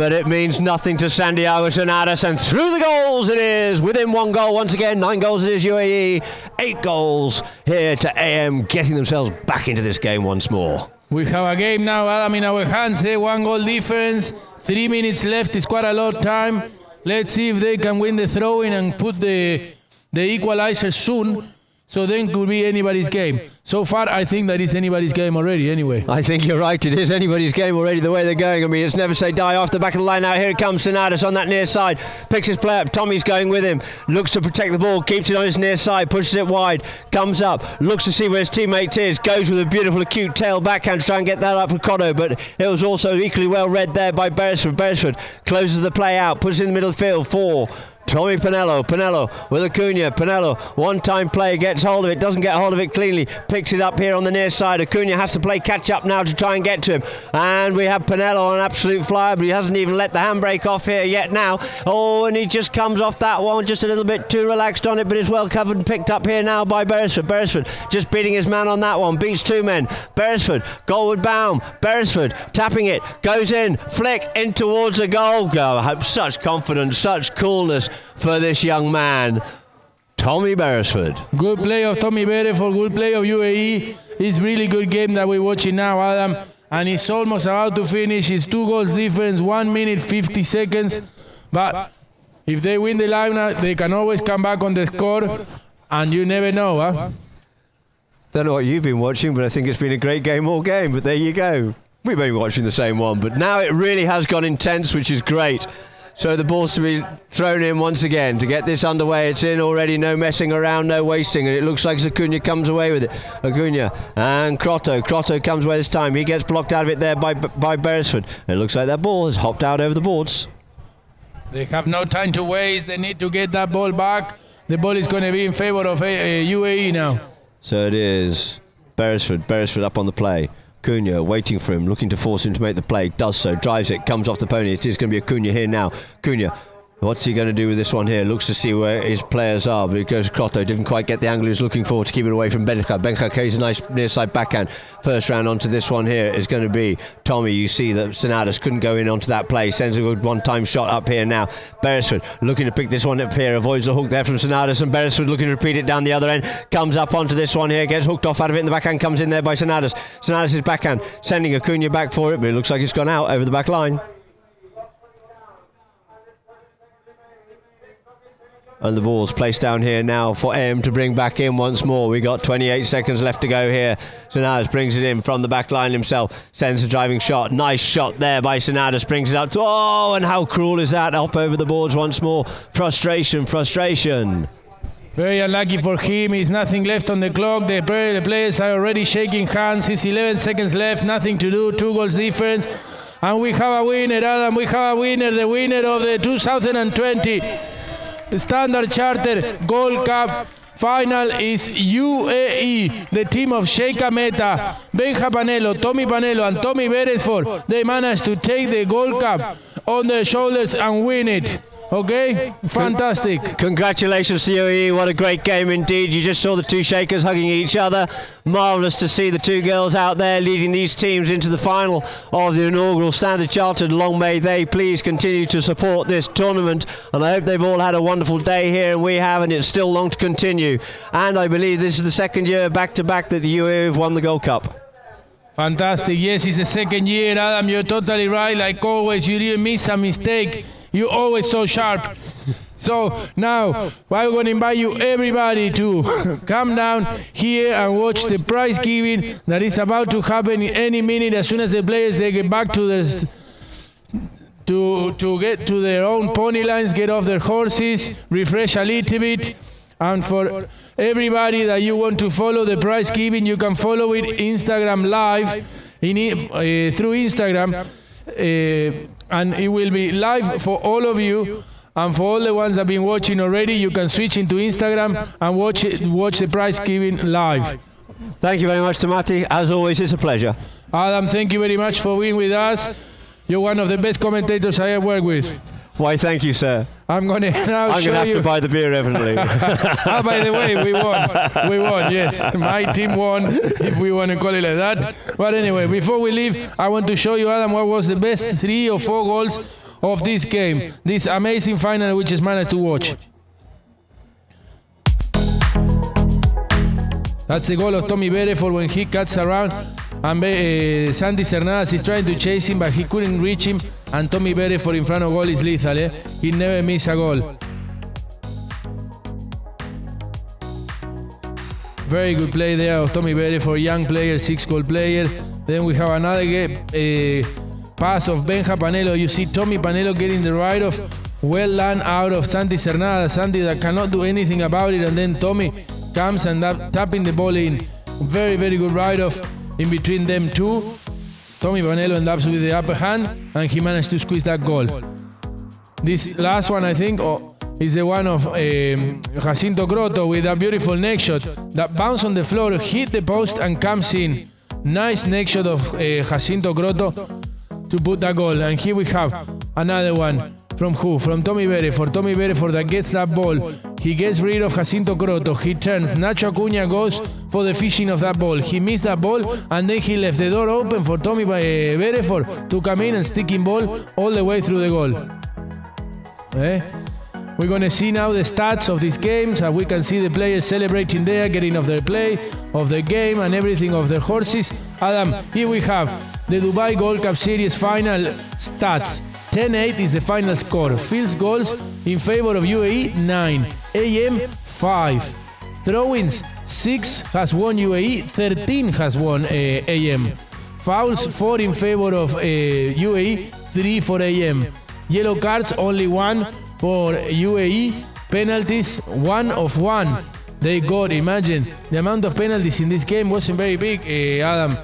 but it means nothing to Santiago Sonadas, and through the goals it is, within 1 goal once again. 9 goals it is UAE, 8 goals here to AM, getting themselves back into this game once more. We have a game now, Adam, in our hands. 1 goal difference, 3 minutes left. It's quite a lot of time. Let's see if they can win the throw-in and put the equalizer soon. So then it could be anybody's game. So far, I think that is anybody's game already, anyway. I think you're right. It is anybody's game already, the way they're going. I mean, it's never say die off the back of the line now. Here it comes, Sonadas on that near side. Picks his play up. Tommy's going with him. Looks to protect the ball. Keeps it on his near side. Pushes it wide. Comes up. Looks to see where his teammate is. Goes with a beautiful acute tail backhand to try and get that up for Cotto. But it was also equally well read there by Beresford. Beresford closes the play out. Puts it in the middle of the field for Tommy Pinello. Pinello with Acuna. Pinello, one-time play, gets hold of it, doesn't get hold of it cleanly, picks it up here on the near side. Acuna has to play catch-up now to try and get to him. And we have Pinello on an absolute flyer, but he hasn't even let the handbrake off here yet now. Oh, and he just comes off that one, just a little bit too relaxed on it, but is well covered and picked up here now by Beresford. Beresford just beating his man on that one, beats 2 men. Beresford, goalward bound. Beresford tapping it, goes in, flick in towards the goal. Such confidence, such coolness for this young man, Tommy Beresford. Good play of Tommy Beresford, good play of UAE. It's really good game that we're watching now, Adam. And it's almost about to finish. It's 2 goals difference, 1 minute 50 seconds. But if they win the line, they can always come back on the score. And you never know, huh? Don't know what you've been watching, but I think it's been a great game all game. But there you go. We've been watching the same one, but now it really has got intense, which is great. So the ball's to be thrown in once again to get this underway. It's in already, no messing around, no wasting, and it looks like Acuna comes away with it. Acuna and Crotto. Crotto comes away this time. He gets blocked out of it there by Beresford. It looks like that ball has hopped out over the boards. They have no time to waste. They need to get that ball back. The ball is going to be in favor of UAE now. So it is Beresford. Beresford up on the play. Cunha waiting for him, looking to force him to make the play, does so, drives it, comes off the pony. It is going to be a Cunha here now. Cunha, what's he going to do with this one here? Looks to see where his players are, but it goes to Crotto. Didn't quite get the angle he was looking for to keep it away from Benka. Benka carries a nice near side backhand. First round onto this one here is going to be Tommy. You see that Sonadas couldn't go in onto that play. Sends a good one-time shot up here now. Beresford looking to pick this one up here. Avoids the hook there from Sonadas, and Beresford looking to repeat it down the other end. Comes up onto this one here. Gets hooked off out of it in the backhand. Comes in there by Sonadas. Sonadas' backhand. Sending Acuna back for it, but it looks like it's gone out over the back line. And the ball's placed down here now for AM to bring back in once more. We got 28 seconds left to go here. Sonadas brings it in from the back line himself. Sends a driving shot. Nice shot there by Sonadas. Brings it up to... Oh, and how cruel is that? Up over the boards once more. Frustration, frustration. Very unlucky for him. He's nothing left on the clock. The players are already shaking hands. It's 11 seconds left. Nothing to do. 2 goals difference. And we have a winner, Adam. We have a winner. The winner of the 2020 Standard Chartered Gold Cup final is UAE, the team of Sheikha Mehta, Benja Panello, Tommy Panello, and Tommy Beresford. They managed to take the Gold Cup on their shoulders and win it. Okay, fantastic. Congratulations to UAE. What a great game indeed. You just saw the 2 Sheikhs hugging each other. Marvellous to see the 2 girls out there leading these teams into the final of the inaugural Standard Chartered. Long may they please continue to support this tournament, and I hope they've all had a wonderful day here, and we have, and it's still long to continue. And I believe this is the 2nd year back-to-back that the UAE have won the Gold Cup. Fantastic. Yes, it's the 2nd year, Adam. You're totally right. Like always, you didn't miss a mistake. You're always so sharp. So now, I'm going to invite you, everybody, to come down here and watch the prize giving that is about to happen in any minute. As soon as the players they get back to their to get to their own pony lines, get off their horses, refresh a little bit. And for everybody that you want to follow the prize giving, you can follow it Instagram live through Instagram. And it will be live for all of you, and for all the ones that have been watching already, you can switch into Instagram and watch the prize giving live. Thank you very much, Tomati. As always, it's a pleasure. Adam, thank you very much for being with us. You're one of the best commentators I have worked with. Why, thank you, sir. I'm going to now I'm show you. going to have to buy the beer, evidently. Oh, by the way, we won. We won, yes. My team won, if we want to call it like that. But anyway, before we leave, I want to show you, Adam, what was the best 3 or 4 goals of this game, this amazing final we just managed to watch. That's the goal of Tommy Bereford when he cuts around and Santi Cernadas is trying to chase him, but he couldn't reach him, and Tommy Bereford in front of goal is lethal. He never miss a goal. Very good play there of Tommy Bereford, young player, 6-goal player. Then we have another pass of Benja Panelo. You see Tommy Panelo getting the write-off. Well done out of Santi Cernadas. Santi that cannot do anything about it, and then Tommy comes and tapping the ball in. Very, very good write-off in between them two. Tommy Panelo ends up with the upper hand, and he managed to squeeze that goal. This last one, I think, is the one of Jacinto Croto with a beautiful neck shot that bounced on the floor, hit the post, and comes in. Nice neck shot of Jacinto Croto to put that goal. And here we have another one. From who? From Tommy Bereford. Tommy Bereford that gets that ball. He gets rid of Jacinto Croto. He turns. Nacho Acuña goes for the fishing of that ball. He missed that ball, and then he left the door open for Tommy Bereford to come in and stick in ball all the way through the goal. We're going to see now the stats of these games, and we can see the players celebrating there, getting off their play, of the game, and everything of their horses. Adam, here we have the Dubai Gold Cup Series final stats. 10-8 is the final score. Fields goals in favor of UAE, 9. AM, 5. Throw-ins, 6 has won UAE, 13 has won AM. Fouls, 4 in favor of UAE, 3 for AM. Yellow cards, only 1 for UAE. Penalties, 1 of 1. They got, imagine, the amount of penalties in this game wasn't very big, Adam.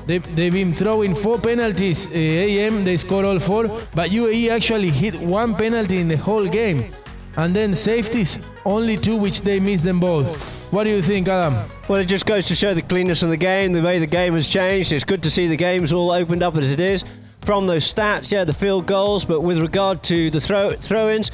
They've been throwing 4 penalties. AM, they scored all 4, but UAE actually hit 1 penalty in the whole game. And then safeties, only 2, which they missed them both. What do you think, Adam? Well, it just goes to show the cleanness of the game, the way the game has changed. It's good to see the game's all opened up as it is. From those stats, the field goals, but with regard to the throw-ins,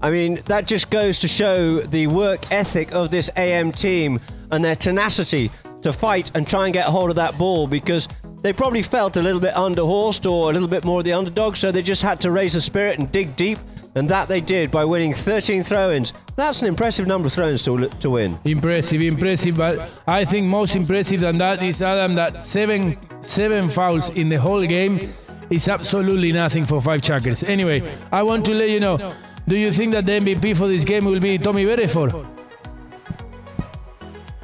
I mean, that just goes to show the work ethic of this AM team and their tenacity to fight and try and get hold of that ball, because they probably felt a little bit underhorsed or a little bit more the underdog, so they just had to raise the spirit and dig deep, and that they did by winning 13 throw-ins. That's an impressive number of throw-ins to win. Impressive, but I think most impressive than that is, Adam, that seven fouls in the whole game is absolutely nothing for 5 checkers. Anyway, I want to let you know, do you think that the MVP for this game will be Tommy Bereford?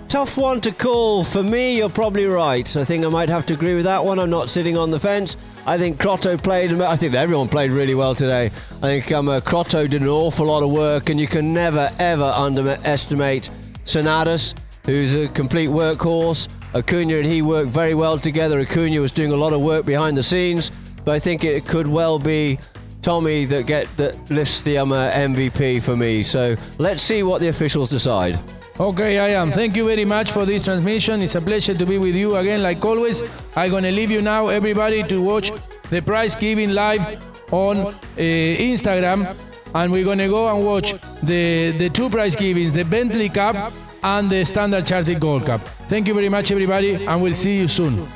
Tough one to call. For me, you're probably right. I think I might have to agree with that one. I'm not sitting on the fence. I think Croto played, I think everyone played really well today. I think Croto did an awful lot of work, and you can never, ever underestimate Cernadas, who's a complete workhorse. Acuña and he worked very well together. Acuña was doing a lot of work behind the scenes, but I think it could well be Tommy that lifts the MVP for me. So let's see what the officials decide. Okay, I am. Thank you very much for this transmission. It's a pleasure to be with you again, like always. I'm going to leave you now, everybody, to watch the prize giving live on Instagram. And we're going to go and watch the 2 prize givings, the Bentley Cup and the Standard Chartered Gold Cup. Thank you very much, everybody, and we'll see you soon.